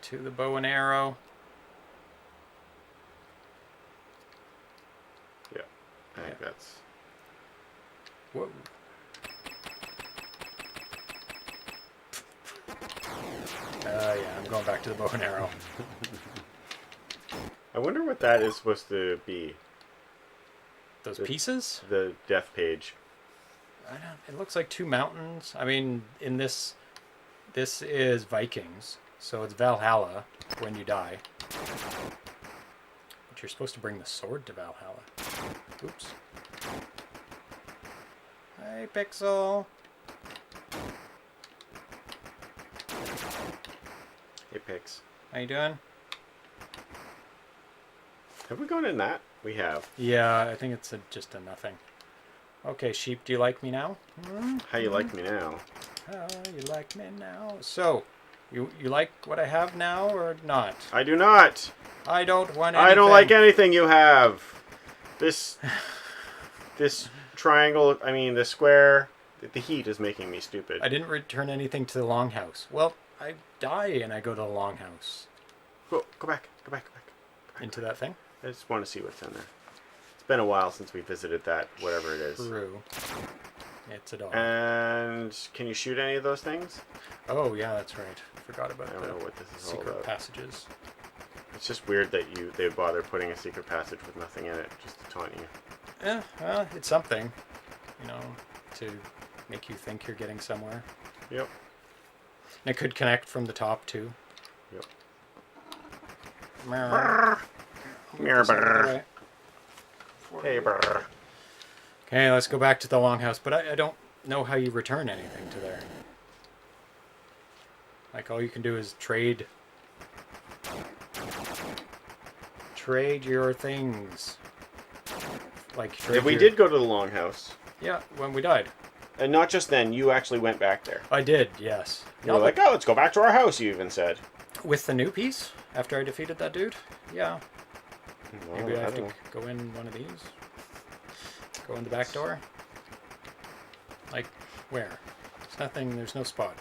to the bow and arrow. Yeah, I think that's... Whoa. Yeah, I'm going back to the bow and arrow. I wonder what that is supposed to be. Those pieces? The death page. I don't. It looks like two mountains. I mean, in this is Vikings, so it's Valhalla when you die. But you're supposed to bring the sword to Valhalla. Oops. Hey, Pixel. Hey, Pix. How you doing? Have we gone in that? We have. Yeah, I think it's just a nothing. Okay, sheep, do you like me now? How you like me now? How you like me now? So, you like what I have now or not? I do not. I don't want anything. I don't like anything you have. This triangle, I mean the square, the heat is making me stupid. I didn't return anything to the longhouse. Well, I die and I go to the longhouse. Go back. Go back. Into that thing? I just want to see what's in there. It's been a while since we visited that, whatever it is. True. It's a dog. And can you shoot any of those things? Oh, yeah, that's right. Forgot about I don't know what this is all secret about. passages. It's just weird that they bother putting a secret passage with nothing in it, just to taunt you. Yeah, well, it's something, you know, to make you think you're getting somewhere. Yep. And it could connect from the top, too. Yep. Mirror. Mirror. Hey, brr. Okay, let's go back to the longhouse, but I don't know how you return anything to there. Like, all you can do is trade your things. Like, trade We did go to the longhouse. Yeah, when we died. And not just then, you actually went back there. I did, yes. You were like, oh, let's go back to our house, you even said. With the new piece? After I defeated that dude? Yeah. Well, Maybe I have to go in one of these. Go in the back door. Like, where? There's nothing, there's no spot.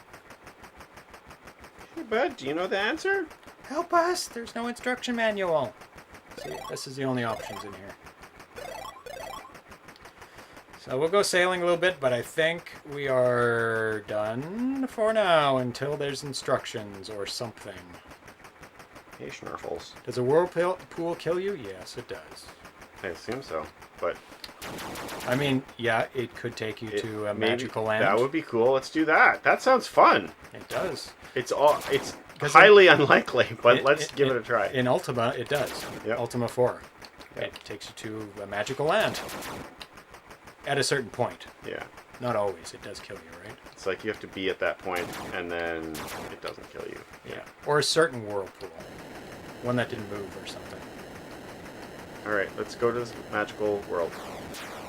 Hey, bud, do you know the answer? Help us! There's no instruction manual. See, this is the only options in here. So we'll go sailing a little bit, but I think we are done for now until there's instructions or something. Hey, Schnurfles. Does a whirlpool kill you? Yes, it does. I assume so, but... I mean, yeah, it could take you to a magical land. That would be cool. Let's do that. That sounds fun. It does. It's highly unlikely, but let's give it a try. In Ultima, it does. Yep. Ultima 4. Yep. It takes you to a magical land. At a certain point. Yeah. Not always. It does kill you, right? It's like you have to be at that point, and then it doesn't kill you. Yeah. Or a certain whirlpool. One that didn't move or something. All right, let's go to this magical world.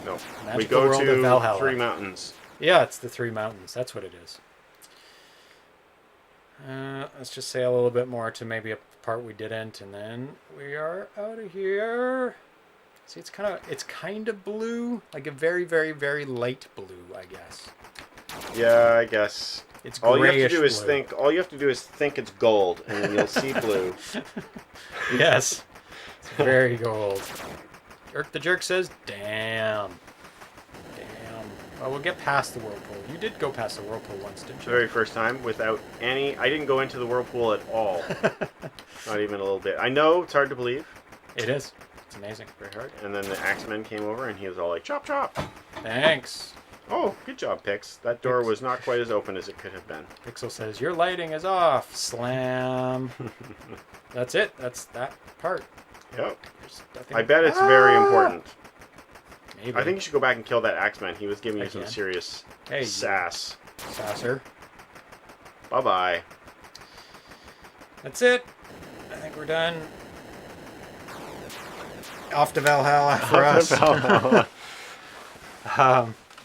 No, Magical we go world of to Valhalla. 3 mountains. Yeah, it's the 3 mountains. That's what it is. Let's just sail a little bit more to maybe a part we didn't, and then we are out of here. See, it's kind of blue, like a very, very, very light blue, I guess. Yeah, I guess. It's All you have to grayish do is blue. think. All you have to do is think it's gold, and then you'll see blue. Yes, it's very gold. Jerk the Jerk says, "Damn, damn." Well, we'll get past the whirlpool. You did go past the whirlpool once, didn't The you? very first time, without any. I didn't go into the whirlpool at all. Not even a little bit. I know it's hard to believe. It is. It's amazing. Very hard. And then the Axeman came over, and he was all like, "Chop, chop." Thanks. Oh, good job, Pix. That door Pix. was not quite as open as it could have been. Pixel says, "Your lighting is off." Slam. That's it. That's that part. Yep. There's nothing- I bet it's very important. Maybe. I think you should go back and kill that Axeman. He was giving you I some can. serious Hey, sass. Sasser. Bye-bye. That's it. I think we're done. Off to Valhalla for us.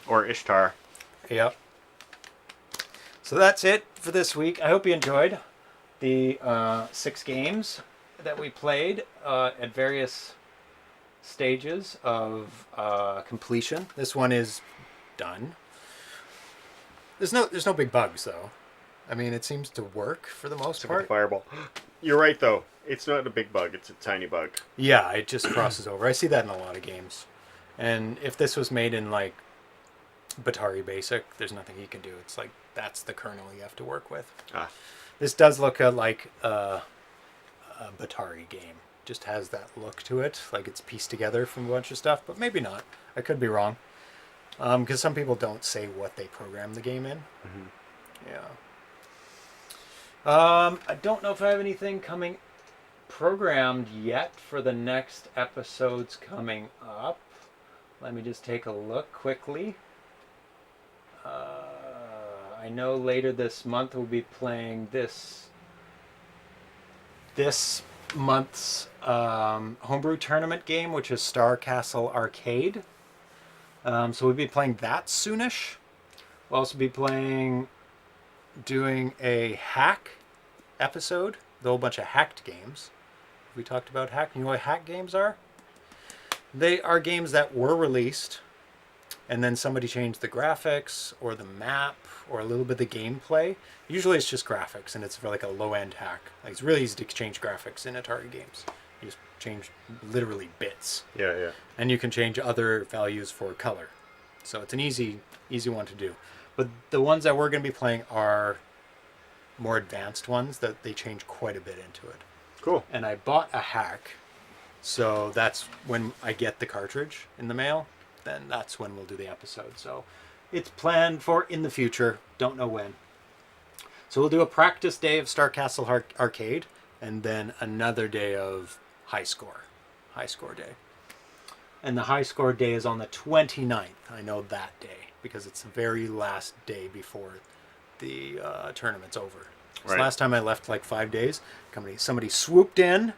Or Ishtar. Yep. So that's it for this week. I hope you enjoyed the 6 games that we played at various stages of completion. This one is done. There's no big bugs though. I mean, it seems to work for the most Except for the part. fireball. You're right, though. It's not a big bug. It's a tiny bug. Yeah, it just crosses over. I see that in a lot of games. And if this was made in like Atari Basic, there's nothing you can do. It's like that's the kernel you have to work with. Ah. This does look like a Atari game. Just has that look to it, like it's pieced together from a bunch of stuff, but maybe not. I could be wrong. Because some people don't say what they program the game in. Mm-hmm. Yeah. I don't know if I have anything coming programmed yet for the next episodes coming up. Let me just take a look quickly. I know later this month we'll be playing this month's Homebrew tournament game, which is Star Castle Arcade. So we'll be playing that soonish. We'll also be doing a hack episode, a whole bunch of hacked games. We talked about hack. You know what hack games are? They are games that were released, and then somebody changed the graphics or the map or a little bit of the gameplay. Usually it's just graphics, and it's for like a low-end hack. Like it's really easy to change graphics in Atari games. You just change literally bits. Yeah. And you can change other values for color. So it's an easy one to do. But the ones that we're going to be playing are more advanced ones that they change quite a bit into it. Cool. And I bought a hack, so that's when I get the cartridge in the mail, then that's when we'll do the episode. So it's planned for in the future, don't know when. So we'll do a practice day of Star Castle Arcade, and then another day of high score day. And the high score day is on the 29th. I know that day because it's the very last day before the tournament's over. So Right. last time I left like 5 days, somebody swooped in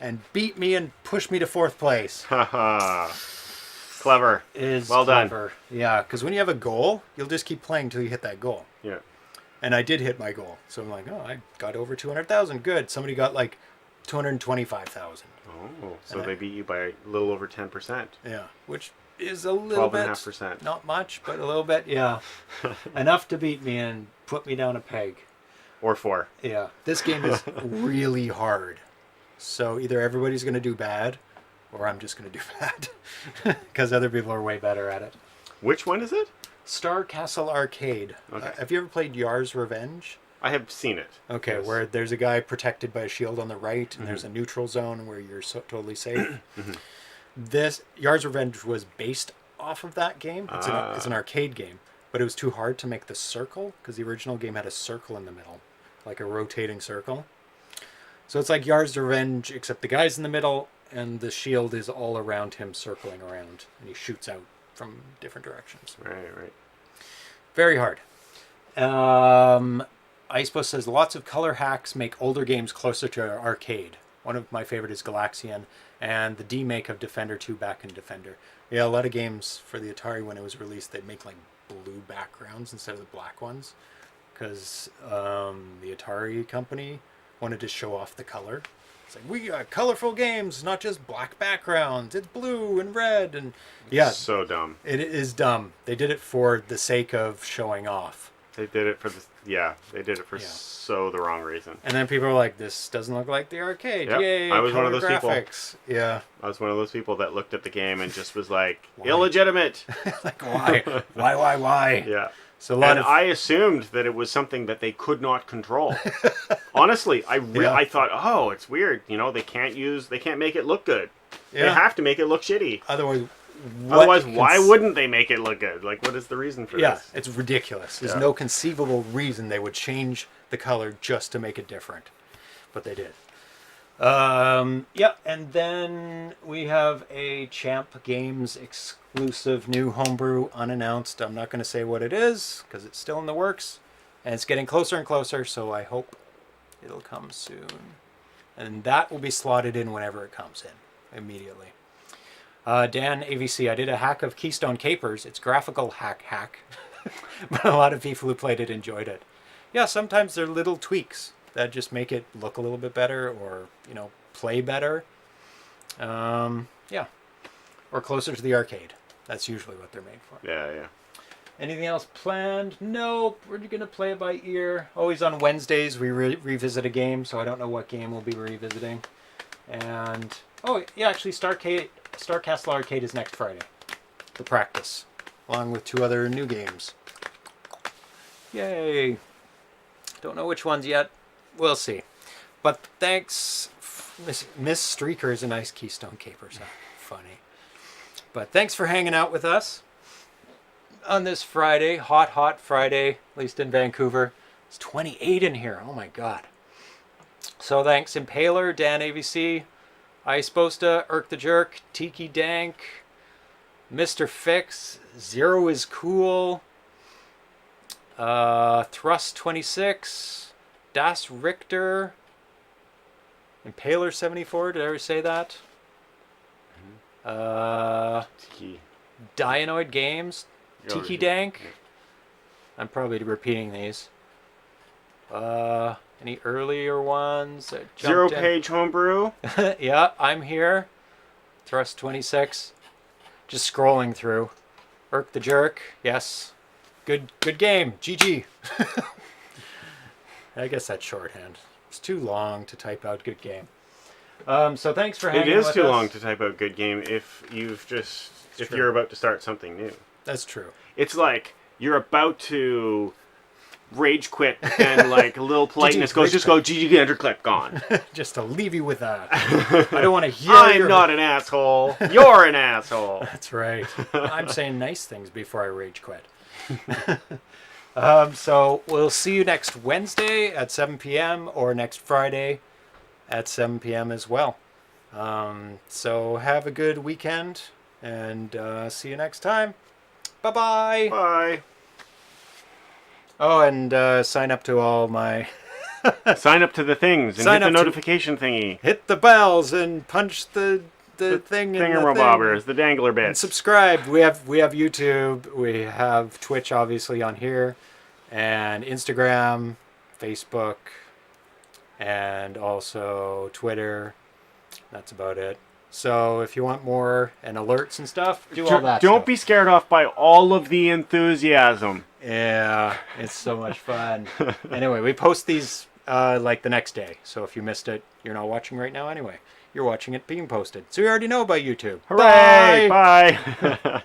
and beat me and pushed me to 4th place. Haha. Clever. is Well done. clever. Yeah, because when you have a goal, you'll just keep playing until you hit that goal. Yeah. And I did hit my goal. So I'm like, oh, I got over 200,000. Good. Somebody got like 225,000. Oh, so And they beat you by a little over 10%. Yeah, which is a little bit. 12.5%. Not much, but a little bit. Yeah. Enough to beat me and put me down a peg. Or 4. Yeah. This game is really hard. So either everybody's going to do bad or I'm just going to do bad. Because other people are way better at it. Which one is it? Star Castle Arcade. Okay. Have you ever played Yar's Revenge? I have seen it. Okay, Yes. where there's a guy protected by a shield on the right, and there's a neutral zone where you're totally safe. This Yar's Revenge was based off of that game. It's an arcade game, but it was too hard to make the circle because the original game had a circle in the middle, like a rotating circle. So it's like Yar's Revenge, except the guy's in the middle, and the shield is all around him, circling around, and he shoots out from different directions. Right. Very hard. Icepo says lots of color hacks make older games closer to arcade. One of my favorite is Galaxian and the demake of Defender 2 back in Defender. Yeah, a lot of games for the Atari when it was released, they'd make like blue backgrounds instead of the black ones because the Atari company wanted to show off the color. It's like, we got colorful games, not just black backgrounds. It's blue and red. And yeah, So dumb. it is dumb. They did it for the sake of showing off. They did it for Yeah. so the wrong reason. And then people are like, this doesn't look like the arcade. Yep, Yay, I was one of color those people. graphics. Yeah. I was one of those people that looked at the game and just was like, Why? illegitimate. Like, why? Why? Yeah. So a lot And I assumed that it was something that they could not control. Honestly, Yeah. I thought, oh, it's weird. You know, they can't make it look good. They Yeah. have to make it look shitty. Otherwise, Why wouldn't they make it look good? Like, what is the reason for Yeah, this? it's ridiculous. There's Yeah. no conceivable reason they would change the color just to make it different. But they did. Yeah, and then we have a Champ Games exclusive new homebrew unannounced. I'm not going to say what it is because it's still in the works. And it's getting closer and closer, so I hope it'll come soon. And that will be slotted in whenever it comes in, immediately. Dan AVC, I did a hack of Keystone Capers. It's graphical hack. But a lot of people who played it enjoyed it. Yeah, sometimes they're little tweaks that just make it look a little bit better or, play better. Yeah. Or closer to the arcade. That's usually what they're made for. Yeah. Anything else planned? Nope. We're going to play it by ear. Always on Wednesdays we revisit a game, so I don't know what game we'll be revisiting. And, actually Star Castle Arcade is next Friday. The practice. Along with 2 other new games. Yay. Don't know which ones yet. We'll see. But thanks. Miss Streaker is a nice Keystone Capers. Funny. But thanks for hanging out with us on this Friday. Hot Friday, at least in Vancouver. It's 28 in here. Oh my god. So thanks Impaler, Dan AVC, Iceposta, Irk the Jerk, Tiki Dank, Mr. Fix, Zero is Cool, Thrust 26, Das Richter, Impaler 74, did I ever say that? Tiki. Dianoid Games, Tiki Dank. Yeah. I'm probably repeating these. Any earlier ones? That jumped in? ZeroPage Homebrew. Yeah, I'm here. Thrust 26. Just scrolling through. Irk the Jerk. Yes. Good game. GG. I guess that's shorthand. It's too long to type out good game. So thanks for hanging It with is us. too long to type out good game if True. you're about to start something new. That's true. It's like you're about to rage quit and like a little politeness goes, just go GG underclip gone. Just to leave you with that. I don't want to hear I'm not an asshole. You're an asshole. That's right. I'm saying nice things before I rage quit. So we'll see you next Wednesday at 7 p.m. or next Friday at 7 p.m. as well. So have a good weekend and see you next time. Bye-bye. Bye. Oh, and sign up to all my... Sign up to the things and Sign hit the up to- notification thingy. Hit the bells and punch the the thing in the thingamabobbers, the dangler and bits. subscribe. We have YouTube. We have Twitch, obviously, on here, and Instagram, Facebook, and also Twitter. That's about it. So if you want more and alerts and stuff, do all that. Don't stuff. be scared off by all of the enthusiasm. Yeah, it's so much fun. Anyway, we post these like the next day. So if you missed it, you're not watching right now anyway. You're watching it being posted. So you already know about YouTube. Hooray! Bye.